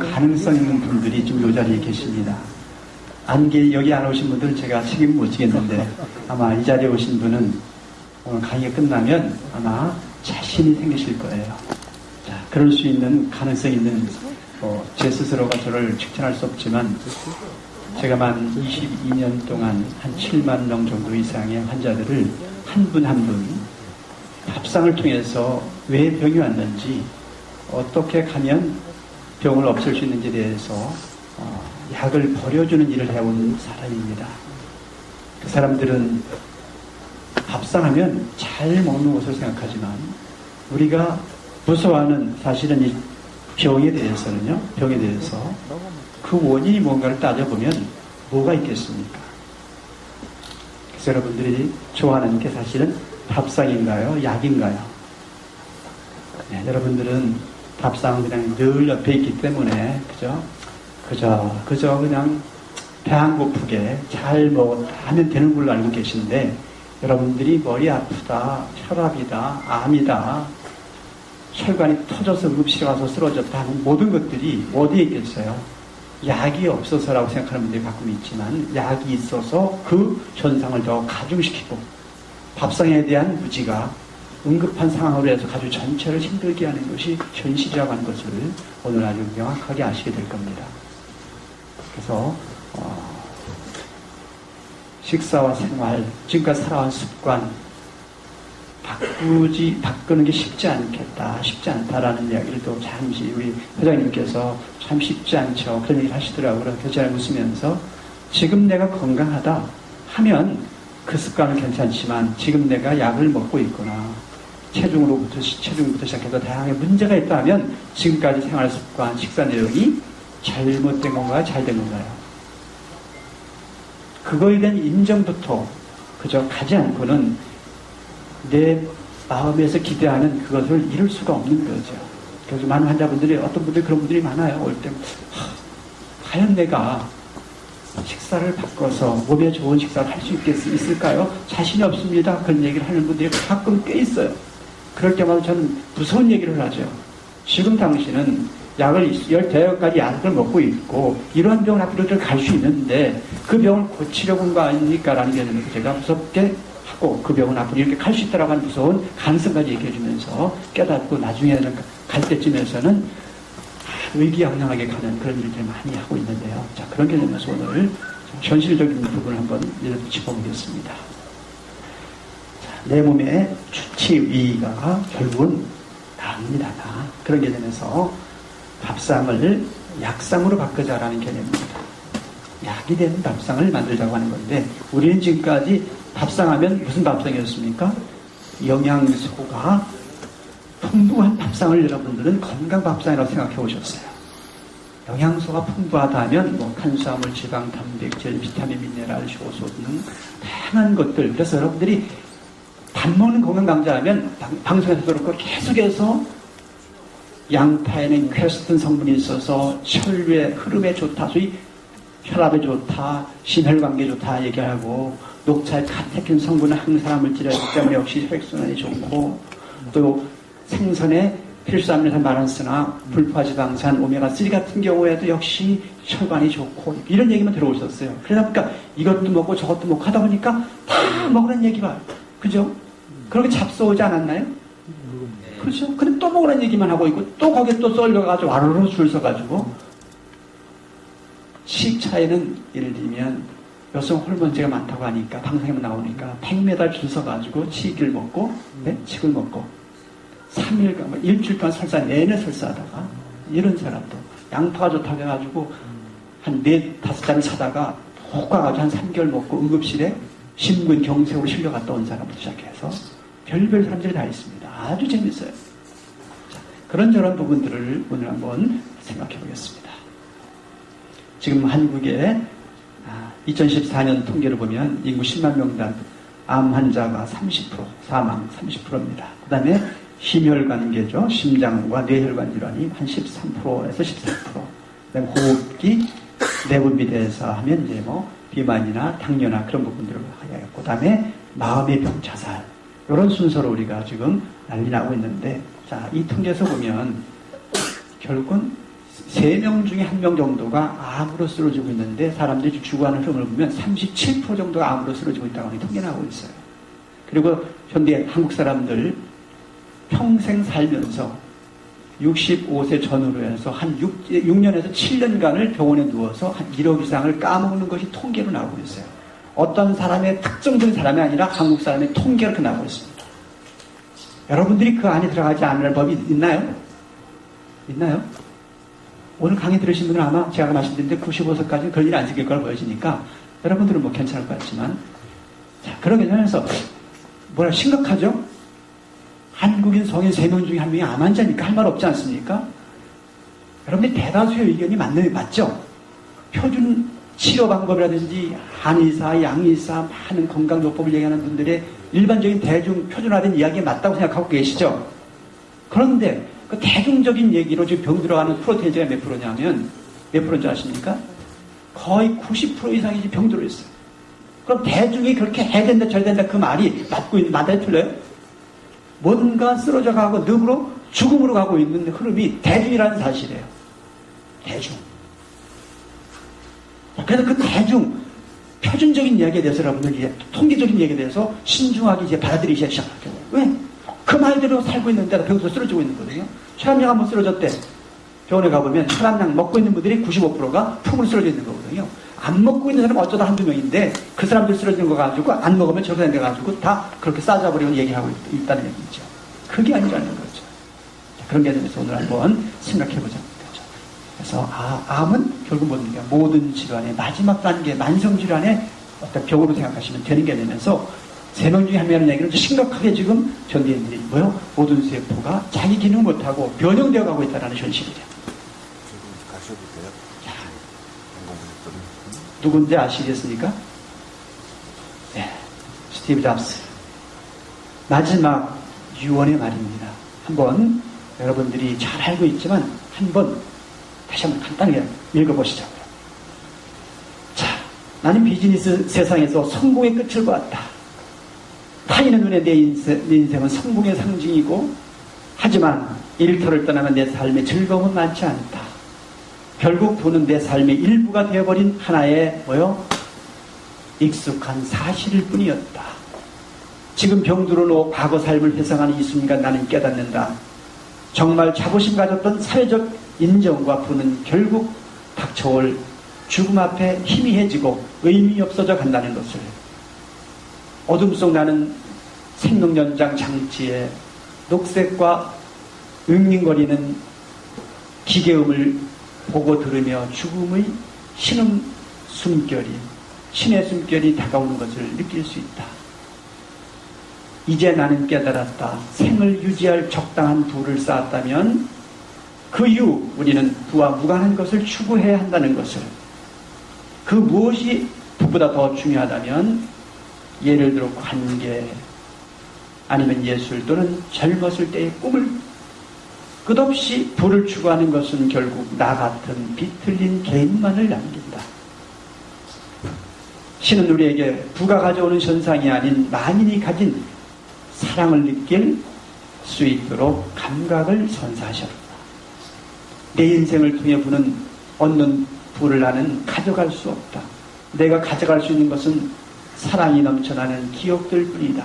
가능성 있는 분들이 좀 이 자리에 계십니다. 여기 안 오신 분들은 제가 책임 못 지겠는데 아마 이 자리에 오신 분은 오늘 강의가 끝나면 아마 자신이 생기실 거예요. 자, 그럴 수 있는 가능성 있는 제 스스로가 저를 칭찬할 수 없지만 제가 만 22년 동안 한 7만 명 정도 이상의 환자들을 한 분 한 분 밥상을 통해서 왜 병이 왔는지 어떻게 가면 병을 없앨 수 있는지에 대해서 약을 버려주는 일을 해온 사람입니다. 그 사람들은 밥상하면 잘 먹는 것을 생각하지만 우리가 무서워하는 사실은 이 병에 대해서 그 원인이 뭔가를 따져보면 뭐가 있겠습니까? 그래서 여러분들이 좋아하는 게 사실은 밥상인가요? 약인가요? 네, 여러분들은 밥상은 그냥 늘 옆에 있기 때문에 그저 그냥 배 안 고프게 잘 하면 되는 걸로 알고 계신데 여러분들이 머리 아프다, 혈압이다, 암이다, 혈관이 터져서 응급실에 가서 쓰러졌다 하는 모든 것들이 어디에 있겠어요? 약이 없어서라고 생각하는 분들이 가끔 있지만 약이 있어서 그 현상을 더 가중시키고 밥상에 대한 무지가 응급한 상황으로 해서 가족 전체를 힘들게 하는 것이 현실이라고 하는 것을 오늘 아주 명확하게 아시게 될 겁니다. 그래서 식사와 생활, 지금까지 살아온 습관 바꾸는 게 쉽지 않다라는 이야기를 또 잠시 우리 회장님께서 참 쉽지 않죠. 그런 얘기를 하시더라고요. 그래서 제가 웃으면서 지금 내가 건강하다 하면 그 습관은 괜찮지만 지금 내가 약을 먹고 있거나 체중부터 시작해서 다양하게 문제가 있다면 지금까지 생활 습관, 식사 내용이 잘못된 건가요? 잘된 건가요? 그거에 대한 인정부터 그저 가지 않고는 내 마음에서 기대하는 그것을 이룰 수가 없는 거죠. 그래서 많은 환자분들이 어떤 분들이 그런 분들이 많아요. 올 때 과연 내가 식사를 바꿔서 몸에 좋은 식사를 할 수 있을까요? 자신이 없습니다. 그런 얘기를 하는 분들이 가끔 꽤 있어요. 그럴 때마다 저는 무서운 얘기를 하죠. 지금 당신은 약을 10대여까지 약을 먹고 있고 이러한 병을 앞으로 갈 수 있는데 그 병을 고치려고 한 거 아닙니까? 라는 게 제가 무섭게 하고 그 병은 앞으로 이렇게 갈 수 있다라고 하는 무서운 가능성까지 얘기해 주면서 깨닫고 나중에는 갈 때쯤에서는 의기양양하게 가는 그런 일들을 많이 하고 있는데요. 자, 그런 개념에서 오늘 현실적인 부분을 한번 짚어보겠습니다. 내 몸의 주치의가 결국은 나입니다. 그런 개념에서 밥상을 약상으로 바꾸자라는 개념입니다. 약이 되는 밥상을 만들자고 하는 건데 우리는 지금까지 밥상하면 무슨 밥상이었습니까? 영양소가 풍부한 밥상을 여러분들은 건강 밥상이라고 생각해 오셨어요. 영양소가 풍부하다면 탄수화물, 지방, 단백질, 비타민, 미네랄, 효소 등 다양한 것들. 그래서 여러분들이 밥 먹는 건강 강좌하면 방송에서도 그렇고 계속해서 양파에는 퀘스틴 성분이 있어서 혈류의 흐름에 좋다, 소위 혈압에 좋다, 심혈관계에 좋다 얘기하고 녹차의 카테킨 성분은 항산화물질이기 때문에 역시 혈액순환이 좋고 또 생선의 필수아미노산 바란스나 불포화지방산 오메가3 같은 경우에도 역시 혈관이 좋고 이런 얘기만 들어오셨어요. 그러다 보니까 이것도 먹고 저것도 먹고 하다 보니까 다 먹으라는 얘기가 그죠? 그렇게 잡숴오지 않았나요? 그렇죠? 근데 또 먹으라는 얘기만 하고 있고 또 거기에 또 쏠려가지고 와르르 줄 서가지고 식차에는 예를 들면 여성 호르몬제가 많다고 하니까 방송에만 나오니까 100m 줄 서가지고 치기를 먹고 칡을 먹고 3일간 일주일 동안 설사 내내 설사하다가 이런 사람도 양파가 좋다고 해가지고 한 4-5잔을 사다가 훅 가가지고 한 3개월 먹고 응급실에 심근 경색으로 실려갔다 온 사람부터 시작해서 별별 사람들이 다 있습니다. 아주 재밌어요. 자, 그런저런 부분들을 오늘 한번 생각해 보겠습니다. 지금 한국의 2014년 통계를 보면 인구 10만 명당 암 환자가 30%, 사망 30%입니다. 그 다음에 심혈관계죠. 심장과 뇌혈관 질환이 한 13%에서 14%. 그다음에 호흡기, 내분비 대해서 하면 이제 비만이나 당뇨나 그런 부분들을 하였고, 그 다음에 마음의 병, 자살. 이런 순서로 우리가 지금 난리 나고 있는데, 자, 이 통계에서 보면 결국은 3명 중에 1명 정도가 암으로 쓰러지고 있는데 사람들이 죽어가는 흐름을 보면 37% 정도가 암으로 쓰러지고 있다고 하는 통계가 나오고 있어요. 그리고 현대 한국 사람들 평생 살면서 65세 전후로 해서 한 6년에서 7년간을 병원에 누워서 한 1억 이상을 까먹는 것이 통계로 나오고 있어요. 어떤 사람의 특정적인 사람이 아니라 한국 사람의 통계로 그렇게 나오고 있습니다. 여러분들이 그 안에 들어가지 않을 법이 있나요? 있나요? 오늘 강의 들으신 분은 아마 제가 말씀드린 95세까지 그런 일 안 생길 걸 보여지니까 여러분들은 뭐 괜찮을 것 같지만, 자, 그런 면에서 뭐라 심각하죠? 한국인 성인 3명 중에 1명이 암 환자니까 할 말 없지 않습니까? 여러분들 대다수의 의견이 맞죠? 표준 치료 방법이라든지 한의사, 양의사, 많은 건강요법을 얘기하는 분들의 일반적인 대중 표준화된 이야기가 맞다고 생각하고 계시죠? 그런데 그 대중적인 얘기로 지금 병 들어가는 프로테이지가 몇 프로냐면, 몇 프로인지 아십니까? 거의 90% 이상이 병 들어있어요. 그럼 대중이 그렇게 해야 된다, 저래야 된다 그 말이 맞아요, 틀려요? 뭔가 쓰러져 가고 늪으로 죽음으로 가고 있는 흐름이 대중이라는 사실이에요. 대중. 그래서 그 대중, 표준적인 이야기에 대해서 여러분들이 통계적인 이야기에 대해서 신중하게 이제 받아들이기 시작하죠. 왜? 그 말대로 살고 있는데 병에서 쓰러지고 있는 거거든요. 혈압약 한번 쓰러졌대. 병원에 가보면 혈압약 먹고 있는 분들이 95%가 품으로 쓰러져 있는 거거든요. 안 먹고 있는 사람은 어쩌다 한두 명인데 그 사람들 쓰러지는 거 가지고 안 먹으면 저렇게 돼가지고 다 그렇게 싸잡으려고 얘기하고 있다는 얘기죠. 그게 아니라는 거죠. 그런 게 대해서 오늘 한번 생각해보자. 그래서 암은 결국 모든 질환의 마지막 단계, 만성질환의 어떤 병으로 생각하시면 되는 게 되면서 3명 중에 1명이라는 얘기는 심각하게 지금 현대인들이 모든 세포가 자기 기능을 못하고 변형되어 가고 있다는 현실이죠. 지금 가셔도 돼요? 누군지 아시겠습니까? 네, 스티브 잡스. 마지막 유언의 말입니다. 한번 여러분들이 잘 알고 있지만 한번 다시 한번 간단하게 읽어보시자고요. 자, 나는 비즈니스 세상에서 성공의 끝을 보았다. 타인의 눈에 내 인생은 성공의 상징이고, 하지만 일터를 떠나면 내 삶의 즐거움은 많지 않다. 결국 돈은 내 삶의 일부가 되어버린 하나의 익숙한 사실일 뿐이었다. 지금 병들어 과거 삶을 회상하는 이 순간 나는 깨닫는다. 정말 자부심 가졌던 사회적 인정과 부는 결국 닥쳐올 죽음 앞에 희미해지고 의미 없어져 간다는 것을. 어둠 속 나는 생명연장 장치에 녹색과 윙윙거리는 기계음을 보고 들으며 죽음의 신의 숨결이 다가오는 것을 느낄 수 있다. 이제 나는 깨달았다. 생을 유지할 적당한 부를 쌓았다면 그 이후 우리는 부와 무관한 것을 추구해야 한다는 것을. 그 무엇이 부보다 더 중요하다면 예를 들어 관계 아니면 예술 또는 젊었을 때의 꿈을 끝없이 부를 추구하는 것은 결국 나 같은 비틀린 개인만을 남긴다. 신은 우리에게 부가 가져오는 현상이 아닌 만인이 가진 사랑을 느낄 수 있도록 감각을 선사하셨다. 내 인생을 통해 부는 얻는 부를 나는 가져갈 수 없다. 내가 가져갈 수 있는 것은 사랑이 넘쳐나는 기억들 뿐이다.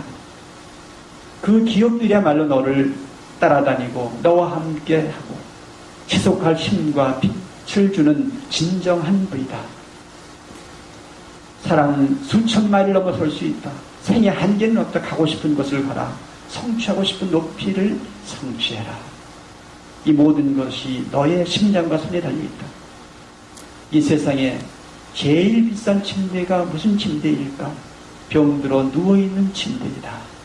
그 기억들이야말로 너를 따라다니고 너와 함께하고 지속할 힘과 빛을 주는 진정한 부이다. 사랑은 수천 마일을 넘어설 수 있다. 생의 한계는 없다. 가고 싶은 곳을 가라. 성취하고 싶은 높이를 성취해라. 이 모든 것이 너의 심장과 손에 달려있다. 이 세상에 제일 비싼 침대가 무슨 침대일까? 병들어 누워있는 침대이다.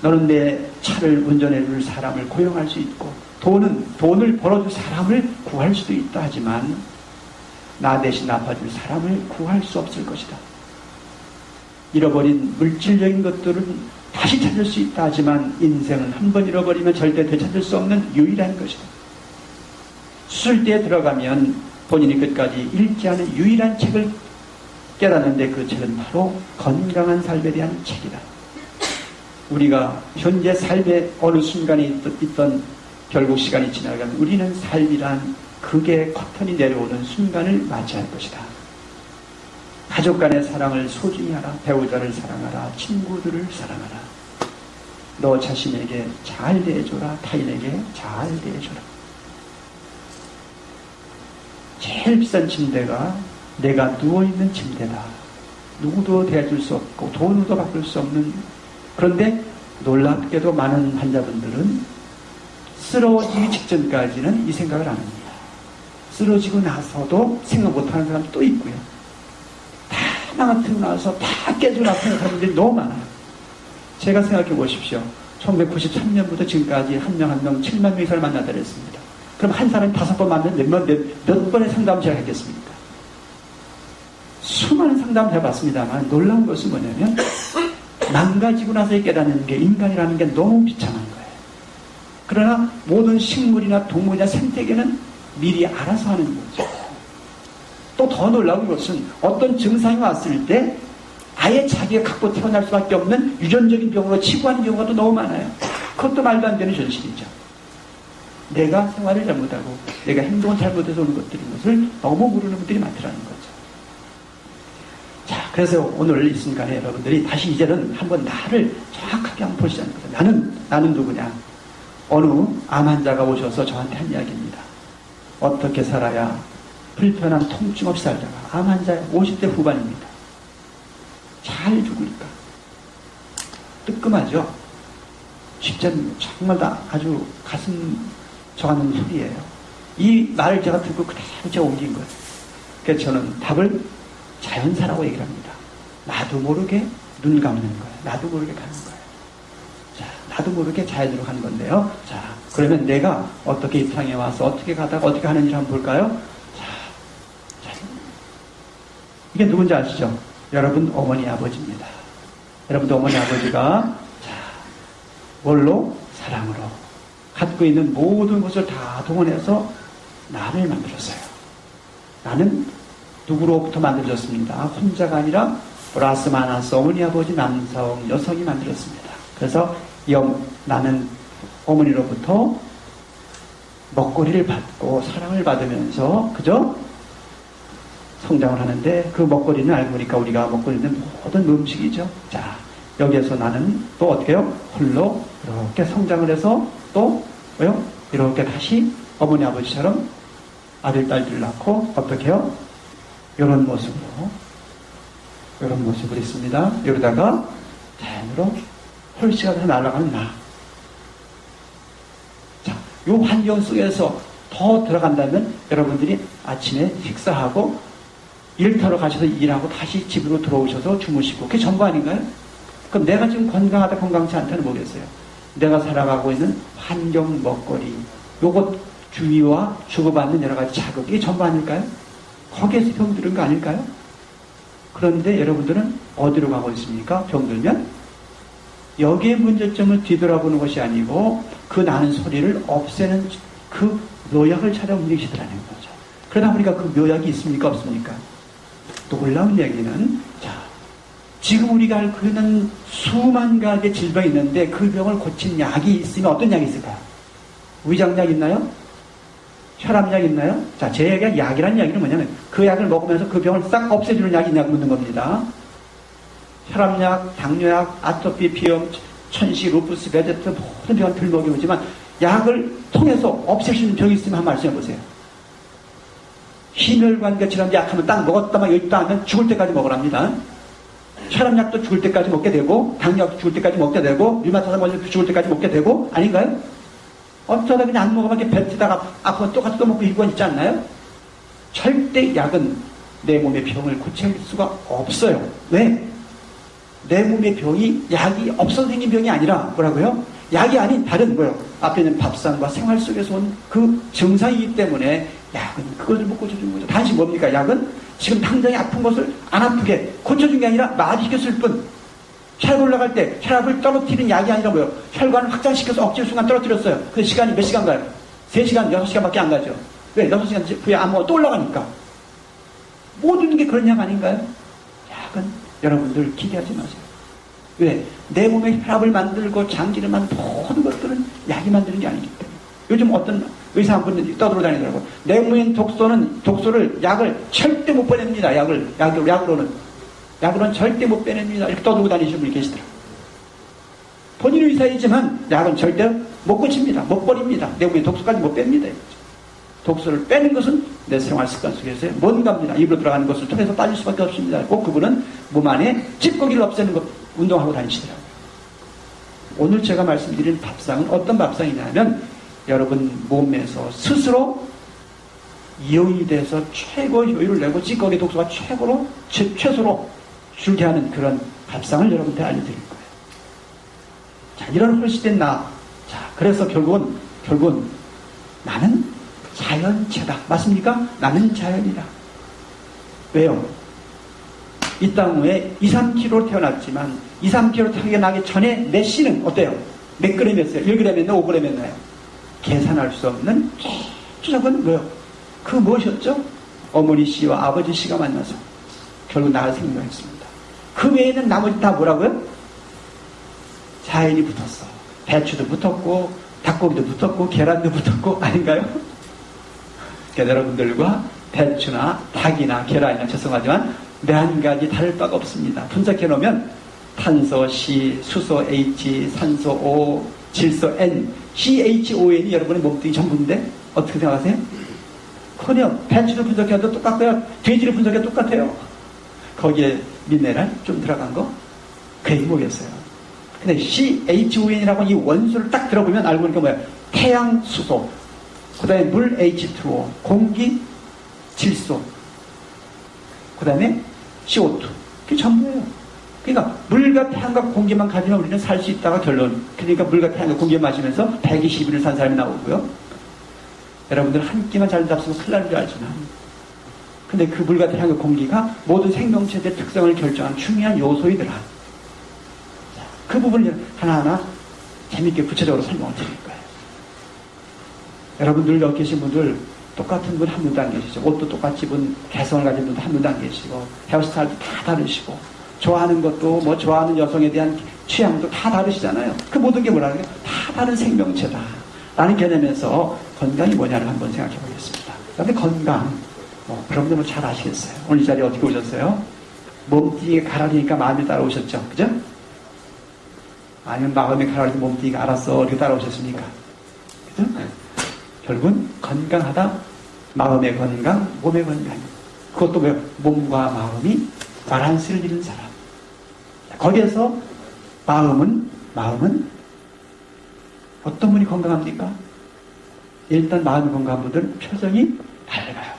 너는 내 차를 운전해줄 사람을 고용할 수 있고 돈을 벌어줄 사람을 구할 수도 있다. 하지만 나 대신 아파줄 사람을 구할 수 없을 것이다. 잃어버린 물질적인 것들은 다시 찾을 수 있다. 하지만 인생은 한 번 잃어버리면 절대 되찾을 수 없는 유일한 것이다. 수술대에 들어가면 본인이 끝까지 읽지 않은 유일한 책을 깨닫는데 그 책은 바로 건강한 삶에 대한 책이다. 우리가 현재 삶의 어느 순간에 있던 결국 시간이 지나가면 우리는 삶이란 극의 커튼이 내려오는 순간을 맞이할 것이다. 가족 간의 사랑을 소중히 하라. 배우자를 사랑하라. 친구들을 사랑하라. 너 자신에게 잘 대해줘라. 타인에게 잘 대해줘라. 제일 비싼 침대가 내가 누워있는 침대다. 누구도 대해줄 수 없고 돈으로도 바꿀 수 없는. 그런데 놀랍게도 많은 환자분들은 쓰러지기 직전까지는 이 생각을 안 합니다. 쓰러지고 나서도 생각 못하는 사람도 또 있고요. 다 망가뜨리고 나서 다 깨지고 나서는 사람들이 너무 많아요. 제가 생각해 보십시오. 1993년부터 지금까지 한 명 한 명 7만 명 이상을 만나다 그랬습니다. 그럼 한 사람이 5번 만나면 몇 번의 상담을 제가 했겠습니까? 수많은 상담을 해봤습니다만 놀라운 것은 뭐냐면 망가지고 나서 깨닫는 게 인간이라는 게 너무 비참한 거예요. 그러나 모든 식물이나 동물이나 생태계는 미리 알아서 하는 거죠. 또 더 놀라운 것은 어떤 증상이 왔을 때 아예 자기가 갖고 태어날 수밖에 없는 유전적인 병으로 치부하는 경우가 또 너무 많아요. 그것도 말도 안 되는 현실이죠. 내가 생활을 잘못하고 내가 행동을 잘못해서 오는 것들인 것을 너무 모르는 분들이 많더라는 거죠. 자, 그래서 오늘 이 순간에 여러분들이 다시 이제는 한번 나를 정확하게 한번 보시자는 거죠. 나는 누구냐? 어느 암 환자가 오셔서 저한테 한 이야기입니다. 어떻게 살아야 불편한 통증 없이 살다가 암 환자 50대 후반입니다. 잘 죽을까? 뜨끔하죠? 진짜 정말 다 아주 가슴 저하는 소리예요. 이 말을 제가 듣고 그대로 제가 옮긴 거예요. 그래서 저는 답을 자연사라고 얘기를 합니다. 나도 모르게 눈 감는 거예요. 나도 모르게 가는 거예요. 자, 나도 모르게 자연으로 가는 건데요. 자, 그러면 내가 어떻게 이 땅에 와서 어떻게 가다가 어떻게 하는지 한번 볼까요? 자, 이게 누군지 아시죠? 여러분 어머니 아버지입니다. 여러분 어머니 아버지가 자, 뭘로? 사랑으로 갖고 있는 모든 것을 다 동원해서 나를 만들었어요. 나는 누구로부터 만들어졌습니다. 혼자가 아니라 플러스 마이너스 어머니 아버지 남성 여성이 만들었습니다. 그래서 나는 어머니로부터 먹거리를 받고 사랑을 받으면서 그죠? 성장을 하는데 그 먹거리는 알고 보니까 우리가 먹고 있는 모든 음식이죠. 자, 여기에서 나는 또 어떻게 해요? 홀로 이렇게 성장을 해서 또 왜요? 이렇게 다시 어머니 아버지처럼 아들 딸들을 낳고 어떻게 해요? 이런 모습으로 있습니다. 이러다가 자연으로 홀씨가 돼서 날아가는 나. 자, 이 환경 속에서 더 들어간다면 여러분들이 아침에 식사하고 일터로 가셔서 일하고 다시 집으로 들어오셔서 주무시고 그게 전부 아닌가요? 그럼 내가 지금 건강하다 건강치 않다는 뭐겠어요? 내가 살아가고 있는 환경, 먹거리 요것 주위와 주고받는 여러 가지 자극 이게 전부 아닐까요? 거기에서 병드는 거 아닐까요? 그런데 여러분들은 어디로 가고 있습니까? 병들면 여기에 문제점을 뒤돌아보는 것이 아니고 그 나는 소리를 없애는 그 묘약을 찾아 움직이시더라는 거죠. 그러다 보니까 그 묘약이 있습니까? 없습니까? 놀라운 얘기는 자, 지금 우리가 앓고 있는 수만 가지의 질병이 있는데 그 병을 고친 약이 있으면 어떤 약이 있을까요? 위장약 있나요? 혈압약 있나요? 자, 제 얘기가 약이라는 이야기는 뭐냐면 그 약을 먹으면서 그 병을 싹 없애주는 약이 있냐고 묻는 겁니다. 혈압약, 당뇨약, 아토피, 비염, 천식, 루푸스, 베데트 모든 병을 들먹이지만 약을 통해서 없앨 수 있는 병이 있으면 한번 말씀해 보세요. 심혈관계 질환 약하면 딱 먹었다만 여기다 하면 죽을 때까지 먹으랍니다. 혈압약도 죽을 때까지 먹게 되고 당뇨약도 죽을 때까지 먹게 되고 류마티즘 원인도 죽을 때까지 먹게 되고 아닌가요? 어쩌다 그냥 안 먹으면 이렇게 뱉다가 아프면 똑같이 또 먹고 일관 있지 않나요? 절대 약은 내 몸의 병을 고칠 수가 없어요. 왜? 내 몸의 병이 약이 없어서 생긴 병이 아니라 뭐라고요? 약이 아닌 다른 뭐요? 앞에 있는 밥상과 생활 속에서 온 그 증상이기 때문에 약은 그것을 못 고쳐주는 거죠. 단지 뭡니까? 약은 지금 당장에 아픈 것을 안 아프게 고쳐준 게 아니라 마비시켰을 뿐. 혈압 올라갈 때 혈압을 떨어뜨리는 약이 아니라 뭐요? 혈관을 확장시켜서 억지로 순간 떨어뜨렸어요. 그 시간이 몇 시간 가요? 3시간, 6시간밖에 안 가죠. 왜? 6시간 후에 안 먹어 또 올라가니까. 모든 게 그런 약 아닌가요? 약은 여러분들 기대하지 마세요. 왜? 내 몸에 혈압을 만들고 장기를 만드는 모든 것들은 약이 만드는 게 아니기 때문에. 요즘 어떤 의사 한 분이 떠돌아다니더라고요. 내무인 독소를 약을 절대 못 빼냅니다. 약으로는 절대 못 빼냅니다. 이렇게 떠들고 다니시는 분이 계시더라고요. 본인 의사이지만 약은 절대 못 고칩니다. 못 버립니다. 내무인 독소까지 못 뺍니다. 독소를 빼는 것은 내 생활 습관 속에서 뭔가입니다. 입으로 들어가는 것을 통해서 빠질 수밖에 없습니다. 꼭 그분은 몸 안에 찌꺼기를 없애는 것, 운동하고 다니시더라고요. 오늘 제가 말씀드린 밥상은 어떤 밥상이냐면 여러분 몸에서 스스로 이온이 돼서 최고 효율을 내고 찌꺼기 독소가 최소로 줄게 하는 그런 밥상을 여러분한테 알려드릴 거예요. 자, 이런 홀시된 나. 자, 그래서 결국은 나는 자연체다. 맞습니까? 나는 자연이다. 왜요? 이 땅 위에 2, 3kg로 태어났지만 2, 3kg 태어나기 전에 내 씨는 어때요? 몇 g이었어요? 1g이었나요? 5g이었나요? 계산할 수 없는 작은 뭐요? 그 무엇이었죠? 어머니 씨와 아버지 씨가 만나서 결국 나를 생명했습니다. 그 외에는 나머지 다 뭐라고요? 자연이 붙었어. 배추도 붙었고 닭고기도 붙었고 계란도 붙었고 아닌가요? 여러분들과 배추나 닭이나 계란이나 죄송하지만 매 한 가지 다를 바가 없습니다. 분석해 놓으면 탄소 C, 수소 H, 산소 O, 질소 N, CHON이 여러분의 몸뚱이 전부인데 어떻게 생각하세요? 커녕 배추를 분석해도 똑같고요. 돼지를 분석해도 똑같아요. 거기에 미네랄 좀 들어간 거 그게 뭐겠어요? 근데 CHON이라고 이 원수를 딱 들어보면 알고 보니까 뭐예요? 태양, 수소, 그 다음에 물 H2O, 공기, 질소, 그 다음에 CO2. 그게 전부예요. 그러니까 물과 태양과 공기만 가지면 우리는 살 수 있다가 결론. 그러니까 물과 태양과 공기 마시면서 120일을 산 사람이 나오고요. 여러분들 한 끼만 잘 잡수면 큰일 나는 줄 알지만 근데 그 물과 태양과 공기가 모든 생명체들의 특성을 결정하는 중요한 요소이더라. 그 부분을 하나하나 재밌게 구체적으로 설명을 드릴 거예요. 여러분들 여기 계신 분들 똑같은 분 한 분도 안 계시죠. 옷도 똑같이 입은 개성을 가진 분도 한 분도 안 계시고 헤어스타일도 다 다르시고 좋아하는 것도 뭐 좋아하는 여성에 대한 취향도 다 다르시잖아요. 그 모든 게 뭐라는 게 다 다른 생명체다 라는 개념에서 건강이 뭐냐를 한번 생각해 보겠습니다. 그런데 건강 여러분들 잘 아시겠어요? 오늘 이 자리에 어떻게 오셨어요? 몸뚱이가 가라리니까 마음이 따라오셨죠. 그죠? 아니면 마음이 가라리니까 몸뚱이가 알았어 이렇게 따라오셨습니까? 그죠? 결국은 건강하다. 마음의 건강, 몸의 건강. 그것도 왜? 몸과 마음이 바란스를 이룬 사람. 거기에서 마음은 어떤 분이 건강합니까? 일단 마음이 건강한 분들은 표정이 밝아요.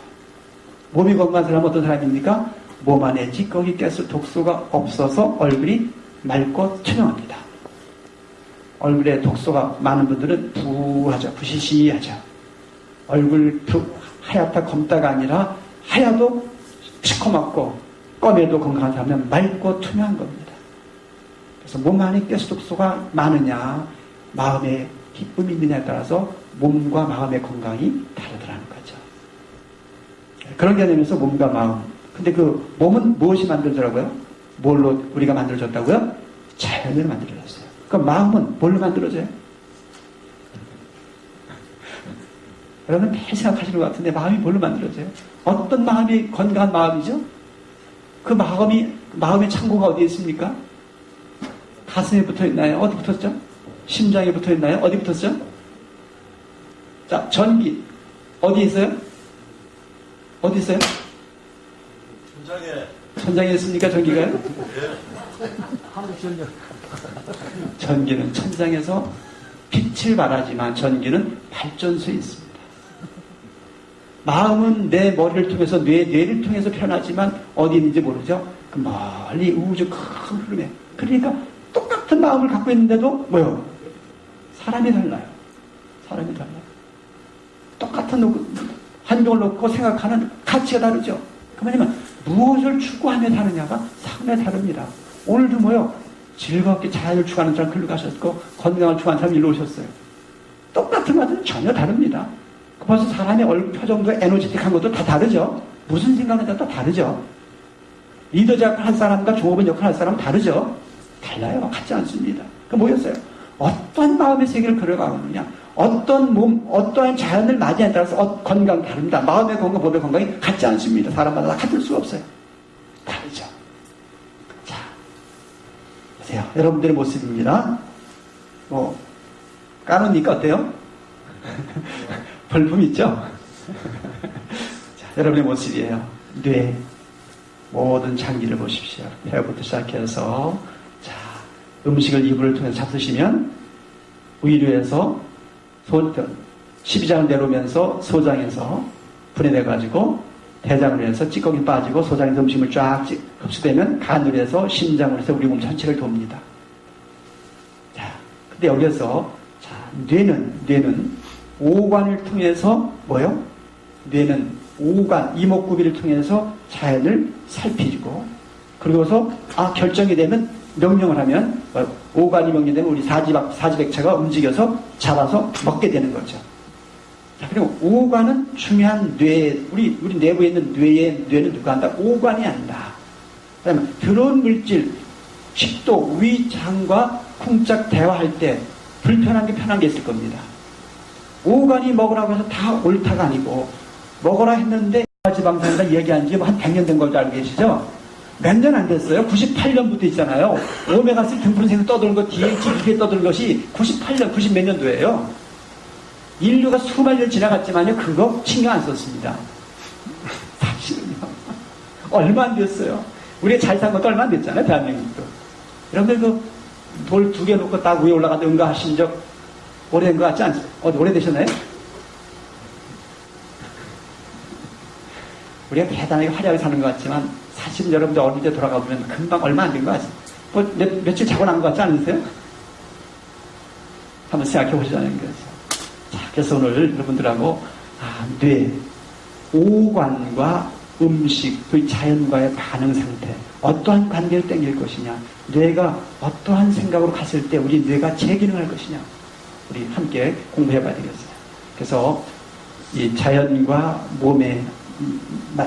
몸이 건강한 사람은 어떤 사람입니까? 몸 안에 찌꺼기, 가스, 독소가 없어서 얼굴이 맑고 투명합니다. 얼굴에 독소가 많은 분들은 부하죠. 부시시하죠. 얼굴 하얗다 검다가 아니라 하야도 시커멓고 검에도 건강한 사람은 맑고 투명한 겁니다. 그래서 몸 안에 가스 독소가 많으냐 마음에 기쁨이 있느냐에 따라서 몸과 마음의 건강이 다르더라는 거죠. 그런 개념에서 몸과 마음. 근데 그 몸은 무엇이 만들어졌다고요? 뭘로 우리가 만들어졌다고요? 자연으로 만들어졌어요. 그럼 마음은 뭘로 만들어져요? 여러분 매일 생각하시는 것 같은데 마음이 뭘로 만들어져요? 어떤 마음이 건강한 마음이죠? 그 마음의 창고가 어디에 있습니까? 가슴에 붙어 있나요? 어디 붙었죠? 심장에 붙어 있나요? 어디 붙었죠? 자, 전기 어디 있어요? 어디 있어요? 천장에 있습니까? 전기가요? 전기는 천장에서 빛을 발하지만 전기는 발전소에 있습니다. 마음은 내 머리를 통해서 뇌를 통해서 표현하지만 어디 있는지 모르죠? 그 멀리 우주 큰 흐름에. 그러니까 똑같은 마음을 갖고 있는데도 뭐요? 사람이 달라요. 똑같은 환경을 놓고 생각하는 가치가 다르죠. 그 뭐냐면 무엇을 추구하며 다르냐가 상당히 다릅니다. 오늘도 뭐요? 즐겁게 자유를 추구하는 사람 글로 가셨고 건강을 추구하는 사람 일로 오셨어요. 똑같은 것은 전혀 다릅니다. 벌써 사람의 얼굴 표정도 에너지틱한 것도 다 다르죠. 무슨 생각을 해도 다 다르죠. 리더 역할 할 사람과 종업원 역할 할 사람은 다르죠. 달라요. 같지 않습니다. 그 뭐였어요? 어떤 마음의 세계를 걸어가느냐, 어떤 몸, 어떠한 자연을 맞이하는 따라서 건강 다릅니다. 마음의 건강, 몸의 건강이 같지 않습니다. 사람마다 같을 수가 없어요. 다르죠. 자, 보세요. 여러분들의 모습입니다. 까놓으니까 어때요? 볼품 있죠? 자, 여러분의 모습이에요. 뇌, 모든 장기를 보십시오. 폐부터 시작해서, 자, 음식을 이불을 통해서 잡수시면, 위류에서 12장을 내려오면서 소장에서 분해돼가지고, 대장으로 해서 찌꺼기 빠지고, 소장에서 음식물 쫙 흡수되면, 간으로 해서 심장으로 해서 우리 몸 전체를 돕니다. 자, 근데 여기서, 자, 뇌는 오관을 통해서 뭐요? 뇌는 오관, 이목구비를 통해서 자연을 살피고, 그리고서 결정이 되면 명령을 하면 오관이 명령되면 우리 사지백체가 움직여서 잡아서 먹게 되는 거죠. 자, 그리고 오관은 중요한 우리 내부에 있는 뇌는 누가 한다? 오관이 한다. 그다음에 들어온 물질, 식도, 위, 장과 쿵짝 대화할 때 불편한 게 편한 게 있을 겁니다. 오관이 먹으라고 해서 다 옳다가 아니고, 먹으라 했는데 지방산이라 얘기한 지 한 100년 된 걸 알고 계시죠? 몇 년 안 됐어요. 98년부터 있잖아요. 오메가3 등푸른색으로 떠드는 거, DHA 떠드는 것이 98년, 90 몇 년도예요. 인류가 수만 년 지나갔지만요, 그거 신경 안 썼습니다. 사실은요. 얼마 안 됐어요. 우리가 잘 산 것도 얼마 안 됐잖아요, 대한민국도. 여러분들 돌 2개 놓고 딱 위에 올라가서 응가하신 적 오래된 것 같지 않습니까? 오래되셨나요? 우리가 대단하게 화려하게 사는 것 같지만, 사실 여러분들 어릴 때 돌아가 보면 금방 얼마 안 된 것 같아요. 며칠 자고 난 것 같지 않으세요? 한번 생각해 보시자는 거죠. 자, 그래서 오늘 여러분들하고, 뇌, 오관과 음식, 그 자연과의 반응 상태, 어떠한 관계를 땡길 것이냐, 뇌가 어떠한 생각으로 갔을 때 우리 뇌가 재기능할 것이냐, 우리 함께 공부해 봐야 되겠어요. 그래서 이 자연과 몸의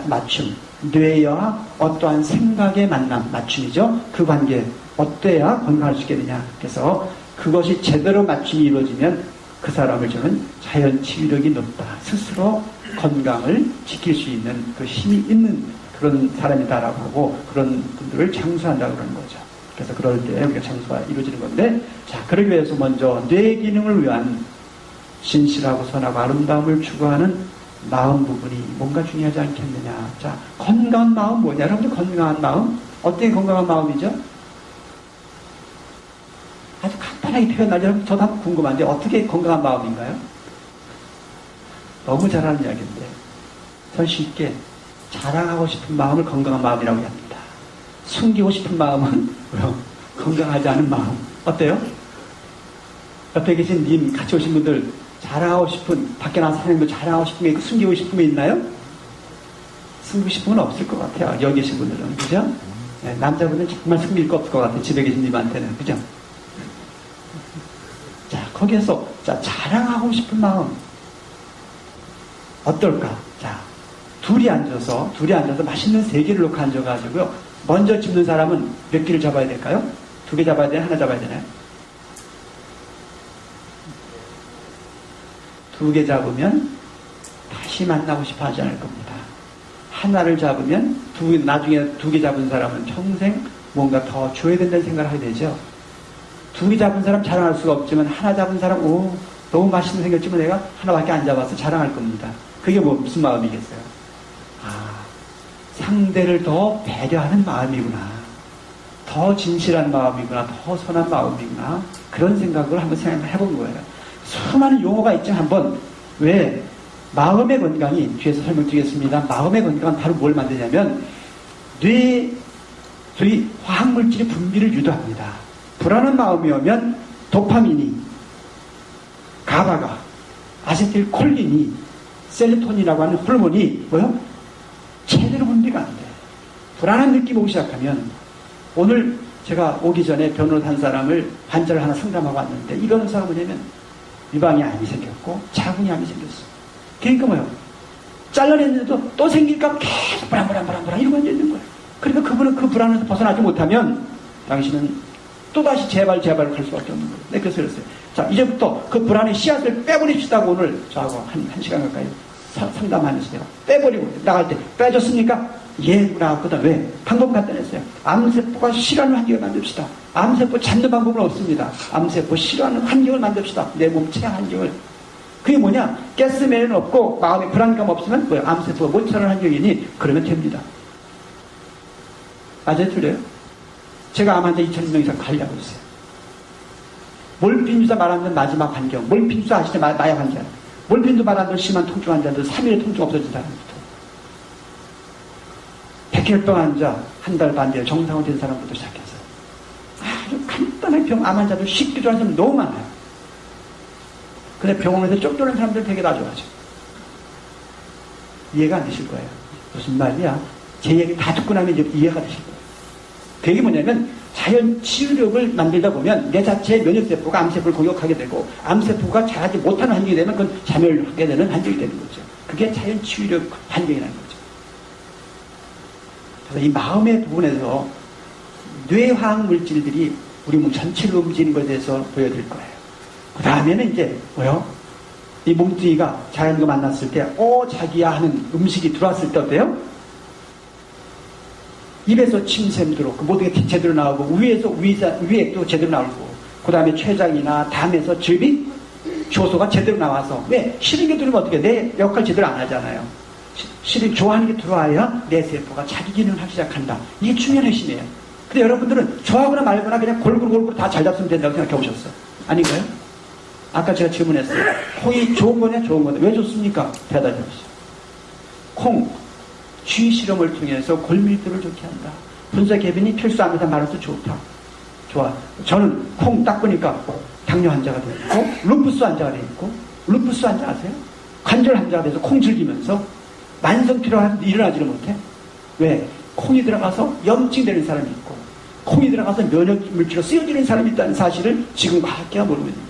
맞춤, 뇌와 어떠한 생각의 만남, 맞춤이죠. 그 관계, 어때야 건강할 수 있겠느냐. 그래서 그것이 제대로 맞춤이 이루어지면 그 사람을 저는 자연 치유력이 높다. 스스로 건강을 지킬 수 있는 그 힘이 있는 그런 사람이다라고 하고, 그런 분들을 장수한다고 그러는 거죠. 그래서 그럴 때 우리가 장수가 이루어지는 건데, 자, 그러기 위해서 먼저 뇌 기능을 위한 진실하고 선하고 아름다움을 추구하는 마음 부분이 뭔가 중요하지 않겠느냐. 자, 건강한 마음 뭐냐? 여러분들 건강한 마음? 어떤 건강한 마음이죠? 아주 간단하게 표현하죠. 여러분, 저도 한번 궁금한데, 어떻게 건강한 마음인가요? 너무 잘하는 이야기인데, 전 쉽게 자랑하고 싶은 마음을 건강한 마음이라고 합니다. 숨기고 싶은 마음은 건강하지 않은 마음. 어때요? 옆에 계신 님, 같이 오신 분들, 자랑하고 싶은, 밖에 나가서 하는 거 자랑하고 싶은 게 있고, 숨기고 싶은 게 있나요? 숨기고 싶은 건 없을 것 같아요. 여기 계신 분들은. 그죠? 네, 남자분은 정말 숨길 거 없을 것 같아요. 집에 계신 님한테는. 그죠? 자, 거기에서, 자, 자랑하고 싶은 마음. 어떨까? 자, 둘이 앉아서 맛있는 3개를 놓고 앉아가지고요. 먼저 집는 사람은 몇 개를 잡아야 될까요? 2개 잡아야 되나요? 하나 잡아야 되나요? 2개 잡으면 다시 만나고 싶어 하지 않을 겁니다. 하나를 잡으면 나중에 2개 잡은 사람은 평생 뭔가 더 줘야 된다는 생각을 하게 되죠. 2개 잡은 사람 자랑할 수가 없지만, 하나 잡은 사람, 너무 맛있는 생겼지만 내가 하나밖에 안 잡아서 자랑할 겁니다. 그게 무슨 마음이겠어요? 상대를 더 배려하는 마음이구나. 더 진실한 마음이구나. 더 선한 마음이구나. 그런 생각을 한번 생각해 본 거예요. 수많은 용어가 있지만 한번, 왜 마음의 건강이, 뒤에서 설명드리겠습니다. 마음의 건강은 바로 뭘 만드냐면 저희 화학물질의 분비를 유도합니다. 불안한 마음이 오면 도파민이, 가바가, 아세틸콜린이, 셀로토닌이라고 하는 호르몬이 제대로 분비가 안 돼. 불안한 느낌 오기 시작하면, 오늘 제가 오기 전에 변호사 한 사람을 환자를 하나 상담하고 왔는데, 이 변호사가 뭐냐면 유방이 암이 생겼고 자궁이 암이 생겼어. 그러니까 잘라냈는데도 또 생길까 계속 불안 이러고 앉아있는 거예요. 그러니까 그분은 그 불안에서 벗어나지 못하면 당신은 또다시 재발을 할 수밖에 없는 거예요. 네, 그래서 그랬어요. 자, 이제부터 그 불안의 씨앗을 빼버립시다고 오늘 저하고 한 시간 가까이 상담하면서 내가 빼버리고 나갈 때 빼줬습니까? 예, 나왔거든. 왜? 방법 간단했어요. 암세포가 싫어하는 환경을 만듭시다. 암세포 잡는 방법은 없습니다. 암세포 싫어하는 환경을 만듭시다. 내 몸 체양 환경을. 그게 뭐냐? 가스면은 없고 마음에 불안감 없으면 뭐야? 암세포가 못 살아는 환경이니 그러면 됩니다. 맞아요? 틀려요? 제가 암 환자 2,000명 이상 관리하고 있어요. 몰핀 주사 말하는 마지막 환경. 몰핀 주사 아시죠? 마약 환자. 몰핀도 말하는 심한 통증 환자들 3일에 통증 없어진 사람부터. 백혈병 환자 한 달 반 뒤에 정상화 된 사람부터 시작해서 아주 간단한 병, 암 환자들 쉽게 좋아하는 사람 너무 많아요. 근데 병원에서 쫓겨오는 사람들 되게 다 좋아하죠. 이해가 안 되실 거예요. 무슨 말이야? 제 얘기 다 듣고 나면 이제 이해가 되실 거예요. 그 얘기 뭐냐면 자연 치유력을 만들다 보면 내 자체의 면역세포가 암세포를 공격하게 되고 암세포가 자라지 못하는 환경이 되면 그건 자멸하게 되는 환경이 되는 거죠. 그게 자연 치유력 환경이라는 거죠. 그래서 이 마음의 부분에서 뇌화학 물질들이 우리 몸 전체로 움직이는 것에 대해서 보여드릴 거예요. 그 다음에는 이제 뭐요? 이 몸뚱이가 자연과 만났을 때 자기야 하는 음식이 들어왔을 때 어때요? 입에서 침샘으로 그 모든 게 제대로 나오고 위액도 제대로 나오고 그 다음에 췌장이나 담에서 즙이 효소가 제대로 나와서 왜? 싫은 게 들어오면 어떻게 내 역할 제대로 안 하잖아요. 싫은 좋아하는 게 들어와야 내 세포가 자기 기능을 하기 시작한다. 이게 중요한 핵심이에요. 근데 여러분들은 좋아하거나 말거나 그냥 골고루 다 잘 잡수면 된다고 생각해 보셨어? 아닌가요? 아까 제가 질문했어요. 콩이 좋은 거냐 좋은 거냐 왜 좋습니까? 대답해 보시죠. 콩 쥐 실험을 통해서 골밀도를 좋게 한다. 분쇄개변이 필수암에서 말아서 좋다. 좋아. 저는 콩 딱 보니까 당뇨 환자가 되어 있고 루푸스 환자가 되어 있고 루푸스 환자 아세요? 관절 환자가 돼서 콩 즐기면서 만성 피로가 일어나지를 못해. 왜? 콩이 들어가서 염증되는 사람이 있고 콩이 들어가서 면역 물질로 쓰여지는 사람이 있다는 사실을 지금 과학계가 모르고 있는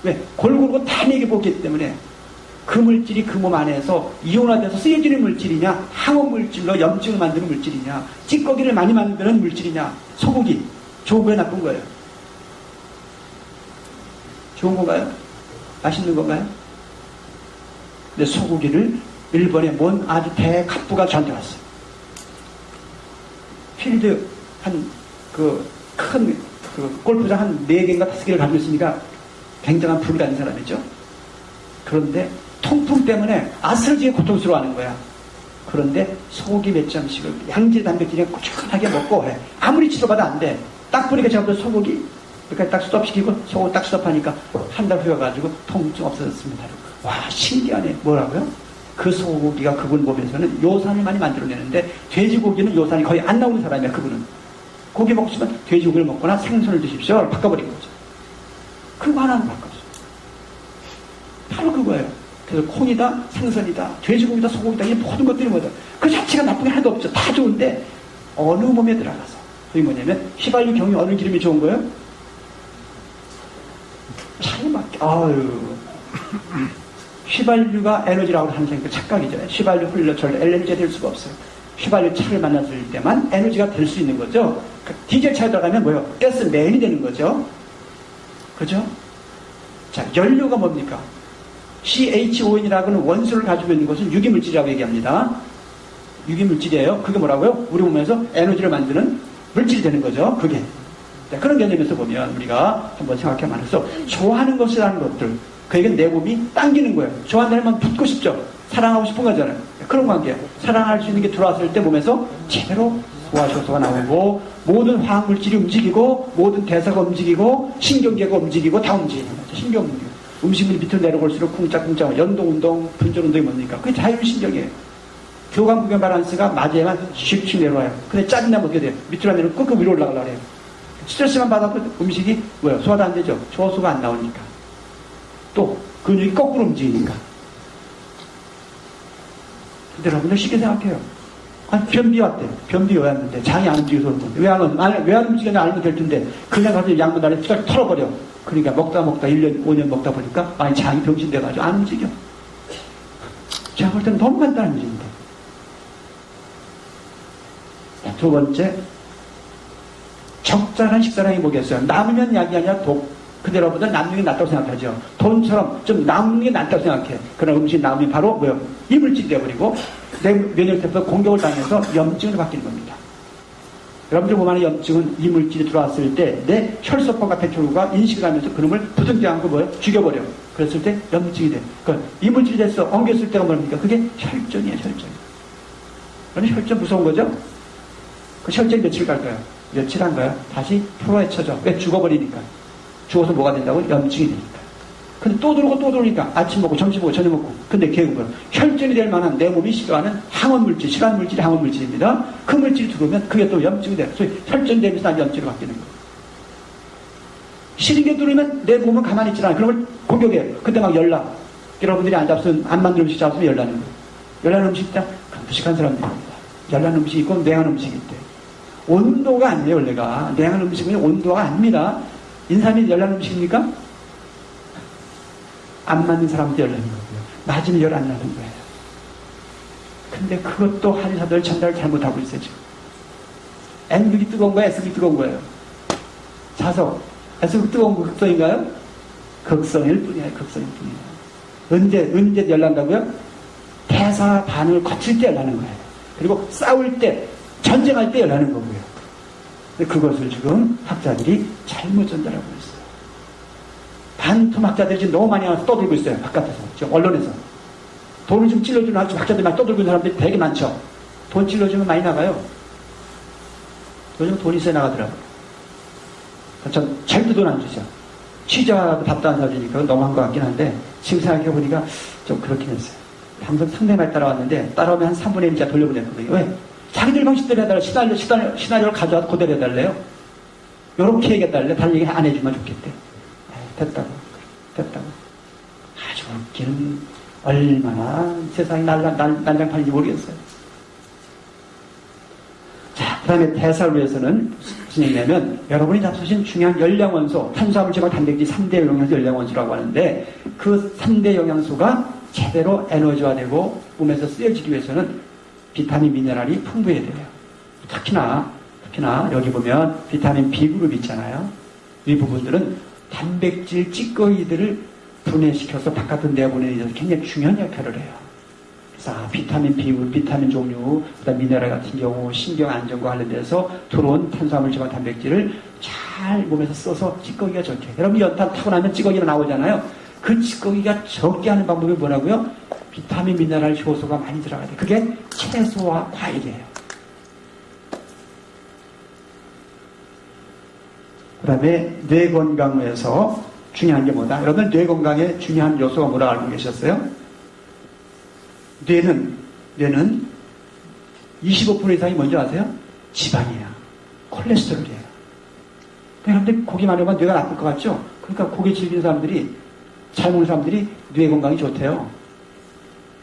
거예요. 왜? 골고루 다 먹여보기 때문에 그 물질이 그 몸 안에서 이온화돼서 쓰여지는 물질이냐 항원 물질로 염증을 만드는 물질이냐 찌꺼기를 많이 만드는 물질이냐 소고기 좋은 거예요 나쁜 거예요? 좋은 건가요? 맛있는 건가요? 근데 소고기를 일본에 뭔 아주 대갑부가 저한테 왔어요. 필드 큰 골프장 한 4개인가 5개를 가지고 있으니까 굉장한 불가는 사람이죠. 그런데 통풍 때문에 아스러지게 고통스러워하는 거야. 그런데 소고기 몇 점씩을 양질 단백질에 꾸준하게 먹고 해. 아무리 치료받아 안 돼. 딱 보니까 제가 또 소고기 이렇게 딱 스톱시키고 소고기 딱 스톱하니까 한 달 후에 가지고 통증 없어졌습니다. 와 신기하네. 뭐라고요? 그 소고기가 그분 몸에서는 요산을 많이 만들어내는데 돼지고기는 요산이 거의 안 나오는 사람이야. 그분은 고기 먹고 싶으면 돼지고기를 먹거나 생선을 드십시오. 바꿔버린 거죠. 그거 하나는 바꿨어. 바로 그거예요. 그래서 콩이다, 생선이다, 돼지고기다, 소고기다, 이 모든 것들이 뭐다. 그 자체가 나쁜 게 하나도 없죠. 다 좋은데 어느 몸에 들어가서 그게 뭐냐면 휘발유 경유 어느 기름이 좋은 거예요? 차에 맞게. 휘발유가 에너지라고 하는 생각 착각이죠. 휘발유 흘려 절대 에너지가 될 수가 없어요. 휘발유 차를 만났을 때만 에너지가 될 수 있는 거죠. 디젤 차에 들어가면 뭐예요? 가스 맨이 되는 거죠. 그죠? 자, 연료가 뭡니까? CHON이라고는 원소를 가지고 있는 것은 유기물질이라고 얘기합니다. 유기물질이에요. 그게 뭐라고요? 우리 몸에서 에너지를 만드는 물질이 되는 거죠. 그게. 자, 그런 개념에서 보면 우리가 한번 생각해보면서 좋아하는 것이라는 것들 그 얘기는 내 몸이 당기는 거예요. 좋아한다면 붙고 싶죠. 사랑하고 싶은 거잖아요. 그런 관계예요. 사랑할 수 있는 게 들어왔을 때 몸에서 제대로 소화효소가 나오고 모든 화학물질이 움직이고 모든 대사가 움직이고 신경계가 움직이고 다 움직이는 거죠. 신경 움직이고 음식물이 밑으로 내려올수록 쿵짝쿵짝 연동운동, 분절운동이 뭡니까? 그게 자율신경이에요. 교감구경 바란스가 맞아야만 슉슉 내려와요. 근데 짜증나면 어떻게 돼요? 밑으로 내려오면 끄끄 위로 올라가려고 해요. 스트레스만 받아도 음식이 뭐예요? 소화도 안 되죠. 효소가 안 나오니까. 또 근육이 거꾸로 움직이니까. 근데 여러분들 쉽게 생각해요. 변비 왔대. 변비 왜 왔는데 장이 안 움직여서 오는 건데 왜 안 움직이냐 알면 될 텐데 그냥 가서 양분 안에 쫙 털어버려. 그러니까 먹다 1년 5년 먹다 보니까 장이 병신돼가지고 안 움직여. 제가 볼 때는 너무 간단한 일입니다. 두 번째 적절한 식사량이 뭐겠어요? 남으면 약이 아니라 독. 근데 여러분들 남는 게 낫다고 생각하죠. 돈처럼 좀 남는 게 낫다고 생각해. 그런 음식 남으면 바로 뭐요? 이물질이 되어버리고 내 면역세포가 공격을 당해서 염증으로 바뀌는 겁니다. 여러분들 몸 안에 염증은 이물질이 들어왔을 때 내 혈소판과 배출구가 인식을 하면서 그놈을 부둥켜 안고 뭐요? 죽여버려. 그랬을 때 염증이 돼. 그러니까 이물질이 됐어. 엉겼을 때가 뭡니까? 그게 혈전이에요, 혈전. 그러면 혈전 무서운 거죠? 그 혈전이 며칠 갈까요? 며칠 한 거야? 다시 풀어헤쳐져. 왜? 죽어버리니까. 죽어서 뭐가 된다고? 염증이 되니까. 근데 또 들어오고 또 들어오니까 아침 먹고 점심 먹고 저녁 먹고. 근데 결국은 혈전이 될 만한 내 몸이 싫어하는 항원 물질, 싫어하는 물질이 항원 물질입니다. 그 물질이 들어오면 그게 또 염증이 돼요. 그래서 혈전되면서 난 염증으로 바뀌는 거예요. 싫은 게 들어오면 내 몸은 가만히 있지 않아요. 그런 걸 공격해요. 그때 막 열나. 여러분들이 안 잡수면, 안 만든 음식 잡수면 열나는 거예요. 열나는 음식 있다? 그럼 무식한 사람들입니다. 열나는 음식이 있고 냉한 음식이 있대. 온도가 아니에요, 원래가. 냉한 음식은 온도가 아닙니다. 인삼이 열나는 음식입니까? 안 맞는 사람한테 열나는 거고요. 맞으면 열 안 나는 거예요. 근데 그것도 한의사들 전달을 잘못하고 있어요, 지금. N극이 뜨거운 거야, S극이 뜨거운 거예요. 자석. S극 뜨거운 거 극성인가요? 극성일 뿐이에요, 극성일 뿐이에요. 언제 열난다고요? 대사 반응을 거칠 때 열나는 거예요. 그리고 싸울 때, 전쟁할 때 열나는 거고요. 근데 그것을 지금 학자들이 잘못 전달하고 있어요. 반토막자들이 지금 너무 많이 와서 떠들고 있어요. 바깥에서. 지금 언론에서. 돈을 좀 찔러주는 학자들이 막 떠들고 있는 사람들이 되게 많죠. 돈 찔러주면 많이 나가요. 요즘 돈이 세 나가더라고요. 전 절대 돈 안 주죠. 취재하고 답도 안 사주니까 너무한 것 같긴 한데 지금 생각해보니까 좀 그렇긴 했어요. 방송 상당히 많이 따라왔는데 따라오면 한 3분의 1자 돌려보냈거든요. 왜? 자기들 방식대로 해달라. 시나리오를 가져와서 그대로 해달래요. 요렇게 얘기해달래. 다른 얘기 안 해주면 좋겠대. 됐다고. 아주 웃기는 얼마나 세상이 난장판인지 모르겠어요. 자, 그 다음에 대사를 위해서는 무슨 얘기냐면 여러분이 잡수신 중요한 열량원소, 탄수화물, 지방, 단백질 3대 영양소 열량원소라고 하는데 그 3대 영양소가 제대로 에너지화되고 몸에서 쓰여지기 위해서는 비타민, 미네랄이 풍부해야 돼요. 특히나 여기 보면 비타민 B그룹 있잖아요. 이 부분들은 단백질 찌꺼기들을 분해시켜서 바깥으로 내보내는 데 굉장히 중요한 역할을 해요. 그래서 비타민 B그룹, 비타민 종류, 그다음 미네랄 같은 경우 신경 안정과 관련돼서 들어온 탄수화물, 지방, 단백질을 잘 몸에서 써서 찌꺼기가 적게. 여러분 연탄 타고 나면 찌꺼기가 나오잖아요. 그 찌꺼기가 적게 하는 방법이 뭐라고요? 비타민, 미네랄, 효소가 많이 들어가야 돼요. 그게 채소와 과일이에요. 그 다음에 뇌 건강에서 중요한 게 뭐다? 여러분 뇌 건강에 중요한 요소가 뭐라고 알고 계셨어요? 뇌는 25% 이상이 뭔지 아세요? 지방이에요. 콜레스테롤이에요. 여러분들 고기 많이 먹으면 뇌가 나쁠 것 같죠? 그러니까 고기 즐기는 사람들이, 잘 먹는 사람들이 뇌 건강이 좋대요.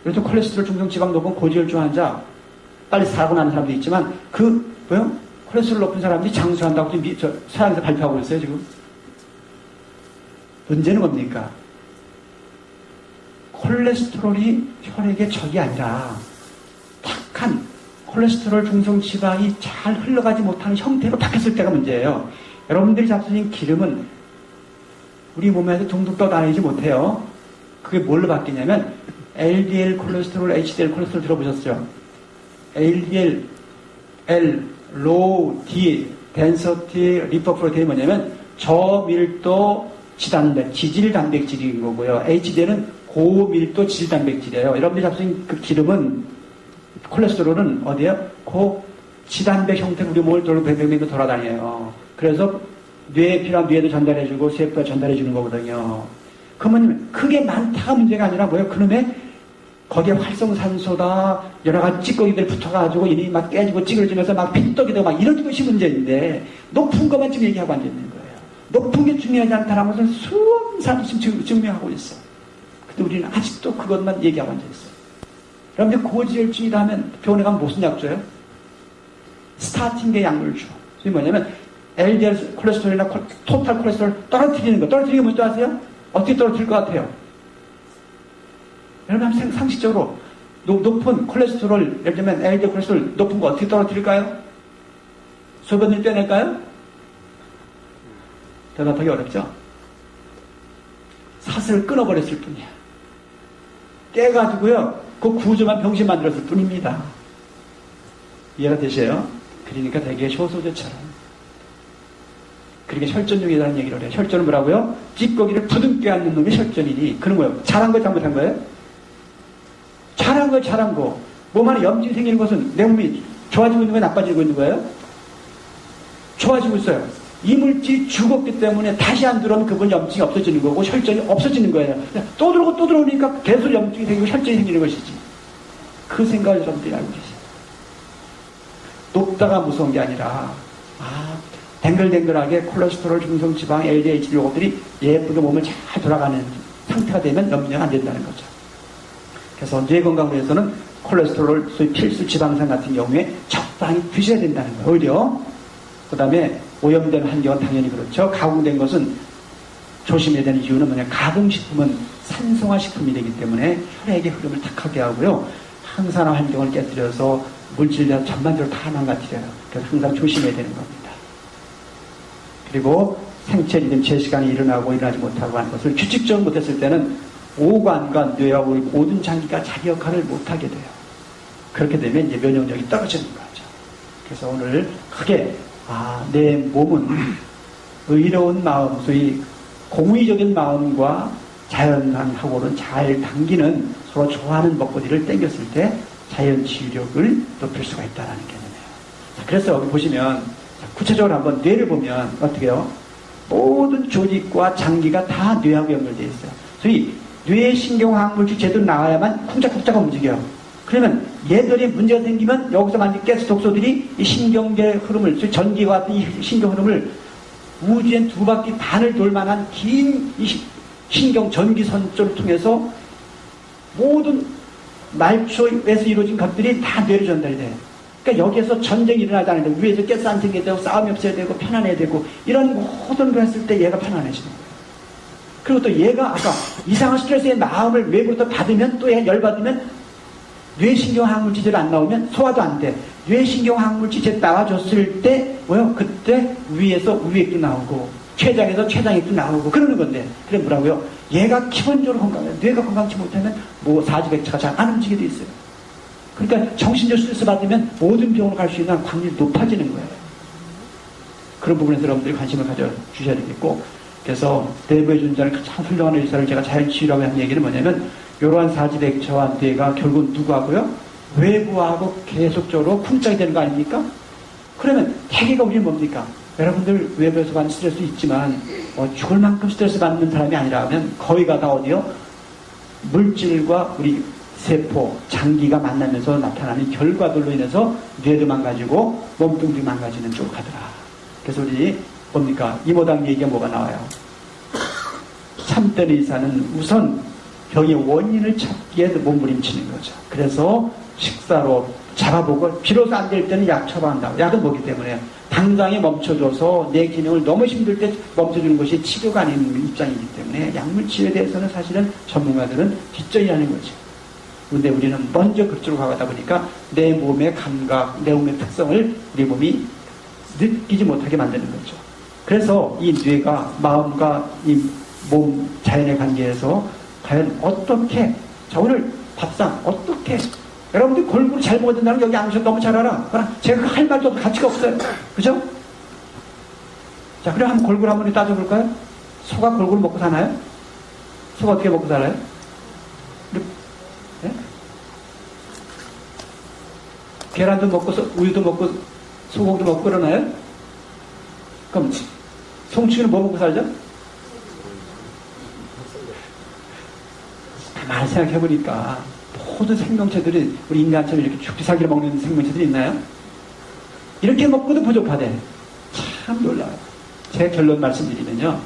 그래서 콜레스테롤, 중성 지방 높은 고지혈증 환자, 빨리 사고 나는 사람도 있지만, 콜레스테롤 높은 사람들이 장수한다고 지금 서양에서 발표하고 있어요, 지금. 문제는 뭡니까? 콜레스테롤이 혈액의 적이 아니라 탁한 콜레스테롤 중성 지방이 잘 흘러가지 못하는 형태로 바뀌었을 때가 문제예요. 여러분들이 잡수신 기름은 우리 몸에서 둥둥 떠다니지 못해요. 그게 뭘로 바뀌냐면 LDL 콜레스테롤, HDL 콜레스테롤 들어보셨죠? LDL, L, low D, density lipoprotein이 뭐냐면 저밀도 지질 단백질인 거고요. HDL은 고밀도 지질 단백질이에요. 여러분들이 잡수신 그 기름은, 콜레스테롤은 어디에요? 지단백 형태로 우리 몸을 뱅뱅뱅 돌아다녀요. 그래서 뇌에 필요한 뇌도 전달해주고 세포도 전달해주는 거거든요. 그러면 그게 많다가 문제가 아니라 뭐예요? 그놈의 거기에 활성산소다 여러 가지 찌꺼기들 붙어가지고 이미 막 깨지고 찌그러지면서 막 핏떡이 되고 막 이런 것이 문제인데 높은 것만 지금 얘기하고 앉아있는 거예요. 높은 게 중요하지 않다는 것을 수없는 사람들이 지금 증명하고 있어. 근데 우리는 아직도 그것만 얘기하고 앉아있어요. 여러분들 고지혈증이다 하면 병원에 가면 무슨 약 줘요? 스타틴계 약물 줘. 그게 뭐냐면 LDL 콜레스테롤이나 토탈 콜레스테롤 떨어뜨리는 거. 떨어뜨리는 게 뭔지 아세요? 어떻게 떨어뜨릴 것 같아요? 여러분 상식적으로 높은 콜레스테롤, 예를 들면 LDL 콜레스테롤 높은 거 어떻게 떨어뜨릴까요? 소변을 빼낼까요? 대답하기 어렵죠? 사슬을 끊어버렸을 뿐이야. 떼가지고요, 그 구조만 병신 만들었을 뿐입니다. 이해가 되세요? 그러니까 되게 효소제처럼. 그러니까 혈전용이라는 얘기를 해요. 혈전은 뭐라고요? 찌꺼기를 부둥켜 앉는 놈이 혈전이니. 그런 거예요. 잘한 거 잘못한 거예요? 잘한 거예요, 잘한 거. 몸 안에 염증이 생기는 것은 내 몸이 좋아지고 있는 거예요, 나빠지고 있는 거예요? 좋아지고 있어요. 이물질이 죽었기 때문에 다시 안 들어오면 그건 염증이 없어지는 거고 혈전이 없어지는 거예요. 또 들어오고 또 들어오니까 계속 염증이 생기고 혈전이 생기는 것이지. 그 생각을 여러분들이 알고 계세요. 높다가 무서운 게 아니라 댕글댕글하게 콜레스테롤, 중성지방, LDH 이런 것들이 예쁘게 몸을 잘 돌아가는 상태가 되면 염려가 안 된다는 거죠. 그래서 뇌 건강을 위해서는 콜레스테롤, 소위 필수 지방산 같은 경우에 적당히 드셔야 된다는 거예요. 오히려 그 다음에 오염된 환경은 당연히 그렇죠. 가공된 것은 조심해야 되는 이유는 뭐냐. 가공식품은 산성화식품이 되기 때문에 혈액의 흐름을 탁하게 하고요. 항산화 환경을 깨뜨려서 물질들 전반적으로 다 망가뜨려요. 그래서 항상 조심해야 되는 겁니다. 그리고 생체 리듬 제 시간에 일어나고 일어나지 못하고 하는 것을 규칙적으로 못했을 때는 오관과 뇌와 우리 모든 장기가 자기 역할을 못하게 돼요. 그렇게 되면 이제 면역력이 떨어지는 거죠. 그래서 오늘 크게 내 몸은 의로운 마음, 소위 공의적인 마음과 자연하고는 잘 당기는 서로 좋아하는 먹거리를 땡겼을 때 자연 치유력을 높일 수가 있다는 개념이에요. 자, 그래서 여기 보시면 구체적으로 한번 뇌를 보면 어떻게 해요? 모든 조직과 장기가 다 뇌하고 연결되어 있어요. 소위 뇌의 신경화학물질이 제대로 나와야만 쿵짝쿵짝 움직여요. 그러면 얘들이 문제가 생기면 여기서 만든 가스 독소들이 이 신경계 흐름을, 소위 전기와 같은 이 신경 흐름을 우주엔 2바퀴 반을 돌 만한 긴 이 신경 전기선줄을 통해서 모든 말초에서 이루어진 것들이 다 뇌로 전달이 돼요. 그러니까 여기에서 전쟁이 일어나지 않는데 위에서 가스 안 생겨야 되고 싸움이 없어야 되고 편안해야 되고 이런 모든 걸 했을 때 얘가 편안해지는 거예요. 그리고 또 얘가 아까 이상한 스트레스의 마음을 외부로부터 받으면 또 얘 열받으면 뇌신경항물질 제대로 안 나오면 소화도 안 돼. 뇌신경항물질 제대로 나와줬을 때 뭐요? 그때 위에서 우액도 나오고 췌장에서 췌장액도 나오고 그러는 건데 그래 뭐라고요? 얘가 기본적으로 건강해요. 뇌가 건강치 못하면 뭐 사지백차가 잘 안 움직이게 돼 있어요. 그러니까 정신적 스트레스 받으면 모든 병으로 갈 수 있는 확률이 높아지는 거예요. 그런 부분에서 여러분들이 관심을 가져주셔야 되겠고 그래서 내부의 존재하는 가장 훌륭한 의사를 제가 자연치유라고 하는 얘기는 뭐냐면 이러한 사지백차와 뇌가 결국은 누구하고요? 외부하고 계속적으로 쿵짝이 되는 거 아닙니까? 그러면 대개가 우리는 뭡니까? 여러분들 외부에서 받는 스트레스 있지만 죽을 만큼 스트레스 받는 사람이 아니라면 거의가 다 어디요? 물질과 우리 세포, 장기가 만나면서 나타나는 결과들로 인해서 뇌도 망가지고 몸뚱도 망가지는 쪽으로 가더라. 그래서 우리 뭡니까? 이모당 얘기가 뭐가 나와요? 참된 의사는 우선 병의 원인을 찾기에 몸부림치는 거죠. 그래서 식사로 잡아보고 비로소 안 될 때는 약 처방한다고. 약은 뭐기 때문에 당장에 멈춰줘서 내 기능을 너무 힘들 때 멈춰주는 것이 치료가 아닌 입장이기 때문에 약물 치료에 대해서는 사실은 전문가들은 뒷전이라는 거죠. 근데 우리는 먼저 그쪽으로 가다 보니까 내 몸의 감각, 내 몸의 특성을 우리 몸이 느끼지 못하게 만드는 거죠. 그래서 이 뇌가 마음과 이 몸 자연의 관계에서 과연 어떻게 자 오늘 밥상 어떻게 여러분들 골고루 잘 먹어야 된다는 거 여기 안 오셔도 너무 잘 알아. 그러나 제가 할 말도 가치가 없어요. 그죠? 자 그럼 한번 골고루 한번 따져볼까요? 소가 골고루 먹고 사나요? 소가 어떻게 먹고 살아요? 네? 계란도 먹고 우유도 먹고 소고기도 먹고 그러나요? 그럼 송충이는 뭐 먹고 살죠? 가만히 생각해보니까 모든 생명체들이 우리 인간처럼 이렇게 죽기 살기를 먹는 생명체들이 있나요? 이렇게 먹고도 부족하대. 참 놀라워요. 제 결론 말씀드리면요.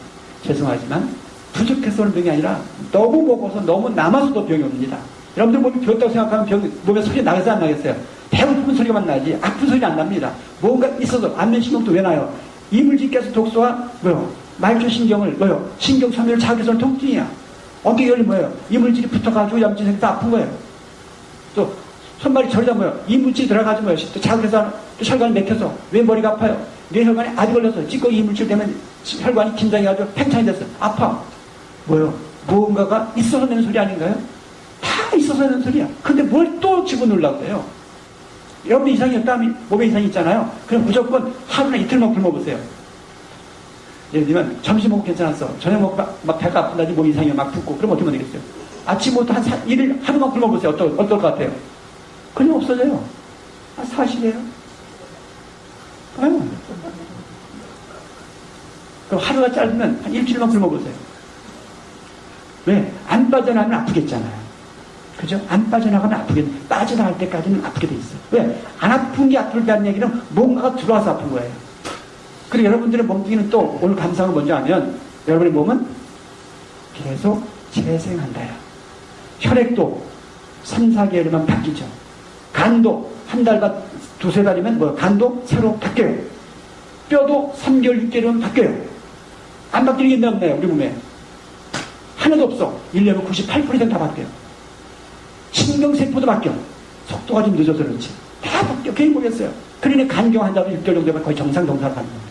죄송하지만 부족해서 오는 병이 아니라 너무 먹어서 너무 남아서도 병이 옵니다. 여러분들 몸이 비었다고 생각하면 몸에 소리 나겠어요? 안 나겠어요? 배고픈 소리만 나지 아픈 소리 안 납니다. 뭔가 있어도 안면신경도 왜 나요? 이물질께서 독소와 뭐요? 말초신경을 뭐요? 신경 소멸을 자극해서는 통증이야. 어깨 열리 뭐예요? 이물질이 붙어가지고 염증 생겨서 아픈 거예요. 또 손발이 저리다 뭐예요? 이물질이 들어가지고 뭐예요? 또 자극해서 또 혈관이 막혀서 왜 머리가 아파요? 뇌 혈관에 압이 걸려서 찌꺼기 이물질 때문에 혈관이 긴장해가지고 팽창이 됐어. 아파. 뭐예요? 무언가가 있어서 내는 소리 아닌가요? 다 있어서 내는 소리야. 근데 뭘 또 집어넣으려고 해요? 여러분 이상이 없다면 몸에 이상이 있잖아요. 그럼 무조건 하루나 이틀만 굶어보세요. 예를 들면 점심 먹고 괜찮았어. 저녁 먹고 막 배가 아픈다지 몸 이상이 막 붓고 그럼 어떻게 하면 되겠어요? 아침부터 한 일일 하루만 굶어보세요. 어떨 것 같아요? 그냥 없어져요. 사실이에요. 그럼 하루가 짧으면 한 일주일만 굶어보세요. 왜? 안 빠져나가면 아프겠잖아요. 그죠? 안 빠져나가면 빠져나갈 때까지는 아프게 돼 있어요. 왜? 안 아픈 게 아프다는 얘기는 뭔가가 들어와서 아픈 거예요. 그리고 여러분들의 몸뚱이는 또 오늘 감상은 뭔지 아면 여러분의 몸은 계속 재생한다요. 혈액도 3, 4개월이면 바뀌죠. 간도 한 달과 두세 달이면 간도 새로 바뀌어요. 뼈도 3개월, 6개월이면 바뀌어요. 안 바뀌는 게 있나 없나요? 우리 몸에. 하나도 없어. 1년은 98% 다 바뀌어요. 신경세포도 바뀌어. 속도가 좀 늦어서 그렇지. 다 바뀌어. 괜히 모르겠어요. 그러니 간경 환자도 6개월 정도 되면 거의 정상동사로 가는 거예요.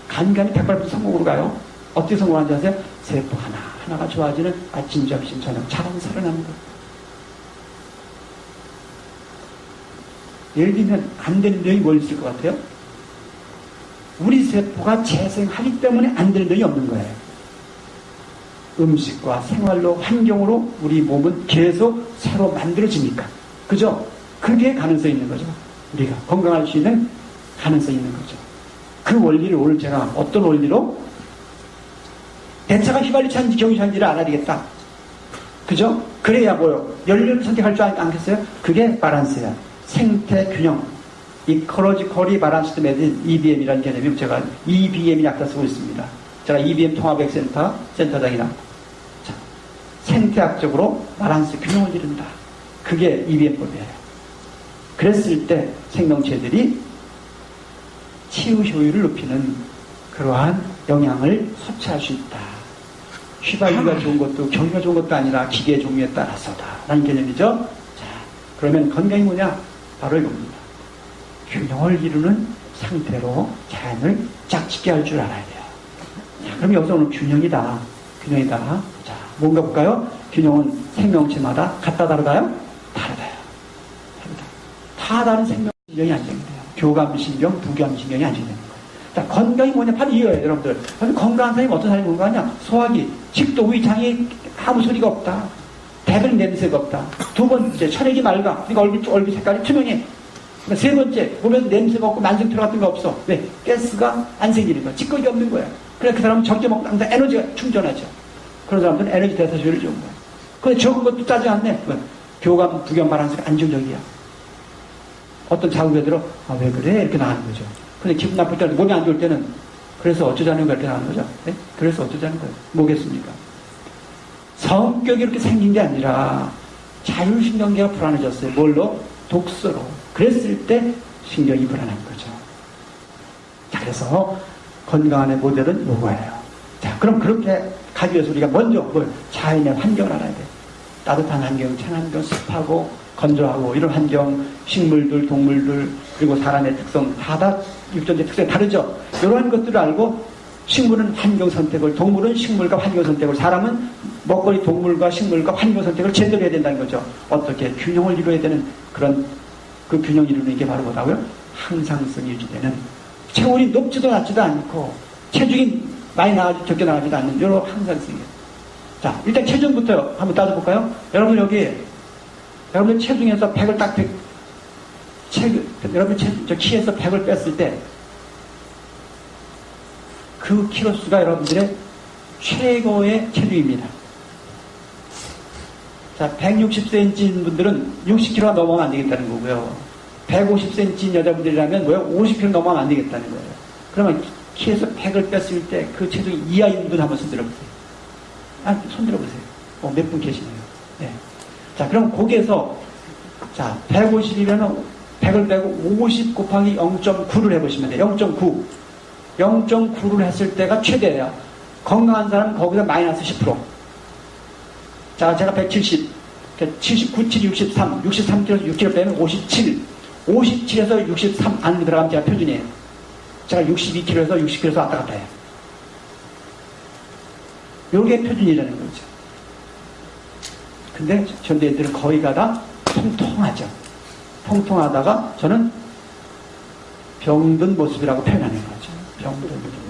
간간이 100% 성공으로 가요. 어떻게 성공하는지 아세요? 세포 하나가 좋아지는 아침, 점심, 저녁 자랑 살아나는 거예요. 예를 들면 안 되는 병이 뭘 있을 것 같아요? 우리 세포가 재생하기 때문에 안 되는 병이 없는 거예요. 음식과 생활로 환경으로 우리 몸은 계속 새로 만들어지니까. 그죠? 그게 가능성이 있는 거죠. 우리가 건강할 수 있는 가능성이 있는 거죠. 그 원리를 오늘 제가 어떤 원리로 대차가 휘발유 차인지 경유 차인지를 알아야 되겠다. 그죠? 그래야 뭐요? 연료를 선택할 줄 않겠어요? 그게 바란스야. 생태 균형. Ecologically Balanced Medicine, EBM이라는 개념이 제가 EBM이 약자 쓰고 있습니다. 제가 EBM 통합액센터 센터장이라. 자, 생태학적으로 바란스 균형을 이룬다. 그게 EBM법이에요. 그랬을 때 생명체들이 치유 효율을 높이는 그러한 영양을 섭취할 수 있다. 휘발유가 좋은 것도 경유가 좋은 것도 아니라 기계 종류에 따라서다. 라는 개념이죠. 자, 그러면 건강이 뭐냐? 바로 이겁니다. 균형을 이루는 상태로 자연을 짝짓게 할 줄 알아야 돼요. 자, 그럼 여기서 오늘 균형이다. 균형이다. 자, 뭔가 볼까요? 균형은 생명체마다 같다 다르다요? 다르다요. 다르다. 다 다른 생명신경이 안정돼요. 교감신경, 부감신경이 안정되는 거예요. 자, 건강이 뭐냐? 바로 이거예요, 여러분들. 건강한 사람이 어떤 사람이 건강하냐? 소화기, 식도, 위, 장이 아무 소리가 없다. 배변 냄새가 없다. 두 번째, 혈액이 맑아. 그러니까 얼굴 색깔이 투명해. 그러니까 세 번째, 보면 냄새가 없고 만성피로 같은 거 없어. 왜? 가스가 안 생기는 거야. 찌꺼기 없는 거야. 그래, 그 사람은 적게 먹고 항상 에너지가 충전하죠. 그런 사람들은 에너지 대사 효율이 좋은 거야. 근데 적은 것도 따지 않네. 왜? 교감, 부경 바란스가 안정적이야. 어떤 자극에 들어, 아, 왜 그래? 이렇게 나가는 거죠. 근데 기분 나쁠 때는, 몸이 안 좋을 때는, 그래서 어쩌자는 거야? 이렇게 나가는 거죠. 네? 그래서 어쩌자는 거예요. 뭐겠습니까? 성격이 이렇게 생긴 게 아니라 자율신경계가 불안해졌어요. 뭘로? 독서로. 그랬을 때 신경이 불안한 거죠. 자, 그래서 건강한 모델은 요거예요. 자, 그럼 그렇게 가기 위해서 우리가 먼저 자연의 환경을 알아야 돼요. 따뜻한 환경, 찬 환경, 습하고 건조하고 이런 환경, 식물들, 동물들, 그리고 사람의 특성, 다 육전의 특성이 다르죠. 이러한 것들을 알고 식물은 환경 선택을, 동물은 식물과 환경 선택을, 사람은 먹거리 동물과 식물과 환경 선택을 제대로 해야 된다는 거죠. 어떻게 균형을 이루어야 되는 그런 그 균형 이루는 게 바로 뭐라고요? 항상성이 유지되는, 체온이 높지도 낮지도 않고 체중이 많이 나가지도 적게 나가지도 않는 이런 항상성이에요. 자, 일단 체중부터 한번 따져볼까요? 여러분 여러분 체중에서 100을 딱 여러분 저 키에서 100을 뺐을 때 그 키로수가 여러분들의 최고의 체중입니다. 자, 160cm인 분들은 60kg가 넘어가면 안 되겠다는 거고요. 150cm인 여자분들이라면 50kg 넘어가면 안 되겠다는 거예요. 그러면 키에서 100을 뺐을 때 그 체중 이하인 분 한번 손 들어보세요. 손 들어보세요. 몇 분 계시네요. 네. 자, 그럼 거기에서, 자, 150이면 100을 빼고 50 곱하기 0.9를 해보시면 돼요. 0.9. 0.9를 했을 때가 최대예요. 건강한 사람은 거기서 마이너스 10%. 자, 제가 170, 79, 7, 63, 63kg에서 6kg 빼면 57. 57에서 63 안으로 들어가면 제가 표준이에요. 제가 62kg에서 60kg에서 왔다 갔다 해요. 요게 표준이라는 거죠. 근데 전대들은 거의가 다 통통하죠. 통통하다가 저는 병든 모습이라고 표현하는 거죠. 병든 모습.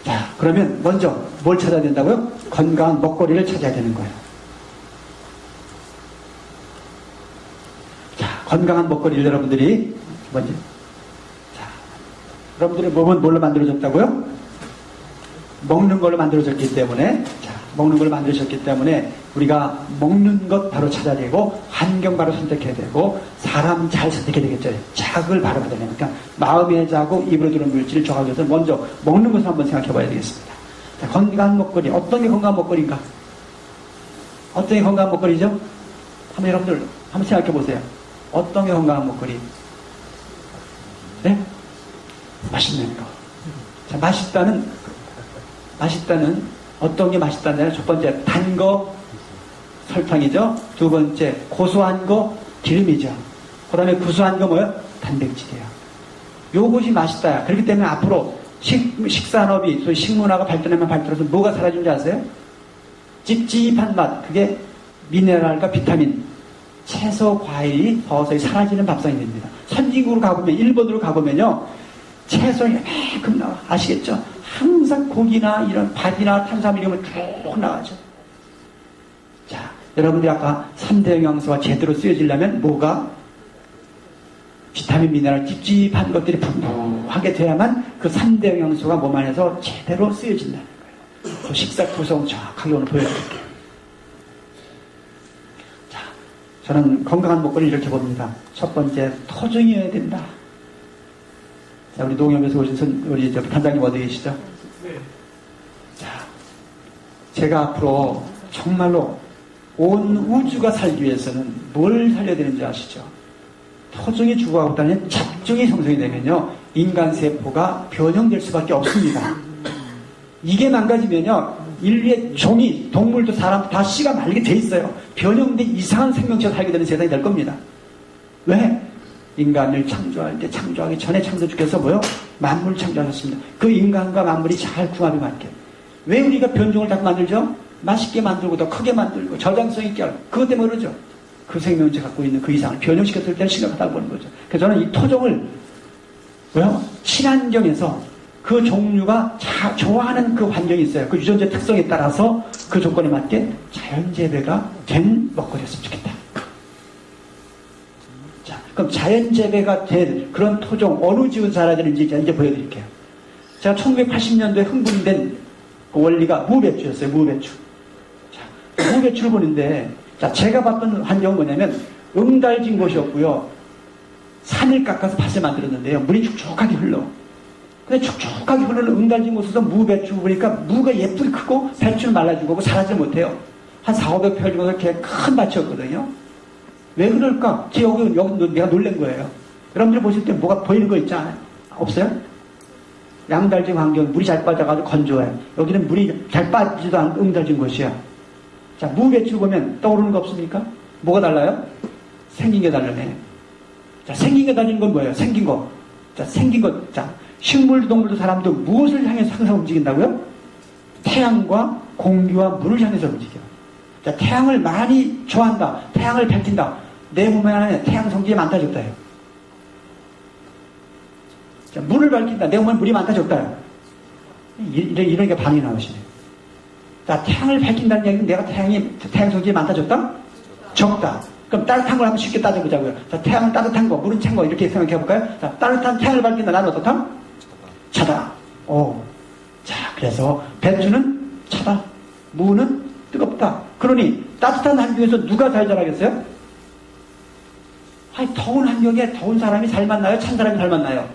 자, 그러면 먼저 뭘 찾아야 된다고요? 건강한 먹거리를 찾아야 되는 거예요. 자, 건강한 먹거리를 여러분들이 먼저. 자, 여러분들의 몸은 뭘로 만들어졌다고요? 먹는 걸로 만들어졌기 때문에, 자, 먹는 걸로 만들어졌기 때문에 우리가 먹는 것 바로 찾아야 되고, 환경 바로 선택해야 되고, 사람 잘 선택해야 되겠죠. 자극을 바로 받아야 되니까 마음의 자극, 입으로 들어오는 물질을 정하기 위해서 먼저 먹는 것을 한번 생각해 봐야 되겠습니다. 자, 건강한 먹거리. 어떤 게 건강한 먹거리인가? 어떤 게 건강한 먹거리죠? 한번 여러분들 한번 생각해 보세요. 어떤 게 건강한 먹거리? 네? 맛있는 거. 자, 맛있다는 어떤 게 맛있다는 첫 번째 단 거, 설탕이죠. 두 번째 고소한 거, 기름이죠. 그 다음에 구수한 거 뭐예요? 단백질이에요. 요것이 맛있다. 그렇기 때문에 앞으로 식산업이, 소위 식문화가 발전하면 발전해서 뭐가 사라진지 아세요? 찝찝한 맛, 그게 미네랄과 비타민, 채소, 과일이 서서히 사라지는 밥상이 됩니다. 선진국으로 가보면, 일본으로 가보면요, 채소가 이만큼 나와. 아시겠죠? 항상 고기나 이런 밥이나 탄수화물 이런 거 쭉 나가죠. 자, 여러분들이 아까 3대 영양소가 제대로 쓰여지려면 뭐가? 비타민, 미네랄, 찝찝한 것들이 풍부하게 돼야만 그 3대 영양소가 몸 안에서 제대로 쓰여진다는 거예요. 그 식사 구성 정확하게 오늘 보여드릴게요. 자, 저는 건강한 먹거리를 이렇게 봅니다. 첫 번째, 토종이어야 된다. 자, 우리 농협에서 오신 우리 단장님 어디 계시죠? 네. 자, 제가 앞으로 정말로 온 우주가 살기 위해서는 뭘 살려야 되는지 아시죠? 토종이 죽어가고 있다는 잡종이 형성이 되면요, 인간 세포가 변형될 수밖에 없습니다. 이게 망가지면요, 인류의 종이, 동물도 사람도 다 씨가 말리게 돼 있어요. 변형된 이상한 생명체가 살게 되는 세상이 될 겁니다. 왜? 인간을 창조할 때 창조하기 전에 창조주께서 뭐요? 만물을 창조하셨습니다. 그 인간과 만물이 잘 궁합이 맞게. 왜 우리가 변종을 자꾸 만들죠? 맛있게 만들고 더 크게 만들고 저장성 있게 하고. 그것 때문에 그러죠. 그 생명체 갖고 있는 그 이상을 변형시켰을 때는 심각하다고 보는 거죠. 그래서 저는 이 토종을 뭐요? 친환경에서 그 종류가 좋아하는 그 환경이 있어요. 그 유전자 특성에 따라서 그 조건에 맞게 자연재배가 된 먹거리였으면 좋겠다. 그럼 자연재배가 된 그런 토종 어느 지역에서 자라야 되는지 이제 보여드릴게요. 제가 1980년도에 흥분된 그 원리가 무배추였어요. 무배추. 자, 무배추를 보는데, 자, 제가 봤던 환경은 뭐냐면 응달진 곳이었고요. 산을 깎아서 밭을 만들었는데요. 물이 축축하게 흘러. 근데 축축하게 흐르는 응달진 곳에서 무배추 보니까 무가 예쁘게 크고 배추는 말라진 거고 자라지 못해요. 한 400~500평 정도 이렇게 큰 밭이었거든요. 왜 그럴까? 여기 내가 놀란 거예요. 여러분들 보실 때 뭐가 보이는 거 있지 않아요? 없어요? 양달진 환경, 물이 잘 빠져가지고 건조해. 여기는 물이 잘 빠지지도 않은 응달진 곳이야. 자, 무배추 보면 떠오르는 거 없습니까? 뭐가 달라요? 생긴 게 다르네. 자, 생긴 게 다른 건 뭐예요? 생긴 거. 자, 생긴 것. 자, 식물도 동물도 사람도 무엇을 향해서 항상 움직인다고요? 태양과 공기와 물을 향해서 움직여. 자, 태양을 많이 좋아한다. 태양을 밝힌다. 내 몸에 안에 태양 성질이 많다 적다요. 자, 물을 밝힌다. 내 몸에 물이 많다 적다요. 이런 게 반응이 나오시네. 자, 태양을 밝힌다는 얘기는 내가 태양 성질이 많다 적다? 적다. 그럼 따뜻한 걸 한번 쉽게 따져보자고요. 자, 태양은 따뜻한 거, 물은 찬 거 이렇게 생각해 볼까요? 자, 따뜻한 태양을 밝힌다. 나는 어떻다? 차다. 오. 자, 그래서 배추는 차다. 무는 뜨겁다. 그러니 따뜻한 환경에서 누가 잘 자라겠어요? 아니, 더운 환경에 더운 사람이 잘 만나요? 찬 사람이 잘 만나요?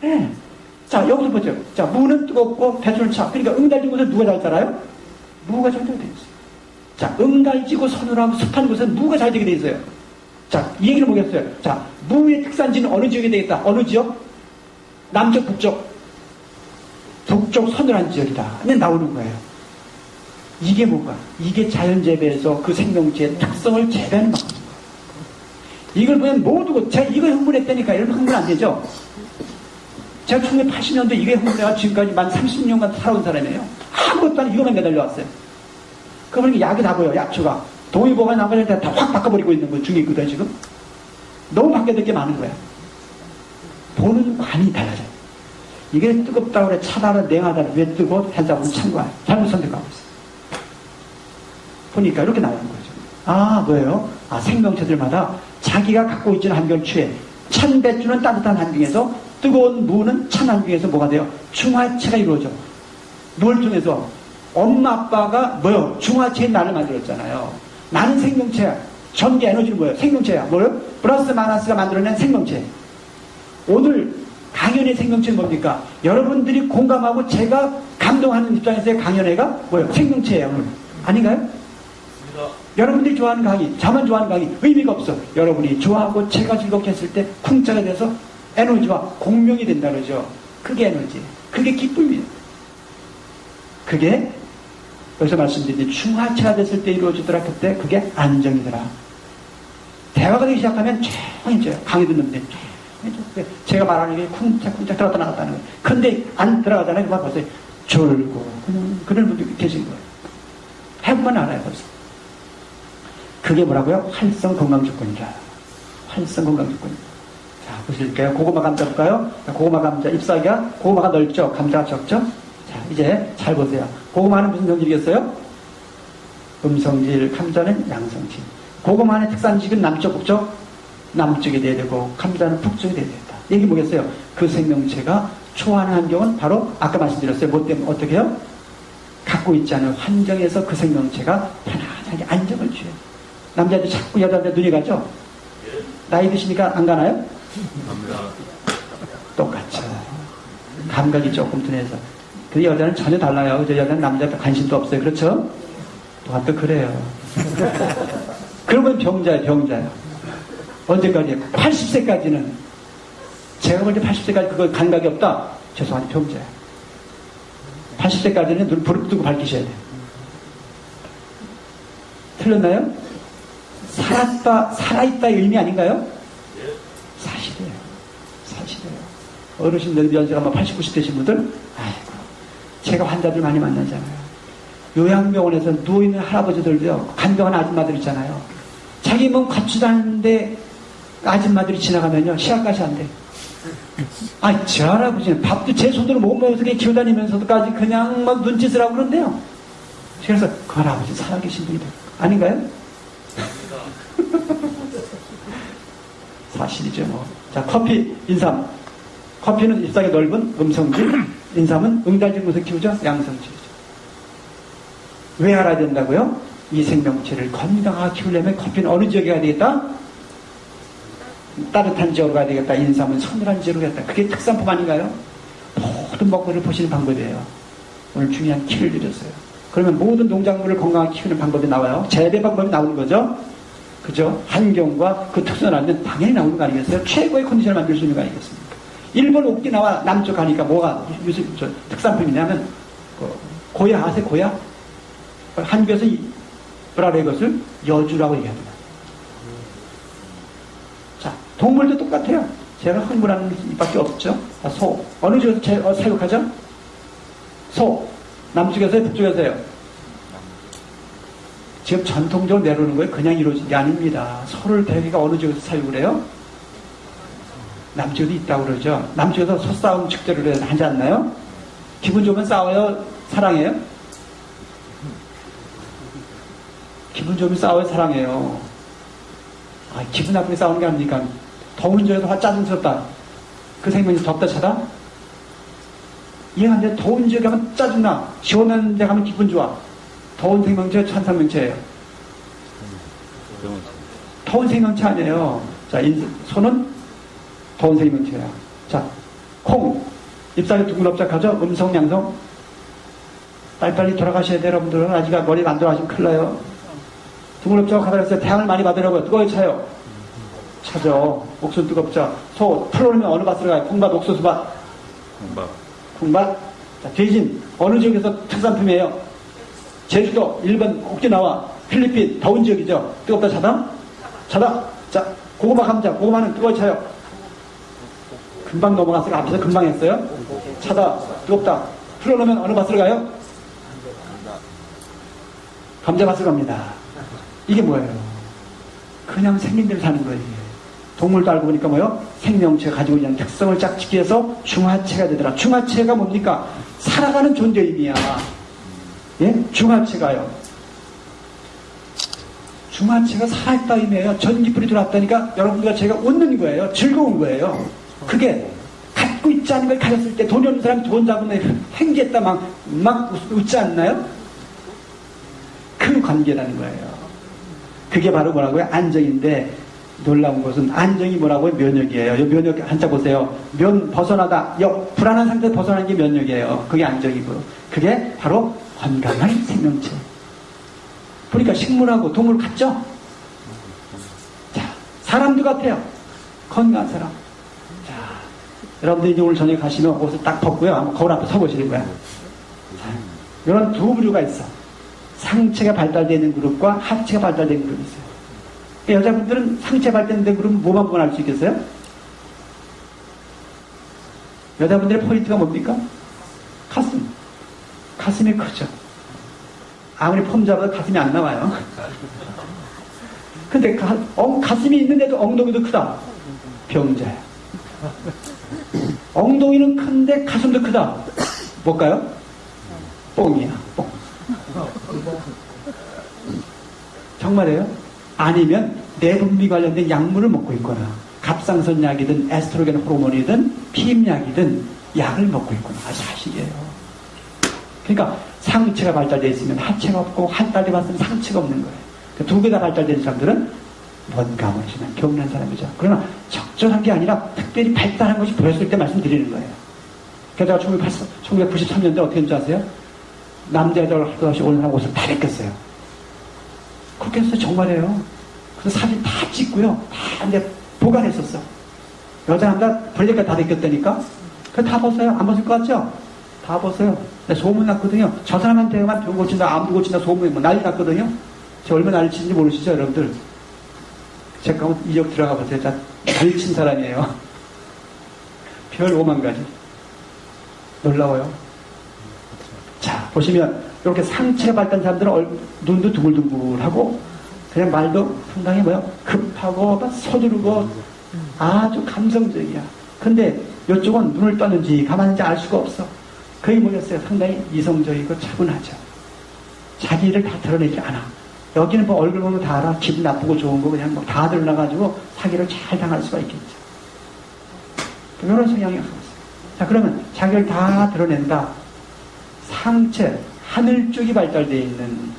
네. 자, 여기서 보죠. 자, 무는 뜨겁고 배추는 차. 그러니까 응달진 곳에 누가 잘 자라요? 무가 잘 되게 돼 있어요. 자, 응달지고 서늘하고 습한 곳에는 무가 잘 되게 돼 있어요. 자, 이 얘기는 뭐겠어요? 자, 무의 특산지는 어느 지역에 되겠다? 어느 지역? 남쪽, 북쪽. 북쪽 서늘한 지역이다. 근데 나오는 거예요. 이게 뭐가? 이게 자연재배에서 그 생명체의 특성을 재배하는 방법입니다. 이걸 보면 모두가, 제가 이걸 흥분했다니까 여러분 흥분 안 되죠? 제가 1980년도 이게 내가 지금까지 만 30년간 살아온 사람이에요. 아무것도 아니고 이거만 매달려왔어요. 그러니까 약이 다 보여, 약초가. 동의보가 나머지 다 확 바꿔버리고 있는 거 중에 있거든, 지금. 너무 바뀌어야 될 게 많은 거야. 보는 관이 달라져요. 이게 뜨겁다고 그래, 차다라, 냉하다라, 왜 뜨고, 한다고 찬 거야. 잘못 선택하고 있어. 보니까 이렇게 나오는 거죠. 아, 뭐예요? 아, 생명체들마다 자기가 갖고 있는 환경을 취해. 찬 배추는 따뜻한 환경에서, 뜨거운 무는 찬 환경에서 뭐가 돼요? 중화체가 이루어져. 뭘 통해서? 엄마, 아빠가 뭐요? 중화체인 나를 만들었잖아요. 나는 생명체야. 전기 에너지는 뭐예요? 생명체야. 뭐예요? 플러스 마이너스가 만들어낸 생명체. 오늘 강연의 생명체는 뭡니까? 여러분들이 공감하고 제가 감동하는 입장에서의 강연회가 뭐예요? 생명체예요, 오늘. 아닌가요? 여러분들이 좋아하는 강의, 저만 좋아하는 강의, 의미가 없어. 여러분이 좋아하고 제가 즐겁게 했을 때 쿵짝이 돼서 에너지와 공명이 된다 그러죠. 그게 에너지. 그게 기쁨이에요. 그게, 여기서 말씀드린 중화체가 됐을 때 이루어지더라. 그때 그게 안정이더라. 대화가 되기 시작하면 조용해져요. 강의 듣는데. 제가 말하는 게 쿵짝쿵짝 들어갔다 나갔다는 거예요. 근데 안 들어가잖아요. 그만 벌써 졸고, 그런 분들이 계신 거예요. 해보면 알아요, 벌써. 그게 뭐라고요? 활성 건강 조건이다. 활성 건강 조건. 자, 보실게요. 고구마 감자 볼까요? 고구마 감자, 잎사귀가 고구마가 넓죠? 감자가 적죠? 자, 이제 잘 보세요. 고구마는 무슨 성질이겠어요? 음성질, 감자는 양성질. 고구마의 특산식은 남쪽, 북쪽? 남쪽이 돼야 되고, 감자는 북쪽이 돼야 된다. 이게 뭐겠어요? 그 생명체가 초안의 환경은 바로 아까 말씀드렸어요. 뭐 때문에 어떻게 해요? 갖고 있지 않은 환경에서 그 생명체가 편안하게 안정을 취해요. 남자들 자꾸 여자들 눈이 가죠? 나이 드시니까 안 가나요? 똑같죠. 감각이 조금 둔해서. 그 여자는 전혀 달라요. 저 여자는 남자한테 관심도 없어요. 그렇죠? 또 그래요. 그러면 병자예요, 병자예요. 언제까지? 80세까지는. 제가 볼 때 80세까지 그거 감각이 없다? 죄송한데 병자예요. 80세까지는 눈 부릅뜨고 밝히셔야 돼요. 틀렸나요? 살아있다의 의미 아닌가요? 사실이에요. 사실이에요. 어르신들 연세가 80, 90 되신 분들, 아이고, 제가 환자들 많이 만나잖아요. 요양병원에서 누워있는 할아버지들도요, 간병한 아줌마들 있잖아요. 자기 몸 갖추지 않는데 아줌마들이 지나가면요, 시약까지 안 돼. 아, 저 할아버지는 밥도 제 손으로 못 먹어서 그냥 기어다니면서도까지 그냥 막 눈짓을 하고 그런데요. 그래서 그 할아버지 살아계신 분이 아닌가요? 사실이죠, 뭐. 자, 커피, 인삼. 커피는 잎사귀 넓은 음성질, 인삼은 응달질 무슨 키우죠? 양성질이죠. 왜 알아야 된다고요? 이 생명체를 건강하게 키우려면 커피는 어느 지역에 가야 되겠다? 따뜻한 지역으로 가야 되겠다. 인삼은 서늘한 지역으로 가야 되겠다. 그게 특산품 아닌가요? 모든 먹거리를 보시는 방법이에요. 오늘 중요한 키를 드렸어요. 그러면 모든 농작물을 건강하게 키우는 방법이 나와요. 재배 방법이 나오는 거죠. 그죠? 환경과 그 특수한 환경 당연히 나오는 거 아니겠어요? 최고의 컨디션을 만들 수 있는 거 아니겠습니까? 일본 오키나와 남쪽 가니까 뭐가 요즘 특산품이냐면 고야 아세요? 고야? 한국에서 뭐라 그래 이것을? 여주라고 얘기합니다. 자, 동물도 똑같아요. 제가 흥분하는 입밖에 없죠. 자, 소. 어느 쪽에서 사육하죠? 소. 남쪽에서요? 북쪽에서요? 지금 전통적으로 내려오는 거예요. 그냥 이루어진 게 아닙니다. 소를 대개가 어느 쪽에서 사육을 해요? 남쪽에도 있다고 그러죠. 남쪽에서 소싸움 축제를 하지 않나요? 기분 좋으면 싸워요? 사랑해요? 기분 좋으면 싸워요? 사랑해요? 아, 기분 나쁘게 싸우는 게 아닙니까? 더운 지역에서 짜증스럽다. 그 생명이 덥다 차다? 이해가 안 돼. 더운 지역에 가면 짜증나. 시원한 데 가면 기분 좋아. 더운 생명체, 찬 생명체예요. 더운 생명체 아니에요. 자, 소는 더운 생명체야. 자, 콩. 잎사귀 둥글업작하죠? 음성, 양성. 빨리빨리 돌아가셔야 돼요, 여러분들은. 아직 머리가 안 돌아가시면 큰일 나요. 둥글업작 하다 그랬어요. 태양을 많이 받으려고요. 뜨거워요, 차요? 차죠. 옥수수 뜨겁죠. 소, 풀어오면 어느 밭으로 가요? 콩밭, 옥수수밭? 콩밭. 자, 돼진. 어느 지역에서 특산품이에요? 제주도, 일본, 오키나와, 필리핀, 더운 지역이죠. 뜨겁다, 차다? 차다. 자, 고구마, 감자. 고구마는 뜨거워요, 차요? 금방 넘어갔어요? 앞에서 금방 했어요? 차다, 뜨겁다. 풀어놓으면 어느 밭으로 가요? 감자밭으로 갑니다. 이게 뭐예요? 그냥 생긴 대로 사는 거예요. 동물도 알고 보니까 뭐요? 생명체가 가지고 있는 특성을 짝짓기 위해서 중화체가 되더라. 중화체가 뭡니까? 살아가는 존재임이야. 예? 중화체가요. 중화체가 살아있다 의미예요. 전기불이 들어왔다니까 여러분들과 제가 웃는 거예요. 즐거운 거예요. 그게 갖고 있지 않은 걸 가졌을 때 돈이 없는 사람이 돈 잡으면 행기했다 막 웃지 않나요? 그 관계라는 거예요. 그게 바로 뭐라고요? 안정인데 놀라운 것은 안정이 뭐라고요? 면역이에요. 이 면역 한자 보세요. 벗어나다. 불안한 상태에서 벗어나는 게 면역이에요. 그게 안정이고. 그게 바로 건강한 생명체. 보니까 식물하고 동물 같죠? 자, 사람도 같아요. 건강한 사람. 자, 여러분들이 이제 오늘 저녁에 가시면 옷을 딱 벗고요. 한번 거울 앞에 서보시는 거야. 자, 이런 두 부류가 있어. 상체가 발달되어 있는 그룹과 하체가 발달되어 있는 그룹이 있어요. 여자분들은 상체 발달된 그룹은 뭐만 보면 알 수 있겠어요? 여자분들의 포인트가 뭡니까? 가슴. 가슴이 크죠. 아무리 폼 잡아도 가슴이 안 나와요. 근데 가슴이 있는데도 엉덩이도 크다. 병자야. 엉덩이는 큰데 가슴도 크다. 뭘까요? 뽕이야, 뽕. 정말이에요? 아니면 내분비 관련된 약물을 먹고 있거나 갑상선약이든 에스트로겐 호르몬이든 피임약이든 약을 먹고 있거나 아주 사실이에요. 그러니까 상체가 발달되어 있으면 하체가 없고 하체가 봤으면 상체가 없는 거예요. 두 개 다 발달된 사람들은 뭔가 모르지만 경련한 사람이죠. 그러나 적절한 게 아니라 특별히 발달한 것이 보였을 때 말씀드리는 거예요. 게다가 1993년도에 어떻게 했는지 아세요? 남자애들 할 것 없이 오는 사람 옷을 다 벗겼어요. 그렇게 해서 정말이에요. 그래서 사진 다 찍고요. 다 이제 보관했었어. 여자 남자 브레이크가 다 벗겼다니까? 그거 다 벗어요. 안 벗을 것 같죠? 다 벗어요. 소문 났거든요. 저 사람한테만 병 고친다, 암 고친다, 소문이 뭐 난리 났거든요. 저 얼마나 난리 치는지 모르시죠, 여러분들? 제가 한번 이적 들어가 보세요. 자, 난리 친 사람이에요. 별 5만 가지. 놀라워요. 자, 보시면, 이렇게 상체 발달한 사람들은 눈도 둥글둥글하고, 그냥 말도 상당히 급하고, 막 서두르고, 아주 감성적이야. 근데, 이쪽은 눈을 떴는지, 가만히 알 수가 없어. 거의 뭐였어요? 상당히 이성적이고 차분하죠. 자기를 다 드러내지 않아. 여기는 뭐 얼굴 보면 다 알아. 기분 나쁘고 좋은 거 그냥 다 드러나가지고 사기를 잘 당할 수가 있겠죠. 이런 성향이 있어요. 자, 그러면 자기를 다 드러낸다. 상체, 하늘 쪽이 발달되어 있는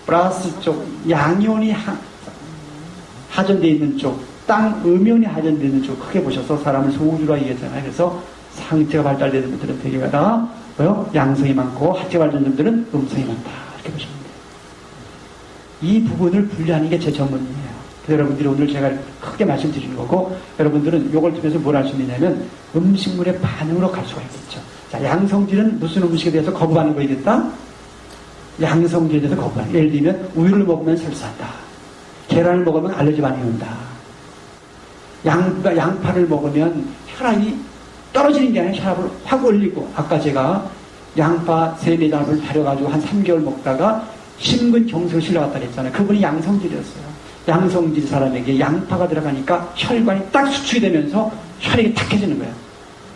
플러스 쪽, 양이온이 하전되어 있는 쪽, 땅 음이온이 하전되어 있는 쪽 크게 보셔서 사람을 소우주라 얘기했잖아요. 그래서 상체가 발달되는 분들은 되게 다 양성이 많고 하체가 발달된 분들은 음성이 많다. 이렇게 보시면 돼요. 이 부분을 분리하는 게 제 전문이에요. 그래서 여러분들이 오늘 제가 크게 말씀드리는 거고 여러분들은 이걸 통해서 뭘 할 수 있느냐면 음식물의 반응으로 갈 수가 있겠죠. 자, 양성질은 무슨 음식에 대해서 거부하는 거이겠다? 양성질에 대해서 거부하는. 예를 들면 우유를 먹으면 설사한다. 계란을 먹으면 알러지 반응이 온다. 양파를 먹으면 혈압이 떨어지는 게 아니라 혈압을 확 올리고 아까 제가 양파 3-4장을 다려가지고 한 3개월 먹다가 심근경색을 실려갔다 그랬잖아요. 그분이 양성질이었어요. 양성질 사람에게 양파가 들어가니까 혈관이 딱 수축이 되면서 혈액이 탁해지는 거예요.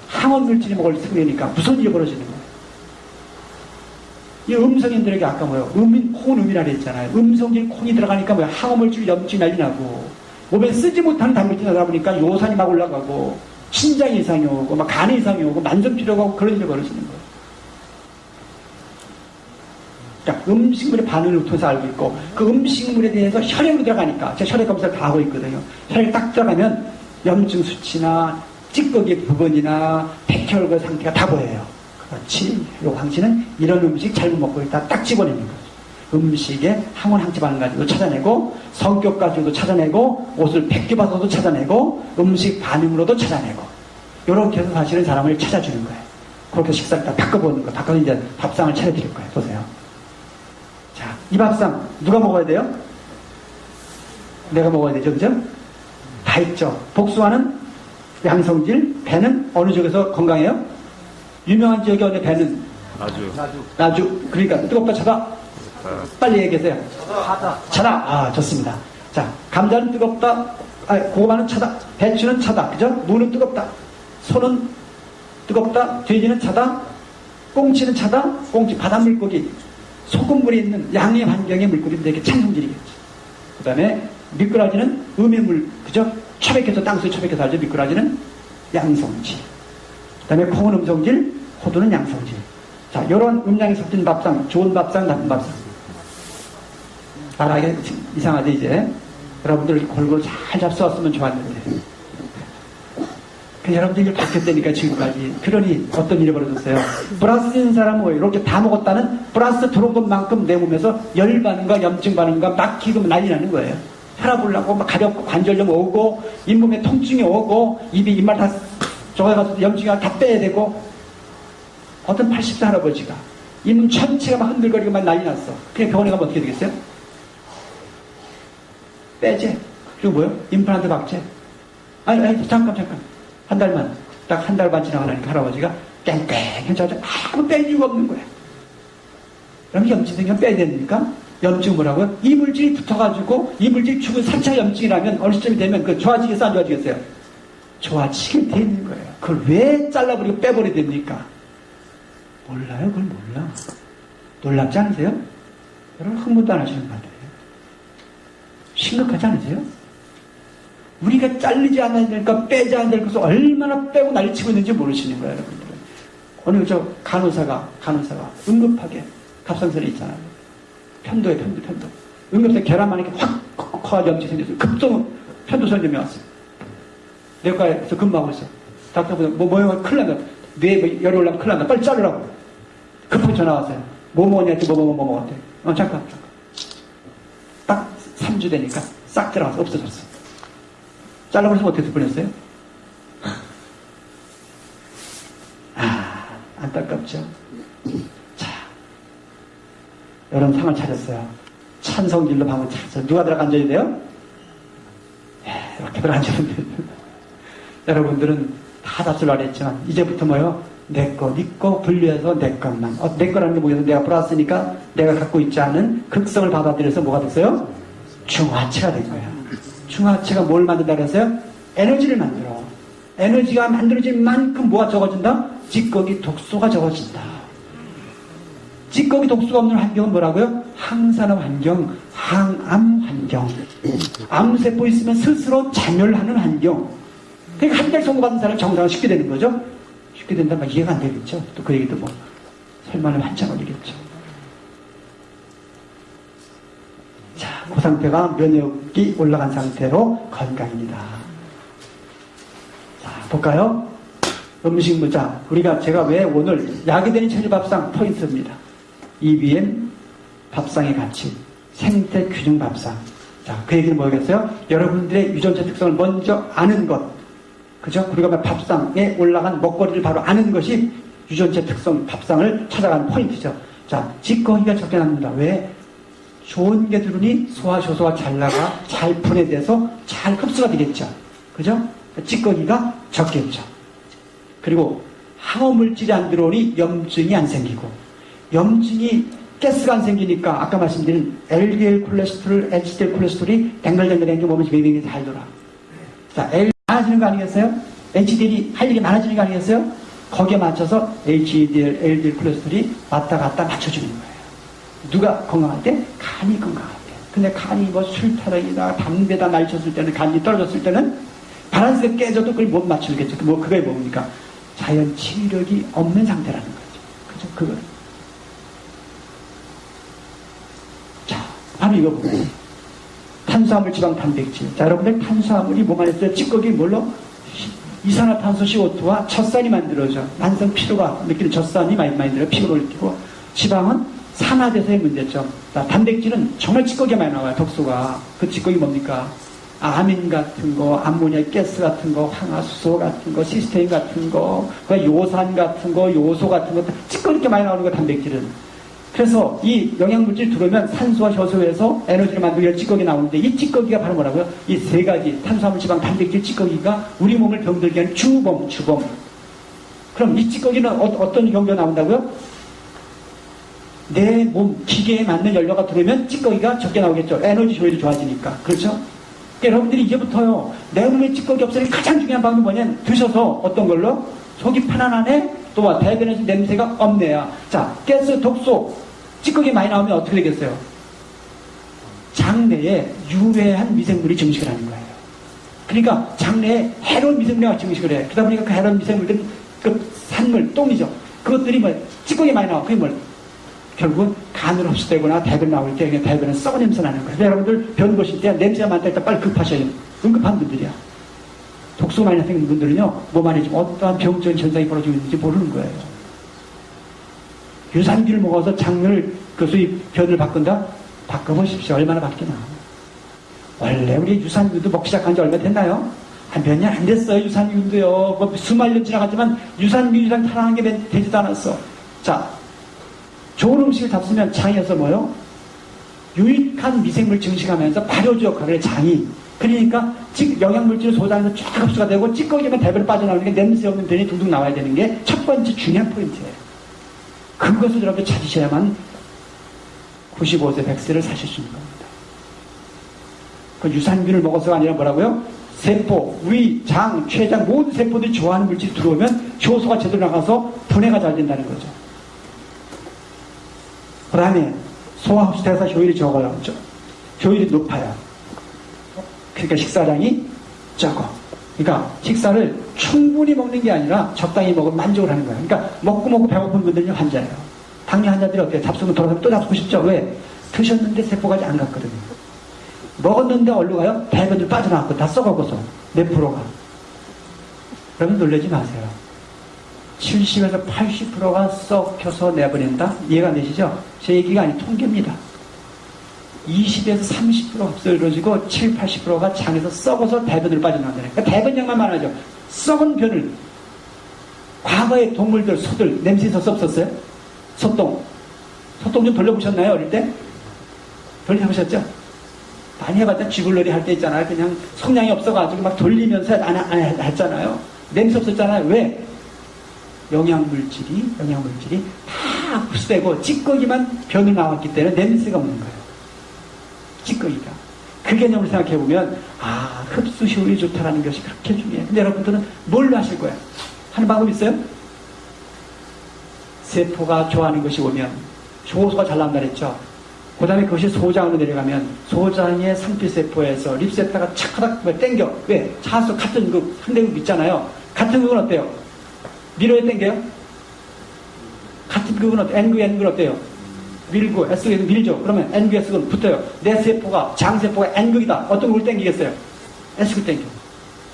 항원물질이 먹을 쓰니까 무슨 일이 벌어지는 거예요. 이 음성인들에게 아까 콩은 음이라 그랬잖아요. 음성질 콩이 들어가니까 항원물질 염증이 난리 나고 몸에 쓰지 못하는 단물질이 나다 보니까 요산이 막 올라가고 신장 이상이 오고 막 간 이상이 오고 만성피로가 오고 그런 일이 벌어지는 거예요. 그러니까 음식물의 반응을 통해서 알고 있고 그 음식물에 대해서 혈액으로 들어가니까 제가 혈액 검사를 다 하고 있거든요. 혈액이 딱 들어가면 염증 수치나 찌꺼기 부분이나 백혈구 상태가 다 보여요. 그렇지. 요 당신은 이런 음식 잘못 먹고 있다. 딱 집어내는 거죠. 음식에 항원 항체 반응 가지고 찾아내고 성격 가지고도 찾아내고 옷을 벗겨봐서도 찾아내고 음식 반응으로도 찾아내고 이렇게 해서 사실은 사람을 찾아주는 거예요. 그렇게 식사를 다 바꿔보는 거예요. 바꿔서 이제 밥상을 차려드릴 거예요. 보세요. 자, 이 밥상 누가 먹어야 돼요? 내가 먹어야 되죠. 그죠? 다 있죠. 복숭아는 양성질. 배는 어느 지역에서 건강해요? 유명한 지역이 어느 배는? 나주. 그러니까 뜨겁다 차다? 빨리 얘기하세요. 차다. 좋습니다. 자, 감자는 뜨겁다. 고구마는 차다. 배추는 차다. 그죠? 무는 뜨겁다. 소는 뜨겁다. 돼지는 차다. 꽁치는 차다. 꽁치, 바닷물고기. 소금물이 있는 양의 환경의 물고기는 되게 찬성질이겠죠. 그 다음에 미꾸라지는 음의 물, 그죠? 처박혀서 땅속에 처박혀서 살죠. 미꾸라지는 양성질. 그 다음에 콩은 음성질, 호두는 양성질. 자, 요런 음양이 섞인 밥상, 좋은 밥상, 나쁜 밥상. 말하기 이상하죠, 이제. 여러분들 이렇게 골고루 잘 잡숴왔으면 좋았는데. 여러분들 이걸 바뀌었다니까, 지금까지. 그러니 어떤 일이 벌어졌어요? 플러스 있는 사람은 이렇게 다 먹었다는 플러스 들어온 것만큼 내 몸에서 열 반응과 염증 반응과 막히고 난리 나는 거예요. 혈압 올라고, 막 가렵고, 관절염 오고, 잇몸에 통증이 오고, 입맛 다 저어가지고 염증이 다 빼야 되고, 어떤 80세 할아버지가 잇몸 전체가 막 흔들거리고 막 난리 났어. 그냥 병원에 가면 어떻게 되겠어요? 빼제. 그리고 뭐요? 임플란트 박제. 아니, 잠깐. 한 달만. 딱 한 달 반 지나고 나니까 할아버지가 깽깽해져서 아무 뺄 이유가 없는 거야. 그럼 염증 생기면 빼야 됩니까? 염증 뭐라고요? 이물질이 붙어가지고 이물질이 죽은 3차 염증이라면 어느 시점이 되면 그 좋아지겠어요? 안 좋아지겠어요? 좋아지게 돼 있는 거예요. 그걸 왜 잘라버리고 빼버려야 됩니까? 몰라요? 그걸 몰라. 놀랍지 않으세요? 여러분 흥분도 안 하시는 것 같아요. 심각하지 않으세요? 우리가 자르지 않아야 될까 빼지 않아야 될 것을 얼마나 빼고 난리치고 있는지 모르시는 거예요, 여러분들은. 오늘 저 간호사가 응급하게 갑상선에 있잖아요. 편도. 응급하게 계란만 이렇게 확 커가지고 염증이 생겼어요. 급성 편도선염이 왔어요. 내과에서 근무하고 있어. 닥터보다 뭐가 큰일 난다. 뇌에 열이 올라면 큰일 난다. 빨리 자르라고. 급하게 전화 왔어요. 뭐 먹었대. 잠깐. 딱 3주 되니까 싹 들어가서 없어졌어. 잘라버려서 어떻게 보냈어요? 안타깝죠. 자, 여러분 상을 차렸어요. 찬성질로 방을 차렸어요. 누가 들어가 앉아야 돼요? 이렇게 들어가 앉으면 돼요. 여러분들은 다 답을 했지만 이제부터 뭐요? 내 거, 네 거 분류해서 내 것만. 내 거라는 게 뭐예요? 내가 플러스니까 내가 갖고 있지 않은 극성을 받아들여서 뭐가 됐어요? 중화체가 된 거야. 중화체가 뭘 만든다 그랬어요? 에너지를 만들어. 에너지가 만들어진 만큼 뭐가 적어진다? 찌꺼기 독소가 적어진다. 찌꺼기 독소가 없는 환경은 뭐라고요? 항산화 환경, 항암 환경. 암세포 있으면 스스로 자멸하는 환경. 그러니까 한 달 선고받은 사람이 정상은 쉽게 되는 거죠? 쉽게 된다면 이해가 안 되겠죠? 또 그 얘기도 뭐 설명을 한참 걸리겠죠. 자, 그 상태가 면역이 올라간 상태로 건강입니다. 자, 볼까요? 음식 문자. 제가 왜 오늘 약이 되는 체질밥상 포인트입니다. EBM 밥상의 가치, 생태 균형 밥상. 자, 그 얘기는 뭐겠어요? 여러분들의 유전자 특성을 먼저 아는 것. 그죠? 우리가 밥상에 올라간 먹거리를 바로 아는 것이 유전자 특성 밥상을 찾아가는 포인트죠. 자, 찌꺼기가 적게 납니다. 왜? 좋은 게 들으니 소화효소가 잘 나가, 잘 분해돼서 잘 흡수가 되겠죠. 그죠? 찌꺼기가 적겠죠. 그리고 항원물질이 안 들어오니 염증이 안 생기고, 염증이 가스가 안 생기니까 아까 말씀드린 LDL 콜레스테롤, HDL 콜레스테롤이 댕글댕글댕글 몸에서 굉장히 잘 돌아. 자, L 많아지는 거 아니겠어요? HDL이 할 일이 많아지는 거 아니겠어요? 거기에 맞춰서 HDL, LDL 콜레스테롤이 왔다 갔다 맞춰주는 거예요. 누가 건강할 때? 간이 건강할 때. 근데 간이 뭐 술타령이나 담배다 날쳤을 때는, 간이 떨어졌을 때는 바란스가 깨져도 그걸 못 맞추겠죠. 그게 뭡니까? 자연 치유력이 없는 상태라는 거죠. 그죠? 그거. 자, 바로 이거 보세요. 탄수화물, 지방, 단백질. 자, 여러분들 탄수화물이 몸 안에 있어요. 찌꺼기 뭘로? 이산화탄소 CO2와 젖산이 만들어져. 만성 피로가 느끼는 젖산이 많이 들어요. 피로를 느끼고. 지방은 산화돼서의 문제점. 자, 단백질은 정말 찌꺼기가 많이 나와요. 독소가. 그 찌꺼기 뭡니까? 아민 같은 거, 암모니아 가스 같은 거, 황화수소 같은 거, 시스테인 같은 거, 요산 같은 거, 요소 같은 거, 찌꺼기 이렇게 많이 나오는 거, 단백질은. 그래서 이 영양물질 들어오면 산소와 효소에서 에너지를 만들기 위해 찌꺼기 나오는데 이 찌꺼기가 바로 뭐라고요? 이 세 가지 탄수화물, 지방, 단백질 찌꺼기가 우리 몸을 병들게 하는 주범. 그럼 이 찌꺼기는 어떤 경우가 나온다고요? 내 몸 기계에 맞는 연료가 들어오면 찌꺼기가 적게 나오겠죠. 에너지 효율이 좋아지니까. 그렇죠? 그러니까 여러분들이 이제부터요, 내 몸에 찌꺼기 없애는 가장 중요한 방법이 뭐냐면 드셔서 어떤 걸로? 속이 편안하네? 또 대변에서 냄새가 없네야. 자, 가스, 독소, 찌꺼기 많이 나오면 어떻게 되겠어요? 장내에 유해한 미생물이 증식을 하는 거예요. 그러니까 장내에 해로운 미생물이 증식을 해. 그러다 보니까 그 해로운 미생물들은 그 산물, 똥이죠. 그것들이 찌꺼기 많이 나와. 그게 결국은 간을 흡수되거나 대변 나올 때 대변은 썩은 냄새 나는 거예요. 그래서 여러분들 변 보실 때 냄새가 많다 일단 빨리 급하셔야 돼요. 응급한 분들이야. 독소 많이 생긴 분들은요, 몸 안에 지금 어떠한 병적인 현상이 벌어지고 있는지 모르는 거예요. 유산균을 먹어서 장을, 소위 변을 바꾼다? 바꿔보십시오. 얼마나 바뀌나. 원래 우리 유산균도 먹기 시작한 지 얼마 됐나요? 한 몇 년 안 됐어요. 유산균도요. 수만 년 지나갔지만 유산균 이상 탈환한 게 되지도 않았어. 자, 좋은 음식을 잡수면 장에서 유익한 미생물 증식하면서 발효주 역할을 해, 장이. 그러니까 영양물질을 소장해서 쫙 흡수가 되고 찌꺼기면 대변을 빠져나오는 게 냄새 없는 변이 둥둥 나와야 되는 게 첫 번째 중요한 포인트예요. 그것을 여러분 찾으셔야만 95세 100세를 사실 수 있는 겁니다. 그 유산균을 먹어서가 아니라 뭐라고요? 세포, 위, 장, 췌장 모든 세포들이 좋아하는 물질이 들어오면 효소가 제대로 나가서 분해가 잘 된다는 거죠. 그 다음에 소화흡수 대사 효율이 적어요. 효율이 높아요. 그러니까 식사량이 적어. 그러니까 식사를 충분히 먹는 게 아니라 적당히 먹으면 만족을 하는 거예요. 그러니까 먹고 배고픈 분들은 환자예요. 당뇨 환자들이 어때요? 잡수면 돌아가면 또 잡수고 싶죠? 왜? 드셨는데 세포가 안 갔거든요. 먹었는데 어디로 가요? 대변을 빠져나왔고 다 썩어서 몇 프로가. 여러분 놀라지 마세요. 70에서 80%가 썩혀서 내버린다? 이해가 되시죠? 제 얘기가 아니 통계입니다. 20에서 30% 없어지고 7, 80%가 장에서 썩어서 대변으로 빠져나간다는 거예요. 그러니까 대변량만 많아져. 썩은 변을. 과거의 동물들, 소들 냄새 있었어 없었어요? 소똥 좀 돌려보셨나요? 어릴 때? 돌려보셨죠? 많이 해봤자 쥐굴놀이 할 때 있잖아요. 그냥 성량이 없어가지고 막 돌리면서 안 했잖아요. 냄새 없었잖아요. 왜? 영양물질이 다 흡수되고 찌꺼기만 변을 나왔기 때문에 냄새가 없는 거예요. 찌꺼기가. 그 개념을 생각해보면 흡수 효율이 좋다라는 것이 그렇게 중요해요. 근데 여러분들은 뭘로 하실 거예요? 하는 방법 있어요? 세포가 좋아하는 것이 오면 효소가 잘 나온다 그랬죠. 그 다음에 그것이 소장으로 내려가면 소장의 상피세포에서 립세타가 착하닥 땡겨. 왜? 차수 같은 한대국 있잖아요. 같은 극은 어때요? 밀어야 땡겨요? 같은 극은 어때요? N극은 어때요? 밀고 S극은 밀죠. 그러면 N극, S극은 붙어요. 내 세포가 장세포가 N극이다. 어떤 극을 땡기겠어요? S극 땡겨.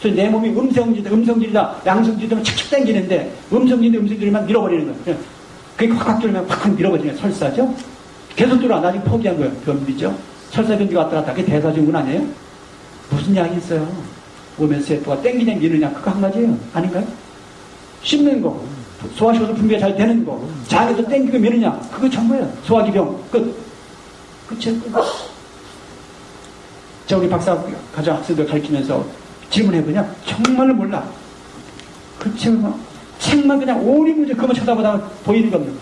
그래서 내 몸이 음성질이다 양성질이면 착착 땡기는데 음성질만 밀어버리는 거예요. 그게 확 들면 확 밀어버리는 거예요. 설사죠? 계속 들어와. 나중에 포기한 거예요. 변비죠? 설사 변비가 왔다 갔다. 그게 대사증후군 아니에요? 무슨 약이 있어요? 몸의 세포가 땡기냐 미느냐 그거 한 가지예요. 아닌가요? 씹는 거, 소화시켜서 분비가 잘 되는 거, 장에서 땡기고 미느냐 그거 전부예요. 소화기병 끝. 끝이에요. 자, 우리 박사 가정 학생들 가르치면서 질문해보냐? 정말로 몰라. 그 책만 그냥 오리무지 그것만 쳐다보다가 보이는 겁니다.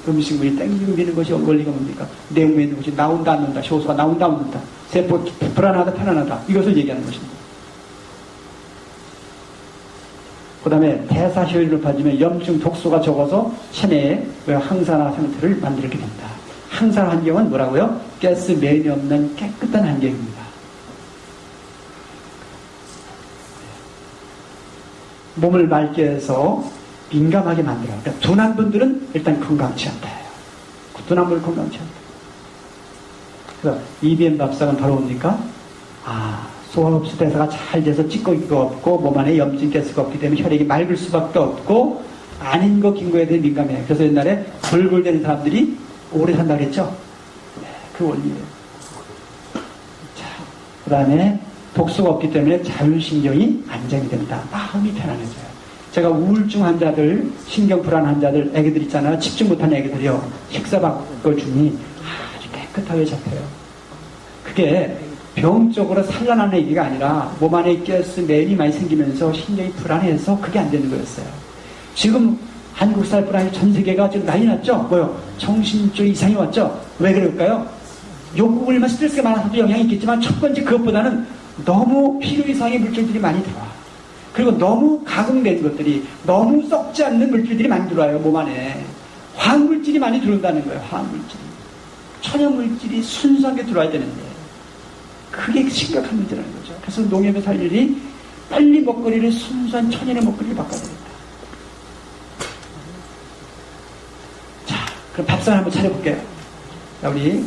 음식물이 땡기고 미는 것이 원리가 뭡니까? 내 몸에 있는 것이 나온다 안 나온다, 효소가 나온다 안 나온다, 세포 불안하다 편안하다 이것을 얘기하는 것입니다. 그 다음에 대사 효율이 높아지면 염증 독소가 적어서 체내에 항산화 상태를 만들게 된다. 항산화 환경은 뭐라고요? 가스 면이 없는 깨끗한 환경입니다. 몸을 맑게 해서 민감하게 만들어요. 그러니까 둔한 분들은 일단 건강치 않다. 둔한 분은 건강치 않다. 그래서 EBM 밥상은 바로 뭡니까? 소화흡수 대사가 잘 돼서 찌꺼기가 없고 몸 안에 염증 가스가 없기 때문에 혈액이 맑을 수밖에 없고 아닌 거 긴 거에 대해 민감해요. 그래서 옛날에 골골대는 사람들이 오래 산다고 했죠? 네, 그 원리예요. 자, 그 다음에 독소가 없기 때문에 자율신경이 안정이 된다. 마음이 편안해져요. 제가 우울증 환자들, 신경불안 환자들, 애기들 있잖아요. 집중 못하는 애기들이요. 식사 바꿔주니 아주 깨끗하게 잡혀요. 그게 병적으로 산란하는 얘기가 아니라 몸 안에 가스, 맨이 많이 생기면서 신경이 불안해서 그게 안 되는 거였어요. 지금 한국 사람뿐 아니라 전 세계가 지금 난리 났죠? 뭐요? 정신적 이상이 왔죠? 왜 그럴까요? 욕구불만 스트레스가 많아서도 영향이 있겠지만 첫 번째 그것보다는 너무 필요 이상의 물질들이 많이 들어와. 그리고 너무 가공된 것들이, 너무 썩지 않는 물질들이 많이 들어와요, 몸 안에. 화학물질이 많이 들어온다는 거예요, 화학물질이. 천연물질이 순수하게 들어와야 되는데. 그게 심각한 문제라는 거죠. 그래서 농협에 살 일이 빨리 먹거리를 순수한 천연의 먹거리를 바꿔야 됩니다. 자, 그럼 밥상 한번 차려볼게요. 자, 우리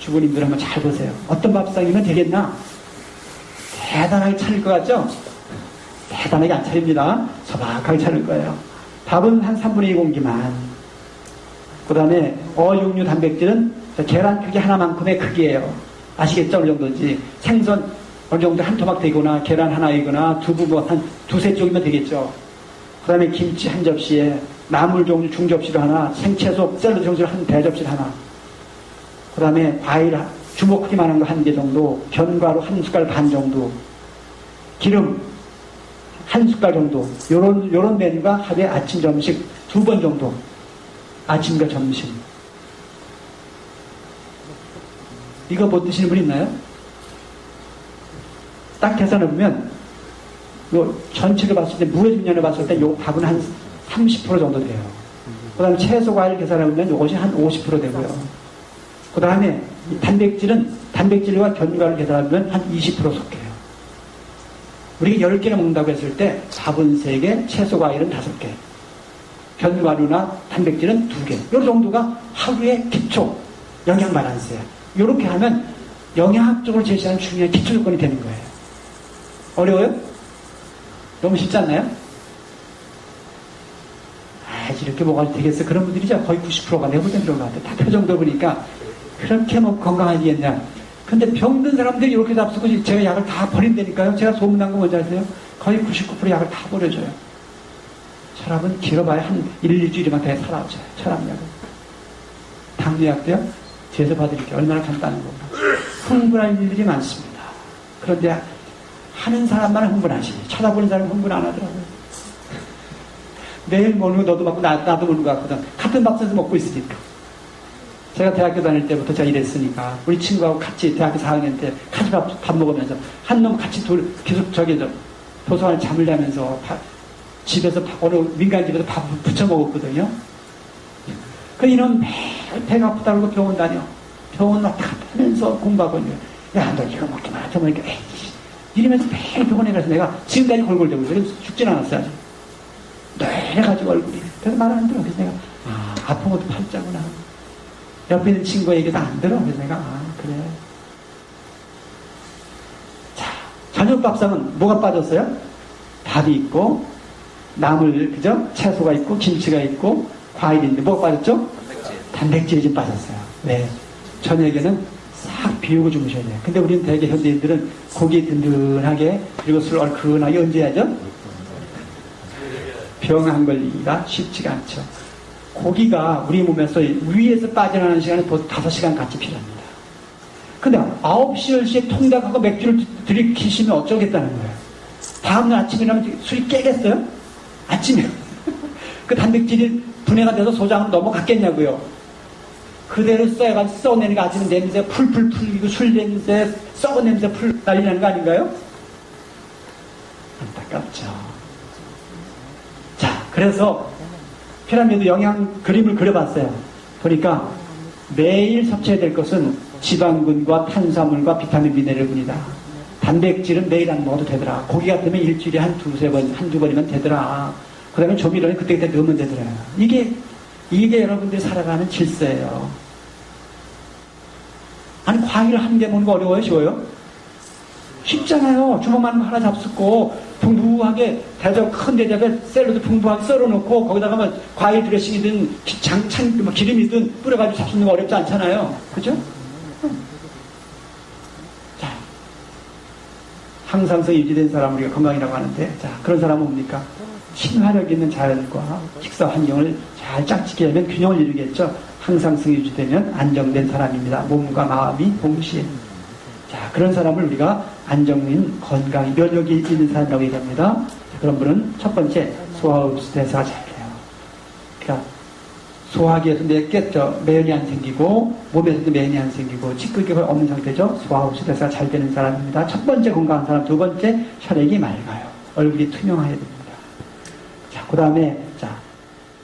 주부님들 한번 잘 보세요. 어떤 밥상이면 되겠나? 대단하게 차릴 것 같죠? 대단하게 안 차립니다. 소박하게 차릴 거예요. 밥은 한 3분의 2 공기만. 그 다음에 어육류 단백질은 계란 크기 하나만큼의 크기예요. 아시겠죠? 어느 정도인지. 생선 어느 정도 한 토막 되거나 계란 하나이거나 두부 뭐 한 두세 쪽이면 되겠죠. 그 다음에 김치 한 접시에 나물 종류 중접시로 하나, 생채소 샐러드 종류 한 대접시 하나. 그 다음에 과일 주먹 크기만한 거 한 개 정도, 견과류 한 숟갈 반 정도, 기름 한 숟갈 정도. 요런 메뉴가 하루에 아침 점심 2번 정도. 아침과 점심. 이거 못 드시는 분 있나요? 딱 계산해보면 요 전체를 봤을 때 무해중량을 봤을 때 요 밥은 한 30% 정도 돼요. 그 다음에 채소 과일 계산해보면 요것이 한 50% 되고요. 그 다음에 단백질과 견과를 계산하면 한 20% 속해요. 우리가 10개를 먹는다고 했을 때 밥은 3개, 채소 과일은 5개, 견과류나 단백질은 2개. 이 정도가 하루의 기초 영양 밸런스예요. 이렇게 하면 영양학적으로 제시하는 중요한 기초 조건이 되는 거예요. 어려워요? 너무 쉽지 않나요? 이렇게 먹어도 되겠어. 그런 분들이죠. 거의 90%가 내가 볼 땐 그런 것 같아요. 다 표정도 보니까 그렇게 뭐 건강하겠냐. 근데 병든 사람들이 이렇게 잡수고 제가 약을 다 버린다니까요. 제가 소문난 거 뭔지 아세요? 거의 99% 약을 다 버려줘요. 혈압은 길어봐야 한 1, 2주일이면 다 사라져요. 혈압약은. 당뇨약도요? 뒤에서 봐드릴게요. 얼마나 간단한 건가. 흥분한 일들이 많습니다. 그런데 하는 사람만 흥분하지. 쳐다보는 사람은 흥분 안 하더라고요. 매일 먹는 거 너도 먹고 나도 먹는 거 같거든. 같은 밥솥에서 먹고 있으니까. 제가 대학교 다닐 때부터 제가 일했으니까 우리 친구하고 같이 대학교 4학년 때 같이 밥 먹으면서 한 놈 같이 계속 도서관에 잠을 자면서 집에서 어느 민간 집에서 밥 부쳐 먹었거든요. 그 이놈 매일 배가 아프다고 그러고 병원 다녀. 병원 왔다 갔다 하면서 공부하거든요. 야, 너 이거 먹지 마. 저러니까 에이씨. 이러면서 매일 병원에 가서 내가 지금까지 골골대고 있어요. 그래서 죽진 않았어요. 아직. 뇌래가지고 얼굴이. 그래서 말 안 들어. 그래서 내가 아픈 것도 팔자구나. 옆에 있는 친구가 얘기도 안 들어. 그래서 내가 그래. 자, 저녁 밥상은 뭐가 빠졌어요? 밥이 있고 그죠? 채소가 있고 김치가 있고 과일인데 뭐가 빠졌죠? 단백질이 좀 빠졌어요. 네. 저녁에는 싹 비우고 주무셔야 돼요. 근데 우리는 대개 현대인들은 고기 든든하게 그리고 술 얼큰하게 언제 하죠? 병 안 걸리기가 쉽지가 않죠. 고기가 우리 몸에서 위에서 빠져나가는 시간이 보통 5시간 같이 필요합니다. 근데 9시, 10시에 통닭하고 맥주를 들이키시면 어쩌겠다는 거예요. 다음날 아침에 일어나면 술이 깨겠어요? 아침에. 그 단백질이 분해가 돼서 소장으로 넘어갔겠냐고요. 그대로 써야가지고 썩어내니까 아침에 냄새 풀풀 풀리고 술 냄새, 썩은 냄새 난리 나는 거 아닌가요? 안타깝죠. 자, 그래서 피라미드 영양 그림을 그려봤어요. 보니까 매일 섭취해야 될 것은 지방군과 탄수화물과 비타민 미네랄분이다. 단백질은 매일 안 먹어도 되더라. 고기 같으면 일주일에 한 2-3번, 한두 번이면 되더라. 그 다음에 조미료는 그때그때 넣으면 되더라. 이게 여러분들이 살아가는 질서예요. 아니, 과일을 한 개 먹는 거 어려워요? 쉬워요? 쉽잖아요. 주먹만 하나 잡숫고 풍부하게 큰 대접에 샐러드 풍부하게 썰어놓고 거기다가 과일 드레싱이든 기름이든 뿌려가지고 잡수는 거 어렵지 않잖아요. 그죠? 자, 항상성 유지된 사람 우리가 건강이라고 하는데, 자, 그런 사람은 뭡니까? 친화력 있는 자연과 식사 환경을 잘 짝짓게 하면 균형을 이루겠죠. 항상성이 유지되면 안정된 사람입니다. 몸과 마음이 동시에. 자, 그런 사람을 우리가 안정된 건강, 면역이 있는 사람이라고 얘기합니다. 그런 분은 첫 번째 소화흡수 대사가 잘 돼요. 그러니까 소화기에서 매연이 안 생기고 몸에서도 매연이 안 생기고 찌꺼기가 없는 상태죠. 소화흡수 대사가 잘 되는 사람입니다. 첫 번째 건강한 사람, 두 번째 혈액이 맑아요. 얼굴이 투명해야 됩니다. 자, 그 다음에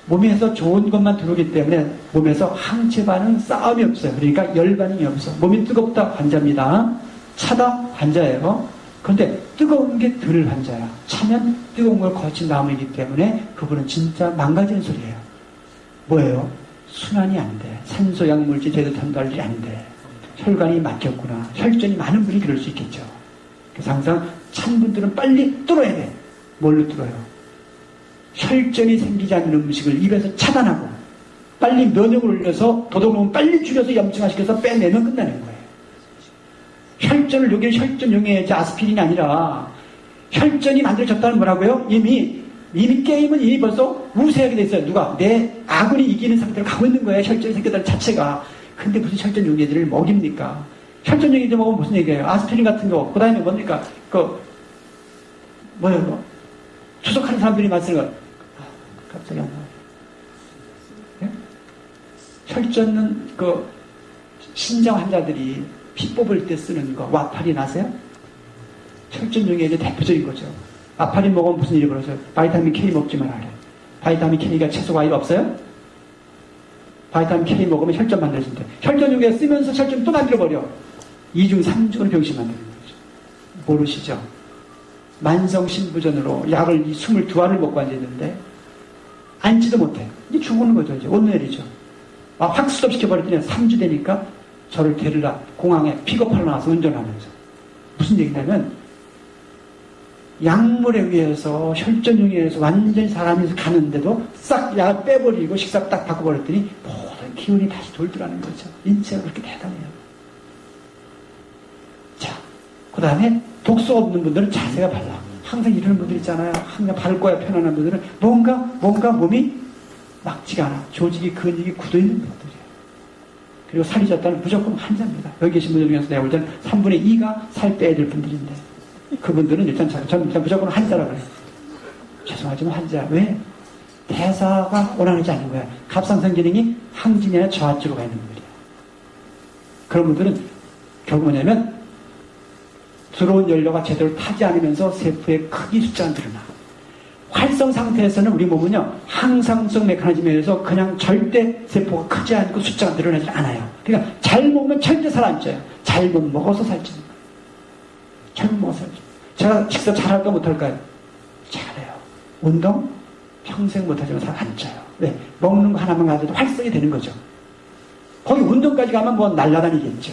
몸에서 좋은 것만 들어오기 때문에 몸에서 항체 반응 싸움이 없어요. 그러니까 열 반응이 없어. 몸이 뜨겁다 환자입니다. 차다 환자예요. 그런데 뜨거운 게 덜 환자야. 차면 뜨거운 걸 거친 나무이기 때문에 그분은 진짜 망가지는 소리예요. 뭐예요? 순환이 안 돼. 산소 약물질 제대로 전달이 안 돼. 혈관이 막혔구나. 혈전이 많은 분이 그럴 수 있겠죠. 그래서 항상 찬 분들은 빨리 뚫어야 돼. 뭘로 뚫어요? 혈전이 생기지 않는 음식을 입에서 차단하고 빨리 면역을 올려서 도둑놈은 빨리 줄여서 염증화시켜서 빼내면 끝나는 거예요. 혈전을 여기 혈전용해야지 아스피린이 아니라 혈전이 만들어졌다는 뭐라고요? 이미 게임은 이미 벌써 우세하게 돼 있어요. 누가? 내 아군이 이기는 상태로 가고 있는 거예요. 혈전이 생겼다는 자체가. 근데 무슨 혈전용해들을 먹입니까? 혈전용해들 먹으면 무슨 얘기예요? 아스피린 같은 거. 그 다음에 뭡니까? 뭐예요? 추석하는 사람들이 말쓰는 거. 갑자기 안 나와요. 예? 혈전은 신장 환자들이 피 뽑을 때 쓰는 거, 와파린 아세요? 혈전용의 대표적인 거죠. 와파린 먹으면 무슨 일이 벌어져요? 바이타민 K 먹지 말아요. 바이타민 K가 채소 과일 없어요? 바이타민 K 먹으면 혈전 만들어진대. 혈전용에 쓰면서 혈전 또 만들어버려. 2중, 3중으로 병신 만드는 거죠. 모르시죠? 만성신부전으로 약을 22알을 먹고 앉아있는데 앉지도 못해. 이제 죽는 거죠. 이제 온누엘이죠. 확 스톱시켜버렸더니 3주 되니까 저를 데리러 공항에 픽업하러 나와서 운전하면서 무슨 얘기냐면 약물에 의해서 혈전용에 의해서 완전히 사람이 가는데도 싹 약을 빼버리고 식사 딱 바꿔버렸더니 모든 기운이 다시 돌더라는 거죠. 인체가 그렇게 대단해요. 자, 그 다음에 독소 없는 분들은 자세가 발라. 항상 이러는 분들 있잖아요. 항상 바를 거야 편안한 분들은 뭔가 몸이 막지가 않아. 조직이 근육이 굳어있는 분들이에요. 그리고 살이 쪘다는 무조건 환자입니다. 여기 계신 분들 중에서 내가 볼 때는 3분의 2가 살 빼야 될 분들인데 그분들은 일단 무조건 환자라고 해요. 죄송하지만 환자. 왜? 대사가 원활하지 않는 거야. 갑상선 기능이 항진이 아니라 저하쪽으로 가 있는 분들이에요. 그런 분들은 결국 뭐냐면 들어온 연료가 제대로 타지 않으면서 세포의 크기 숫자가 늘어나. 활성 상태에서는 우리 몸은요, 항상성 메커니즘에 의해서 그냥 절대 세포가 크지 않고 숫자가 늘어나지 않아요. 그러니까 잘 먹으면 절대 살 안 쪄요. 잘못 먹어서 살찌는 거예요. 잘못 먹어서 살쪄요. 제가 식사 잘할까 못할까요? 잘해요. 운동? 평생 못하지만 살 안 쪄요. 왜? 먹는 거 하나만 가져도 활성이 되는 거죠. 거기 운동까지 가면 뭐 날라다니겠죠.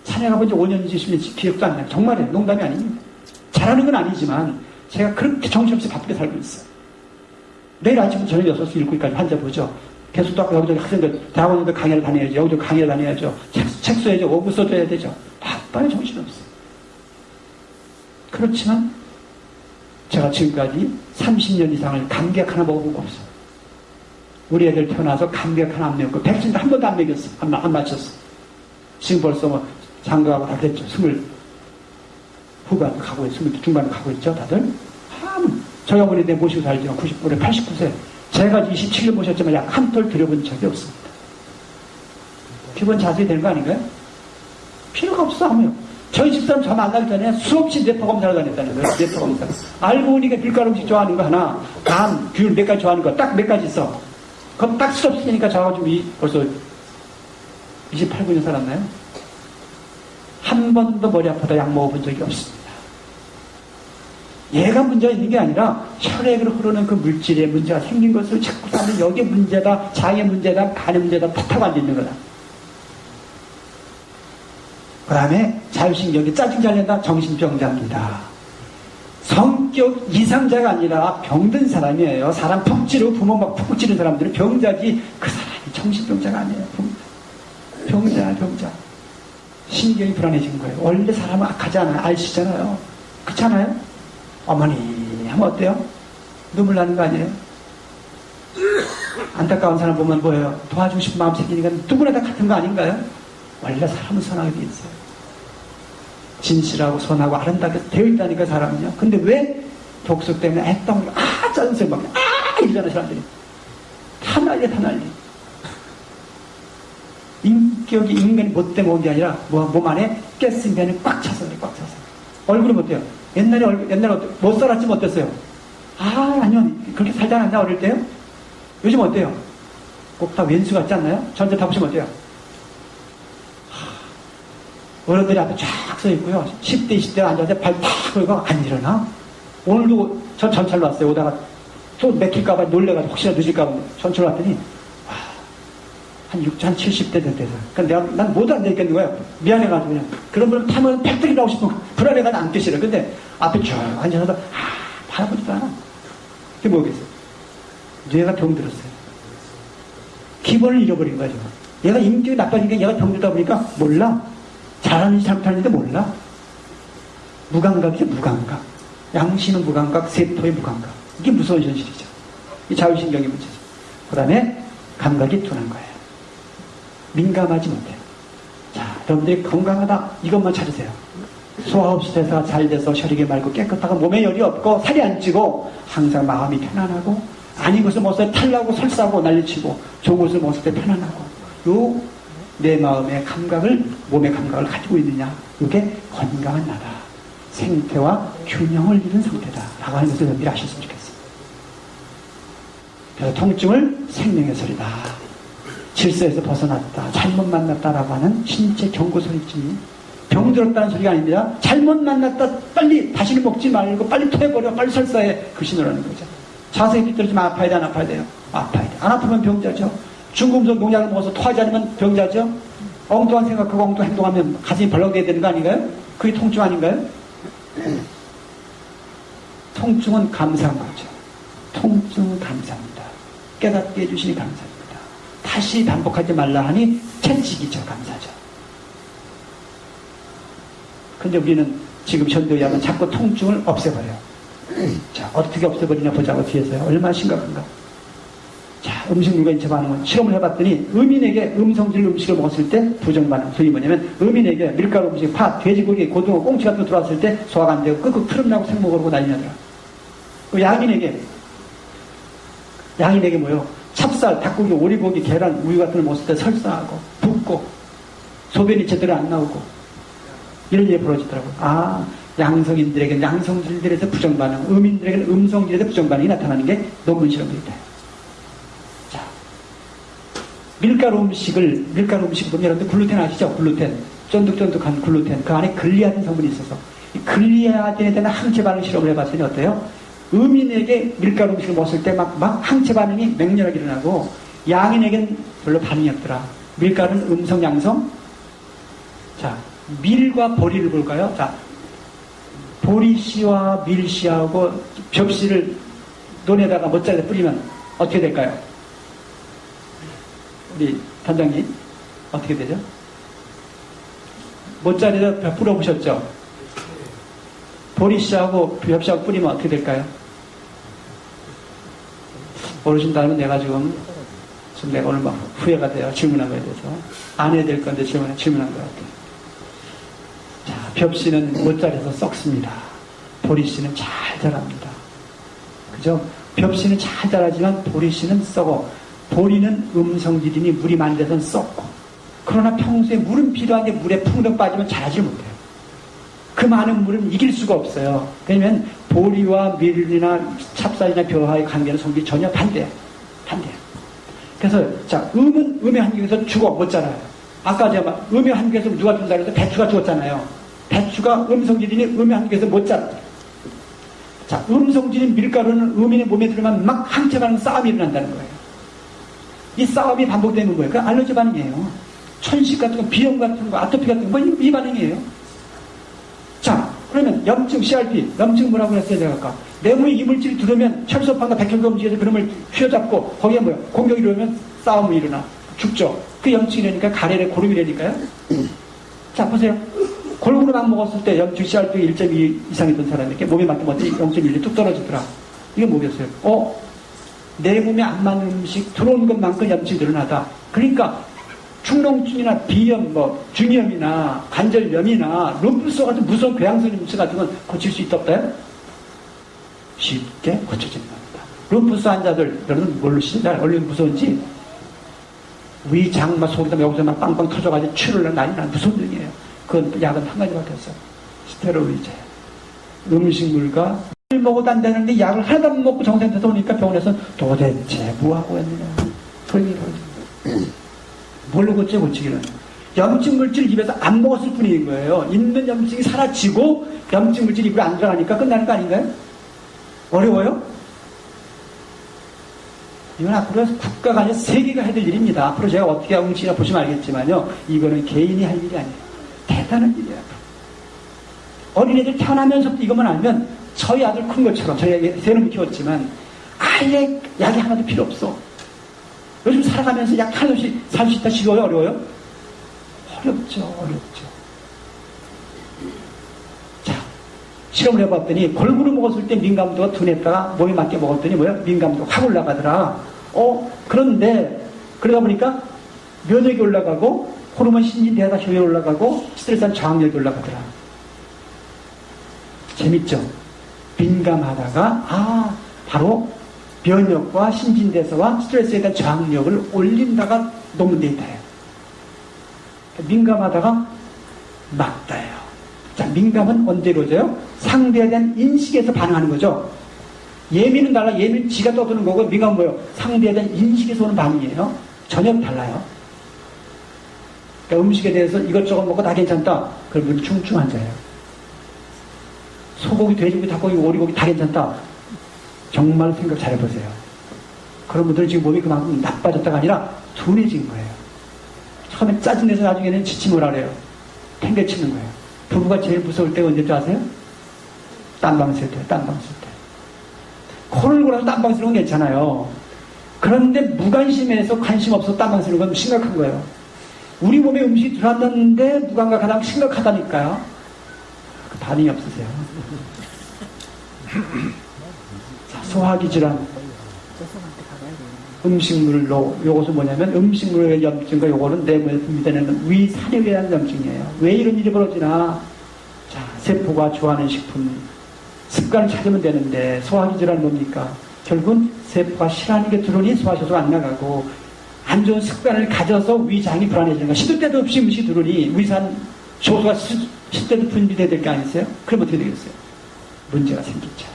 산에 가본 지 5년인지 10년인지 기억도 안 나요. 정말이에요. 농담이 아닙니다. 잘하는 건 아니지만 제가 그렇게 정신없이 바쁘게 살고 있어요. 내일 아침부터 저녁 6시 7시까지 환자 보죠. 계속 또 여기저기 학생들, 대학원들 강의를 다녀야죠. 여기저기 강의를 다녀야죠. 책 써야죠. 오브 써줘야 되죠. 바빠요. 정신없어요. 그렇지만 제가 지금까지 30년 이상을 감기약 하나 먹어본 거 없어요. 우리 애들 태어나서 감기약 하나 안 먹고 백신도 한 번도 안 먹였어. 안 맞췄어. 지금 벌써 장가하고 다 됐죠. 20 후반 가고 있, 20 중반 가고 있죠. 다들. 저희 어머니 내 모시고 살죠. 90, 89세. 제가 27년 모셨지만 약 한 톨 들여본 적이 없습니다. 기본 자세히 되는 거 아닌가요? 필요가 없어, 아무요. 저희 집사람 저 만나기 전에 수없이 뇌파 검사를 다녔다는 거예요. 뇌파 검사. 알고 보니까 밀가루 음식 좋아하는 거 하나, 간, 균 몇 가지 좋아하는 거 딱 몇 가지 있어. 그럼 딱 수없으니까 저하고 좀 벌써 28, 9년 살았나요? 한 번도 머리 아프다 약 먹어본 적이 없습니다. 얘가 문제가 있는 게 아니라 혈액으로 흐르는 그 물질에 문제가 생긴 것을 자꾸 사는 여기에 문제다, 장의 문제다, 간의 문제다 탓하고 앉아있는 거다. 그 다음에 자율신경이 짜증 잘 낸다, 정신병자입니다. 성격 이상자가 아니라 병든 사람이에요. 사람 푹 찌르고 부모 막 푹 찌르는 사람들은 병자지 그 사람이 정신병자가 아니에요. 병자. 신경이 불안해진 거예요. 원래 사람은 악하지 않아요. 아시잖아요. 그렇지 않아요? 어머니 하면 어때요? 눈물 나는 거 아니에요? 안타까운 사람 보면 뭐예요? 도와주고 싶은 마음 생기니까 누구나 다 같은 거 아닌가요? 원래 사람은 선하게 돼 있어요. 진실하고 선하고 아름답게 되어 있다니까 사람은요. 근데 왜 독소 때문에 애떡 짜증 막 이러잖아요 사람들이. 다 난리. 인격이 인간이 못돼 먹은 게 아니라 몸 안에 가스인간이 꽉 차서 그래, 꽉 차서. 얼굴은 어때요? 옛날에 못 살았지만 어땠어요? 아니요 그렇게 살지 않았나 어릴 때요? 요즘 어때요? 꼭 다 왼수 같지 않나요? 전체 다 보시면 어때요? 어른들이 앞에 쫙 서 있고요. 10대, 20대 앉아서 발 탁 걸고 안 일어나. 오늘도 전 전철로 왔어요. 오다가 또 맥힐까봐 놀래가지고 혹시나 늦을까봐 전철로 왔더니 한 70대 됐대서. 그러니까 난 못 앉아있겠는 거야. 미안해가지고 그냥. 그런 분은 타면 팩트리 나오고 싶으면 불안해가지고 앉기 싫어. 근데 앞에 쭉 앉아서 바라보지도 않아. 그게 뭐겠어요? 뇌가 병들었어요. 기본을 잃어버린 거죠. 얘가 인격이 나빠지니까 얘가 병들다 보니까 몰라. 잘하는지 잘못하는지도 몰라. 무감각이죠, 무감각. 양심은 무감각, 세토의 무감각. 이게 무서운 현실이죠. 이 자율신경의 문제죠. 그 다음에 감각이 둔한 거예요. 민감하지 못해요. 자, 여러분들이 건강하다 이것만 찾으세요. 소화흡수 대사가 잘 돼서 혈액이 맑고 깨끗하고 몸에 열이 없고 살이 안 찌고 항상 마음이 편안하고 아닌 것을 먹을 때 탈나고 설사하고 난리치고 좋은 것을 먹을 때 편안하고 요 내 마음의 감각을 몸의 감각을 가지고 있느냐 이게 건강한 나다. 생태와 균형을 잃은 상태다 라고 하는 것을 여러분들이 아셨으면 좋겠어요. 그래서 통증을 생명의 소리다. 질서에서 벗어났다. 잘못 만났다라고 하는 신체 경고 소리지. 병들었다는 소리가 아닙니다. 잘못 만났다. 빨리 다시는 먹지 말고 빨리 토해버려. 빨리 설사해. 그 신호라는 거죠. 자세히 비틀어지면 아파야 돼. 안 아파야 돼요? 아파야 돼. 안 아프면 병자죠. 중금속 농약을 먹어서 토하지 않으면 병자죠. 엉뚱한 생각하고 엉뚱한 행동하면 가슴이 벌렁대야 되는 거 아닌가요? 그게 통증 아닌가요? 통증은 감사한 거죠. 통증은 감사합니다. 깨닫게 해주시니 감사합니다. 다시 반복하지 말라 하니 채찍이죠. 감사죠. 근데 우리는 지금 현대의학은 자꾸 통증을 없애버려요. 자, 어떻게 없애버리냐 보자고 뒤에서요. 얼마나 심각한가. 자, 음식물과 인체 반응은 실험을 해봤더니 의민에게 음성질 음식을 먹었을 때 부정반응. 소위 뭐냐면 의민에게 밀가루 음식, 파, 돼지고기, 고등어, 꽁치 같은 거 들어왔을 때 소화가 안 되고 끄끄 트름나고 생목을 하고 난리 나더라. 그 양인에게 뭐요? 찹쌀, 닭고기, 오리고기, 계란, 우유 같은 걸 먹었을 때 설사하고 붓고 소변이 제대로 안 나오고 이런 일이 벌어지더라고요. 양성인들에게는 양성질들에서 부정반응, 음인들에게는 음성질에서 부정반응이 나타나는 게 논문 실험들이 있다. 자, 밀가루 음식을 보면 여러분들 글루텐 아시죠? 글루텐. 쫀득쫀득한 글루텐. 그 안에 글리아딘 성분이 있어서 이 글리아딘에 대한 항체 반응 실험을 해봤더니 어때요? 음인에게 밀가루 음식을 먹었을 때 막 항체 반응이 맹렬하게 일어나고 양인에게는 별로 반응이 없더라. 밀가루는 음성, 양성. 자, 밀과 보리를 볼까요? 자, 보리씨와 밀씨하고 벽씨를 논에다가 못자리에 뿌리면 어떻게 될까요? 우리 단장님 어떻게 되죠? 못자리에다 뿌려보셨죠? 보리씨하고 벽씨하고 뿌리면 어떻게 될까요? 모르신다면 내가 지금 내가 오늘 막 후회가 돼요. 질문한 거에 대해서. 안 해야 될 건데 질문한 것 같아요. 자, 벽씨는 못자리에서 썩습니다. 보리씨는 잘 자랍니다. 그죠? 벽씨는 잘 자라지만 보리씨는 썩어. 보리는 음성질이니 물이 많은 데서는 썩고. 그러나 평소에 물은 필요한데 물에 풍덩 빠지면 자라지 못해요. 그 많은 물은 이길 수가 없어요. 왜냐면 보리와 밀이나 찹쌀이나 벼와의 관계는 성질이 전혀 반대예요. 그래서 자, 음의 한계에서 죽어 못 자라요. 아까 제가 음의 한계에서 누가 죽는다 그래서 배추가 죽었잖아요. 배추가 음성질이니 음의 한계에서 못 자라. 자, 음성질인 밀가루는 음인의 몸에 들어가면 막 항체 반응 싸움이 일어난다는 거예요. 이 싸움이 반복되는 거예요. 그 알러지 반응이에요. 천식 같은 거, 비염 같은 거, 아토피 같은 거, 이 반응이에요. 자, 그러면 염증, CRP, 염증 뭐라고 그랬어요, 제가 아까. 내 몸에 이물질이 들어오면 혈소판과 백혈구 움직여서 그놈을 휘어잡고, 거기에 뭐야? 공격이 일어나면 싸움이 일어나. 죽죠. 그 염증이라니까, 가래래 고름이라니까요. 자, 보세요. 골고루 막 먹었을 때 염증 CRP 1.2 이상이던 사람에게 몸에 맞으면 어떻게 0.1이 뚝 떨어지더라. 이게 뭐겠어요? 내 몸에 안 맞는 음식 들어온 것만큼 염증이 늘어나다. 그러니까 축농증이나 비염, 중이염이나 관절염이나 룸푸스 같은 무서운 궤양성 염증 같은 건 고칠 수 있다 없다요? 쉽게 고쳐지는 겁니다. 룸푸스 환자들, 여러분 뭘로 시작? 얼른 무서운지 위장 속에다 여기서 막 빵빵 터져가지고 출혈을 난리 나는 무서운 병이에요. 그건 약은 한 가지밖에 없어요. 스테로이드. 음식물과 술 먹어도 안 되는데 약을 하나도 안 먹고 정상에서 오니까 병원에서 도대체 뭐하고 했느냐. 그런 얘기를 하죠. 뭘로 고치기는. 염증 물질을 입에서 안 먹었을 뿐인 거예요. 있는 염증이 사라지고 염증 물질이 입으로 안 들어가니까 끝나는 거 아닌가요? 어려워요? 이건 앞으로 국가가 아니라 세계가 해야 될 일입니다. 앞으로 제가 어떻게 하고 움직이나 보시면 알겠지만요. 이거는 개인이 할 일이 아니에요. 대단한 일이에요. 어린애들 태어나면서부터 이것만 알면 저희 아들 큰 것처럼 저희 세 놈 키웠지만 아예 약이 하나도 필요 없어. 요즘 살아가면서 약 하나 없이 살 수 있다 쉬워요? 어려워요? 어렵죠. 자, 실험을 해봤더니 골고루 먹었을 때 민감도가 둔했다가 몸에 맞게 먹었더니 민감도가 확 올라가더라. 그런데 그러다 보니까 면역이 올라가고 호르몬 신진대사가 효율이 올라가고 스트레스한 저항력이 올라가더라. 재밌죠? 민감하다가 바로 면역과 신진대사와 스트레스에 대한 저항력을 올린다가 논문 데이터예요. 민감하다가 맞다예요. 자, 민감은 언제 이루어져요? 상대에 대한 인식에서 반응하는 거죠. 예민은 달라. 예민은 지가 떠드는 거고, 민감은 뭐예요? 상대에 대한 인식에서 오는 반응이에요. 전혀 달라요. 그러니까 음식에 대해서 이것저것 먹고 다 괜찮다. 그럼 우리 중증 환자예요. 소고기, 돼지고기, 닭고기, 오리고기 다 괜찮다. 정말 생각 잘 해보세요. 그런 분들은 지금 몸이 그만큼 나빠졌다가 아니라 둔해진 거예요. 처음에 짜증내서 나중에는 지침을 하래요. 팽개치는 거예요. 부부가 제일 무서울 때가 언제인지 아세요? 딴방 쓸 때, 딴방 쓸 때. 코를 골아서 딴방 쓰는 건 괜찮아요. 그런데 무관심해서 관심 없어서 딴방 쓰는 건 심각한 거예요. 우리 몸에 음식이 들어왔는데 무감각 가장 심각하다니까요. 그 반응이 없으세요. 자, 소화기 질환. 음식물로, 요것은 뭐냐면 음식물의 염증과 요거는 내 몸에 분비되는 위산에 의한 염증이에요. 왜 이런 일이 벌어지나? 자, 세포가 좋아하는 식품, 습관을 찾으면 되는데 소화기 질환은 뭡니까? 결국은 세포가 싫어하는 게 들어오니 소화효소가 안 나가고 안 좋은 습관을 가져서 위장이 불안해지는 거야. 시도 때도 없이 음식이 들어오니 위산 효소가 시도 때도 분비돼야 될 거 아니겠어요? 그럼 어떻게 되겠어요? 문제가 생기죠.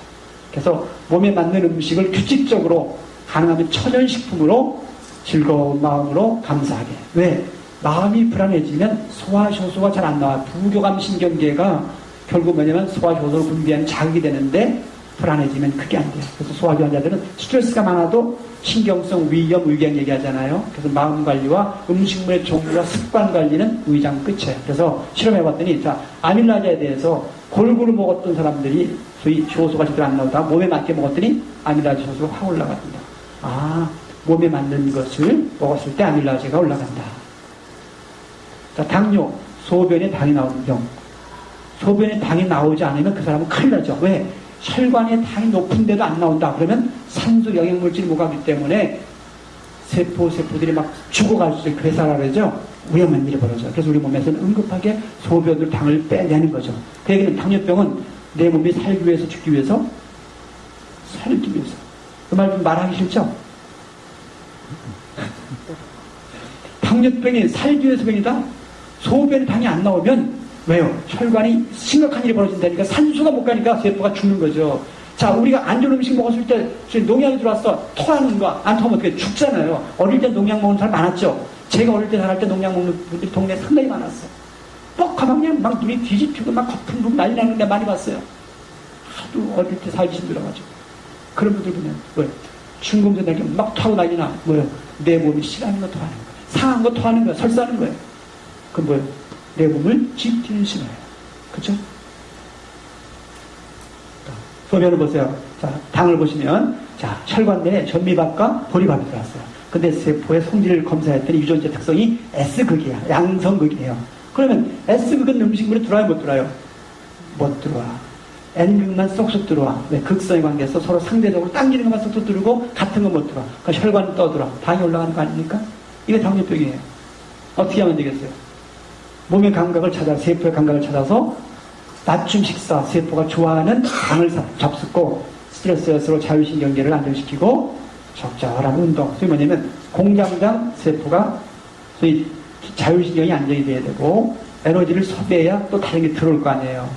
그래서 몸에 맞는 음식을 규칙적으로 가능하면 천연식품으로 즐거운 마음으로 감사하게. 왜? 마음이 불안해지면 소화효소가 잘 안 나와. 부교감 신경계가 결국 뭐냐면 소화효소를 분비하는 자극이 되는데 불안해지면 그게 안 돼요. 그래서 소화기 환자들은 스트레스가 많아도 신경성 위염, 위궤양 얘기하잖아요. 그래서 마음 관리와 음식물의 종류와 습관 관리는 위장 끝이에요. 그래서 실험해봤더니 자, 아밀라제에 대해서 골고루 먹었던 사람들이 소위 효소가 제대로 안 나오다가 몸에 맞게 먹었더니 아밀라제 효소가 확 올라갑니다. 몸에 맞는 것을 먹었을 때 아밀라제가 올라간다. 자, 당뇨, 소변에 당이 나오는 병. 소변에 당이 나오지 않으면 그 사람은 큰일 나죠. 왜? 혈관에 당이 높은데도 안 나온다. 그러면 산소 영양물질이 모가기 때문에 세포들이 막 죽어가지고 괴사라 그러죠. 위험한 일이 벌어져요. 그래서 우리 몸에서는 응급하게 소변으로 당을 빼내는 거죠. 그 얘기는 당뇨병은 내 몸이 살기 위해서 죽기 위해서 살기 위해서. 그 말 좀 말하기 싫죠? 당뇨병이 살기 위해서 병이다. 소변에 당이 안 나오면 왜요? 혈관이 심각한 일이 벌어진다니까 산소가 못 가니까 세포가 죽는 거죠. 자, 우리가 안 좋은 음식 먹었을 때 농약이 들어왔어. 토하는 거 안 토하면 어떻게 죽잖아요. 어릴 때 농약 먹는 사람 많았죠. 제가 어릴 때 살할 때 농약 먹는 분들이 동네에 상당히 많았어. 뻑하면 그냥 막 눈이 뒤집히고 막 거품 부고 난리 나는 데 많이 봤어요. 하도 어릴 때 살기 힘들어가지고. 그런 분들 보면 뭐예요? 중금속 날개 막 토하고 난리나. 뭐예요? 내 몸이 싫어하는 거 토하는 거예요. 상한 거 토하는 거예요. 설사하는 거예요. 그럼 뭐예요? 내 몸을 지키는 신호예요. 그쵸? 소변을 보세요. 자, 당을 보시면, 자, 혈관 내에 전미밥과 보리밥이 들어왔어요. 근데 세포의 성질을 검사했더니 유전자 특성이 S극이야. 양성극이에요. 그러면 S극은 음식물에 들어와요, 못 들어와요? 못 들어와. N극만 쏙쏙 들어와. 왜? 극성의 관계에서 서로 상대적으로 당기는 것만 쏙쏙 들어오고 같은 거 못 들어와. 그 혈관이 떠들어. 당이 올라가는 거 아닙니까? 이게 당뇨병이에요. 어떻게 하면 되겠어요? 몸의 감각을 찾아, 세포의 감각을 찾아서 낮춤 식사, 세포가 좋아하는 당을 잡숫고 스트레스로 자율신경계를 안정시키고 적절한 운동. 그게 뭐냐면 공장장 세포가 소위 자율신경이 안정이 돼야 되고 에너지를 소비해야 또 다른 게 들어올 거 아니에요.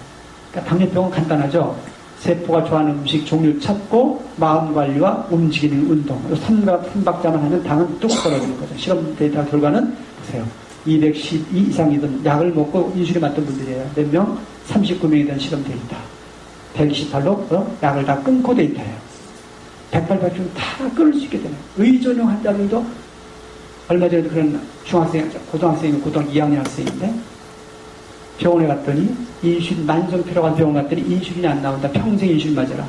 그러니까 당뇨병은 간단하죠. 세포가 좋아하는 음식 종류 찾고 마음 관리와 움직이는 운동. 3박자만 하면 당은 뚝 떨어지는 거죠. 실험 데이터 결과는 보세요. 212 이상이든 약을 먹고 인슐린 맞던 분들이에요. 몇 명? 39명이 된 실험 데이터. 128로 약을 다 끊고 데이터예요. 108중 다 끊을 수 있게 되네요. 의존형 환자들도 얼마 전에도 그런 중학생, 고등학생이 고등학교 2학년 학생인데 병원에 갔더니 인슐린 만성피로가 병원 갔더니 인슐린이 안 나온다. 평생 인슐린 맞아라.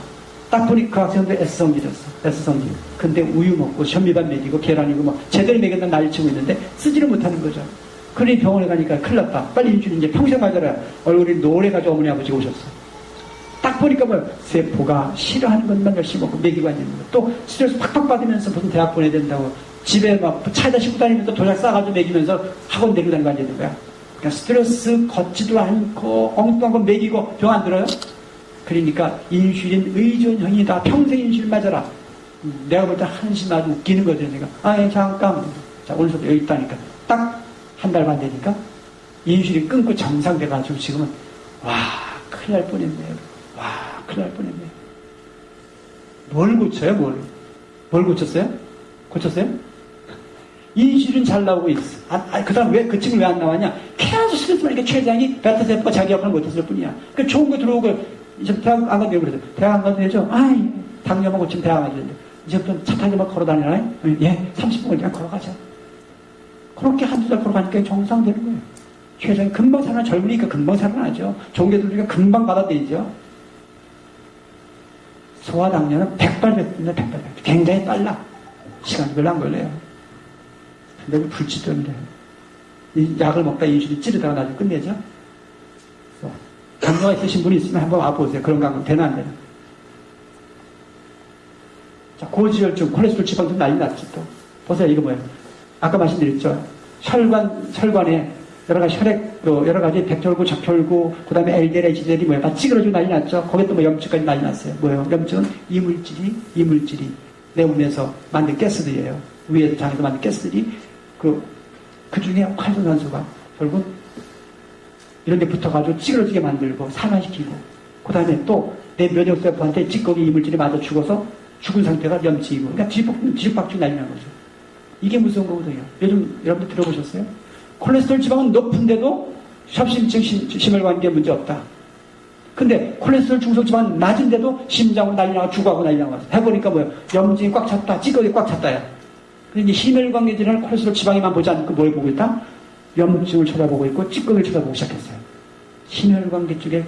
딱 보니 그 학생도 S성질이었어. S성질. 근데 우유 먹고 현미밥 먹이고 계란이고 뭐 제대로 먹였다 난리치고 있는데 쓰지를 못하는 거죠. 그러니 병원에 가니까 큰일 났다. 빨리 인슐린 이제 평생 맞아라. 얼굴이 노래가지고 어머니 아버지가 오셨어. 딱 보니까 뭐야. 세포가 싫어하는 것만 열심히 먹고 먹이고 앉는 거. 또 스트레스 팍팍 받으면서 무슨 대학 보내야 된다고 집에 막 차에다 싣고 다니면서 도장 싸가지고 먹이면서 학원 데리고 다니고 앉는 거야. 그러니까 스트레스 걷지도 않고 엉뚱한 거 먹이고 병 안 들어요? 그러니까 인슐린 의존형이다. 평생 인슐린 맞아라. 내가 볼 때 한심 아주 웃기는 거죠. 내가 아예 잠깐 자 오늘부터 여기 있다니까 딱 한 달 반 되니까 인슐린 끊고 정상 돼가지고 지금은 와 큰일 날 뻔했네요. 와 큰일 날 뻔했네요. 뭘 고쳐요? 뭘 고쳤어요? 고쳤어요? 인슐린 잘 나오고 있어. 그 다음 왜, 그 친구 왜 안 나왔냐? 계속 스트레스 받으니까 췌장이 베타세포가 자기 역할을 못했을 뿐이야. 그 좋은 거 들어오고, 이제 대학 안 가도 되고 그래서 대학 안 가도 되죠? 아이, 당뇨만 고치면 대학 안 가도 되는데. 이제부터 차 타고 막 걸어 다니나요? 예, 30분을 그냥 걸어가자. 그렇게 한두 달 걸어가니까 정상되는 거예요. 췌장이 금방 살아나, 젊으니까 금방 살아나죠. 좋은 게 들으니까 금방 받아들이죠. 소아당뇨는 100발 100발. 굉장히 빨라. 시간이 별로 안 걸려요. 근데 왜 불치병이래요? 이 약을 먹다 인슐린 찌르다가 나중에 끝내죠? 당뇨가 있으신 분이 있으면 한번 와보세요. 그런 거 되나 안 되나? 자, 고지혈증, 콜레스테롤 지방도 난리 났지 또. 보세요, 이거 뭐예요? 아까 말씀드렸죠? 혈관에 여러 가지 혈액, 또 여러 가지 백혈구, 적혈구, 그 다음에 LDL, HDL이 뭐예요? 다 찌그러지고 난리 났죠? 거기에 또 뭐 염증까지 난리 났어요. 뭐예요? 염증은 이물질이 내 몸에서 만든 가스들이에요. 위에서 장에서 만든 가스들이 그 중에 활성산소가 결국 이런 데 붙어가지고 찌그러지게 만들고 산화시키고 그 다음에 또 내 면역세포한테 찌꺼기 이물질이 맞아 죽어서 죽은 상태가 염증이고 그러니까 뒤죽박죽 난리 난 거죠. 이게 무서운 거거든요. 요즘 여러분들 들어보셨어요? 콜레스테롤 지방은 높은데도 협심증 심혈관계 문제 없다. 근데 콜레스테롤 중성지방은 낮은데도 심장으로 난리 나고 죽어가고 난리 나고 해보니까 뭐예요? 염증이 꽉 찼다. 찌꺼기 꽉 찼다야. 그런데 심혈관계 질환을 콜레스테롤 지방에만 보지 않고 뭘 보고 있다? 염증을 쳐다보고 있고 찌꺼기를 쳐다보고 시작했어요. 심혈관계 쪽에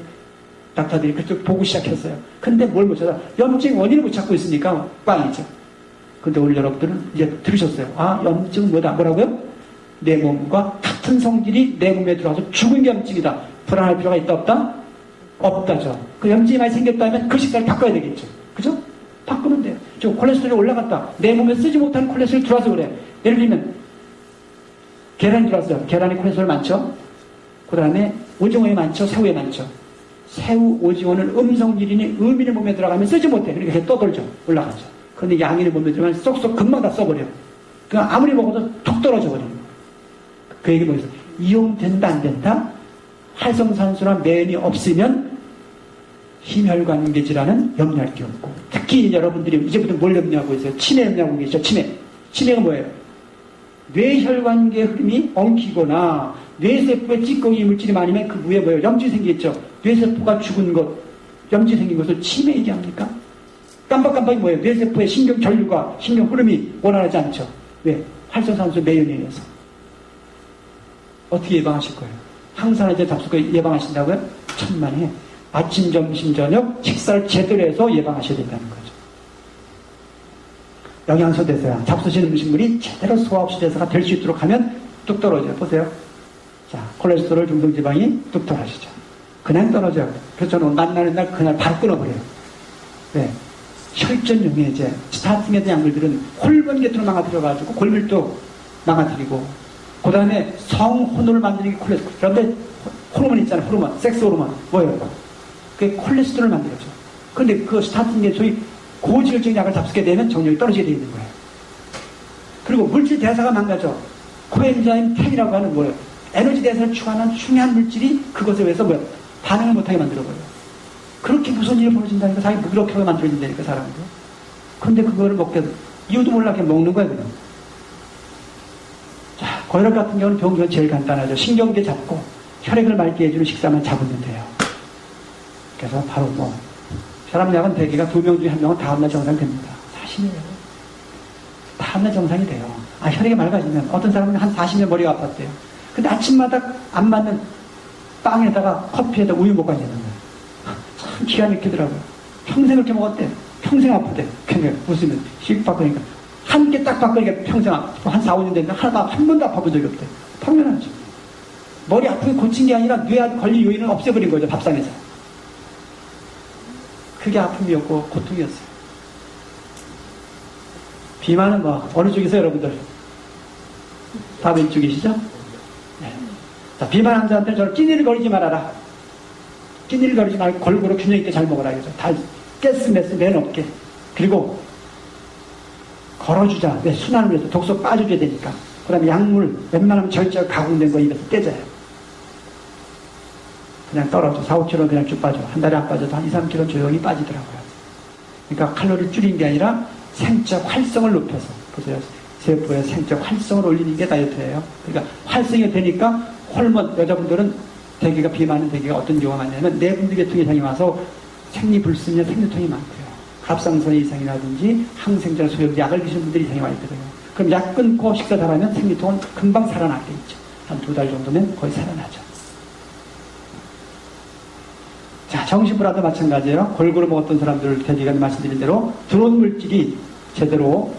닥터들이 그쪽 보고 시작했어요. 근데 뭘 못 찾아? 염증 원인을 못 찾고 있으니까 꽝이죠. 근데 오늘 여러분들은 이제 들으셨어요. 아, 염증은 뭐다? 뭐라고요? 내 몸과 같은 성질이 내 몸에 들어와서 죽은 게 염증이다. 불안할 필요가 있다 없다? 없다죠. 그 염증이 많이 생겼다면 그 식사를 바꿔야 되겠죠. 그죠? 바꾸면 돼요. 지금 콜레스테롤이 올라갔다. 내 몸에 쓰지 못하는 콜레스테롤이 들어와서 그래. 예를 들면 계란이 들어왔어요. 계란에 콜레스테롤 많죠? 그 다음에 오징어에 많죠? 새우에 많죠? 새우, 오징어는 음성질이니 음인의 몸에 들어가면 쓰지 못해. 그러니까 계속 떠돌죠. 올라가죠. 그런데 양인의 몸에 들어가면 쏙쏙 금방 다 써버려. 그러니까 아무리 먹어도 툭 떨어져 버리는 거예요. 그 얘기 뭐겠어요? 이용된다 안 된다? 활성산소나 매연이 없으면 심혈관계 질환은 염려할 게 없고 특히 여러분들이 이제부터 뭘 염려하고 있어요? 치매 염려하고 계시죠? 치매가 뭐예요? 뇌혈관계 흐름이 엉키거나 뇌세포에 찌꺼기 이물질이 많으면 그 위에 뭐예요? 염증이 생기겠죠? 뇌세포가 죽은 것, 염증이 생긴 것을 치매 얘기합니까? 깜빡깜빡이 뭐예요? 뇌세포의 신경 전류가 신경 흐름이 원활하지 않죠? 왜? 활성산소 매연에 의해서. 어떻게 예방하실 거예요? 항산화제 접촉을 예방하신다고요? 천만에 아침, 점심, 저녁 식사를 제대로 해서 예방하셔야 된다는 거죠. 영양소 대사량, 잡수시는 음식물이 제대로 소화 없이 대사가 될 수 있도록 하면 뚝 떨어져요. 보세요. 자, 콜레스테롤, 중성지방이 뚝 떨어지죠. 그냥 떨어져요. 그래서 저는 만나는 날 그날 바로 끊어버려요. 왜? 혈전용해제, 스타팅에 대한 약물들은 홀번 계통을 망가뜨려가지고 골밀도 망가뜨리고, 그 다음에 성혼을 만드는 게 콜레스테롤. 그런데 호르몬 있잖아요. 호르몬, 섹스 호르몬. 뭐예요? 그게 콜레스테롤을 만들었죠. 근데 그 스타팅에 소위 고지혈증 약을 잡수게 되면 정력이 떨어지게 되어 있는 거예요. 그리고 물질 대사가 망가져. 코엔자임 10이라고 하는 뭐예요? 에너지 대사를 추구하는 중요한 물질이 그것에 의해서 뭐예요? 반응을 못하게 만들어버려요. 그렇게 무슨 일이 벌어진다니까. 자기 무기력하게 만들어진다니까, 사람들. 근데 그거를 먹게, 이유도 몰라 그냥 먹는 거예요, 그냥. 자, 고혈압 같은 경우는 병기가 제일 간단하죠. 신경계 잡고 혈액을 맑게 해주는 식사만 잡으면 돼요. 그래서 바로 뭐, 혈압약은 대개가 2명 중에 1명은 다음날 정상 됩니다. 사실이에요. 다음날 정상이 돼요. 아, 혈액이 맑아지면 어떤 사람은 한 40년 머리가 아팠대요. 근데 아침마다 안 맞는 빵에다가 커피에다 우유 먹고 앉는 거예요. 참 기가 막히더라고요. 평생 그렇게 먹었대. 평생 아프대. 그냥 웃으면 씩 바꾸니까 한 개 딱 바꾸니까 평생 한 4, 5년 됐는데 한 번도 아파본 적이 없대. 당연하죠. 머리 아프게 고친 게 아니라 뇌에 걸린 요인을 없애버린 거죠. 밥상에서. 그게 아픔이었고 고통이었어요. 비만은 뭐 어느 쪽이세요, 여러분들? 다 왼쪽이시죠? 네. 자, 비만 환자한테 저는 끼니를 거리지 말아라. 끼니를 거리지 말고 골고루 균형 있게 잘 먹어라. 그죠? 다 가스 메스 맨 없게. 그리고 걸어주자. 왜? 순환을 위해서 독소 빠져줘야 되니까. 그 다음에 약물 웬만하면 절제하고 가공된 거 입에서 떼져요. 그냥 떨어져. 4, 5kg 그냥 쭉 빠져. 한 달에 안 빠져도 한 2, 3kg 조용히 빠지더라고요. 그러니까 칼로리를 줄인 게 아니라 생적 활성을 높여서. 보세요. 세포의 생적 활성을 올리는 게 다이어트예요. 그러니까 활성이 되니까 호르몬, 여자분들은 대개가 비만은 대개가 어떤 경우가 많냐면 내분비 계통 이상이 와서 생리불순이나 생리통이 많고요. 갑상선 이상이라든지 항생제나 소염제 약을 드시는 분들이 이상이 많이 들어요. 그럼 약 끊고 식사 잘하면 생리통은 금방 살아나게 있죠. 한 2달 정도면 거의 살아나죠. 자, 정신불안도 마찬가지예요. 골고루 먹었던 사람들 대개가 말씀드린 대로 들어온 물질이 제대로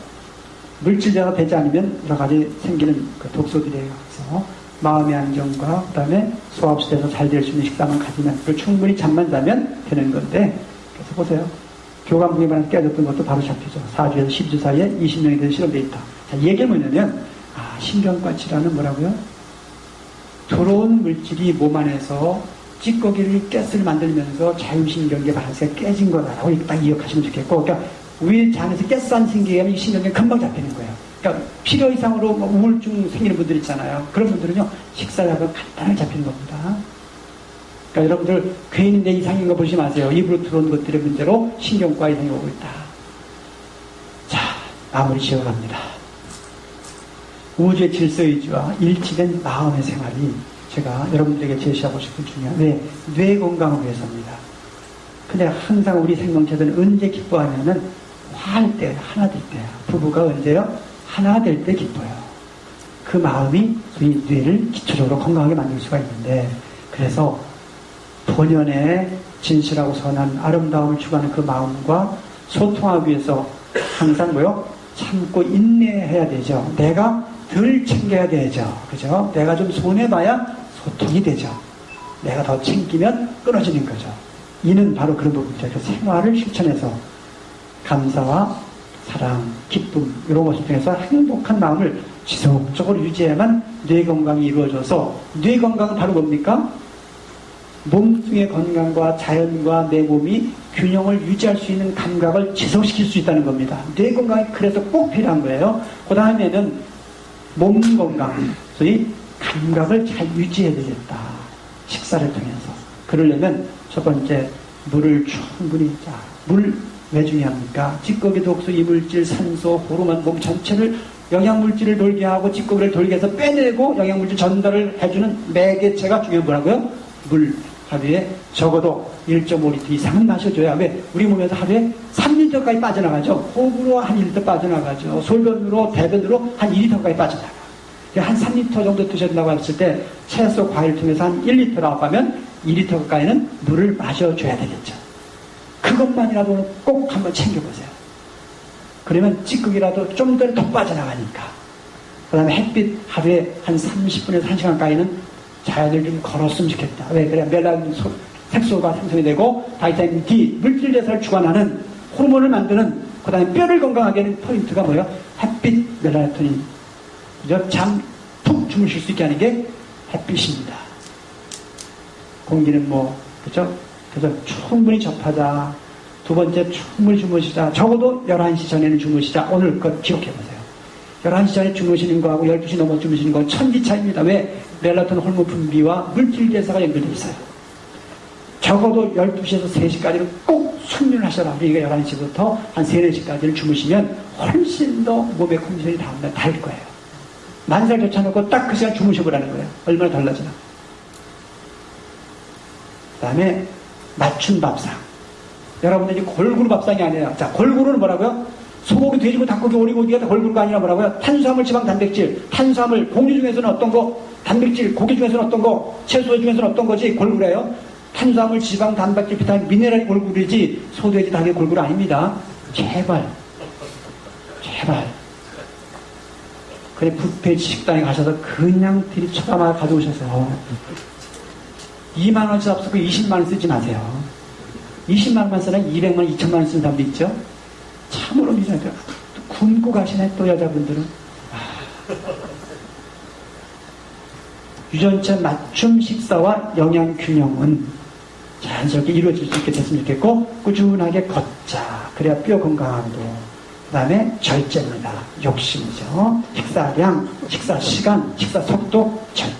물질제가 되지 않으면 여러 가지 생기는 그 독소들이에요. 그래서 마음의 안정과 그 다음에 소화흡수돼서 잘 될 수 있는 식사만 가지면, 그리고 충분히 잠만 자면 되는 건데, 그래서 보세요. 교감부에만 깨졌던 것도 바로 잡히죠. 4주에서 12주 사이에 20명이 된 실험 데이터. 자, 이 얘기가 뭐냐면, 신경과 질환은 뭐라고요? 들어온 물질이 몸 안에서 찌꺼기를 가스를 만들면서 자율신경계 바란스가 깨진 거다라고 딱 기억하시면 좋겠고, 그러니까 우리 장에서 가스 안 생기게 하면 이 신경이 금방 잡히는 거예요. 그러니까 필요 이상으로 우울증 생기는 분들 있잖아요. 그런 분들은요, 식사를 하면 간단하게 잡히는 겁니다. 그러니까 여러분들 괜히 내 이상인 거 보지 마세요. 입으로 들어온 것들의 문제로 신경과 이상이 오고 있다. 자, 마무리 지어갑니다. 우주의 질서의지와 일치된 마음의 생활이 제가 여러분들에게 제시하고 싶은 중요한 뇌 건강을 위해서입니다. 근데 항상 우리 생명체들은 언제 기뻐하냐면 화할 때, 하나 될 때야. 부부가 언제요? 하나 될 때 기뻐요. 그 마음이 이 뇌를 기초적으로 건강하게 만들 수가 있는데, 그래서 본연의 진실하고 선한 아름다움을 추구하는 그 마음과 소통하기 위해서 항상 뭐요? 참고 인내해야 되죠. 내가 덜 챙겨야 되죠. 그죠? 내가 좀 손해봐야 소통이 되죠. 내가 더 챙기면 끊어지는 거죠. 이는 바로 그런 부분이죠. 그 생활을 실천해서 감사와 사랑, 기쁨 이런 것을 통해서 행복한 마음을 지속적으로 유지해야만 뇌 건강이 이루어져서, 뇌 건강은 바로 뭡니까? 몸뚱의 건강과 자연과 내 몸이 균형을 유지할 수 있는 감각을 지속시킬 수 있다는 겁니다. 뇌 건강이 그래서 꼭 필요한 거예요. 그 다음에는 몸 건강, 소위 감각을 잘 유지해야 되겠다. 식사를 통해서. 그러려면 첫 번째, 물을 충분히, 물 왜 중요합니까? 찌꺼기, 독소, 이물질, 산소, 호르몬, 몸 전체를 영양물질을 돌게 하고 찌꺼기를 돌게 해서 빼내고 영양물질 전달을 해주는 매개체가 중요한 뭐라고요? 물. 하루에 적어도 1.5리터 이상은 마셔줘야. 왜? 우리 몸에서 하루에 3리터까지 빠져나가죠. 호흡으로 한 1리터 빠져나가죠. 솔변으로, 대변으로 한 2리터까지 빠져나가. 한 3리터 정도 드신다고 했을 때 채소, 과일 통해서 한 1리터라고 하면 2리터 가까이는 물을 마셔줘야 되겠죠. 그것만이라도 꼭 한번 챙겨보세요. 그러면 찌꺼기라도 좀 더 빠져나가니까. 그 다음에 햇빛 하루에 한 30분에서 1시간 가까이는 자연을 좀 걸었으면 좋겠다. 왜? 그래, 멜라닌 색소가 생성이 되고 바이타민 D, 물질대사를 주관하는 호르몬을 만드는 그 다음에 뼈를 건강하게 하는 포인트가 뭐예요? 햇빛, 멜라토닌. 그죠? 잠 푹 주무실 수 있게 하는 게 햇빛입니다. 공기는 뭐, 그죠? 그래서 충분히 접하자. 두 번째, 충분히 주무시자. 적어도 11시 전에는 주무시자. 오늘 그것 기억해보세요. 11시 전에 주무시는 거하고 12시 넘어 주무시는 건 천지 차이입니다. 왜? 멜라토닌 호르몬 분비와 물질대사가 연결되어 있어요. 적어도 12시에서 3시까지는 꼭 숙면을 하셔라. 그러니까 11시부터 한 3, 4시까지를 주무시면 훨씬 더 몸의 컨디션이 다음날 다를 거예요. 만살 교차놓고 딱 그 시간 주무셔보라는 거예요. 얼마나 달라지나. 그 다음에 맞춤 밥상. 여러분들이 골고루 밥상이 아니에요. 자, 골고루는 뭐라고요? 소고기, 돼지고기, 닭고기, 오리고기가 다 골고루가 아니라 뭐라고요? 탄수화물, 지방, 단백질. 탄수화물, 공유 중에서는 어떤 거? 단백질, 고기 중에서는 어떤 거? 채소 중에서는 어떤 거지? 골고루예요. 탄수화물, 지방, 단백질, 비타민, 미네랄이 골고루이지 소돼지, 닭이 골고루 아닙니다. 제발. 그래, 뷔페 식당에 가셔서 그냥 들이쳐다만 가져오셔서 2만원씩 앞서고 20만원 쓰지 마세요. 20만원만 쓰나 200만원, 2천만원 쓰는 사람도 있죠. 참으로 미안해요. 굶고 가시네, 또 여자분들은. 유전체 맞춤 식사와 영양 균형은 자연스럽게 이루어질 수 있게 됐으면 좋겠고, 꾸준하게 걷자. 그래야 뼈 건강하고, 그 다음에 절제입니다. 욕심이죠. 식사량, 식사 시간, 식사 속도, 절제.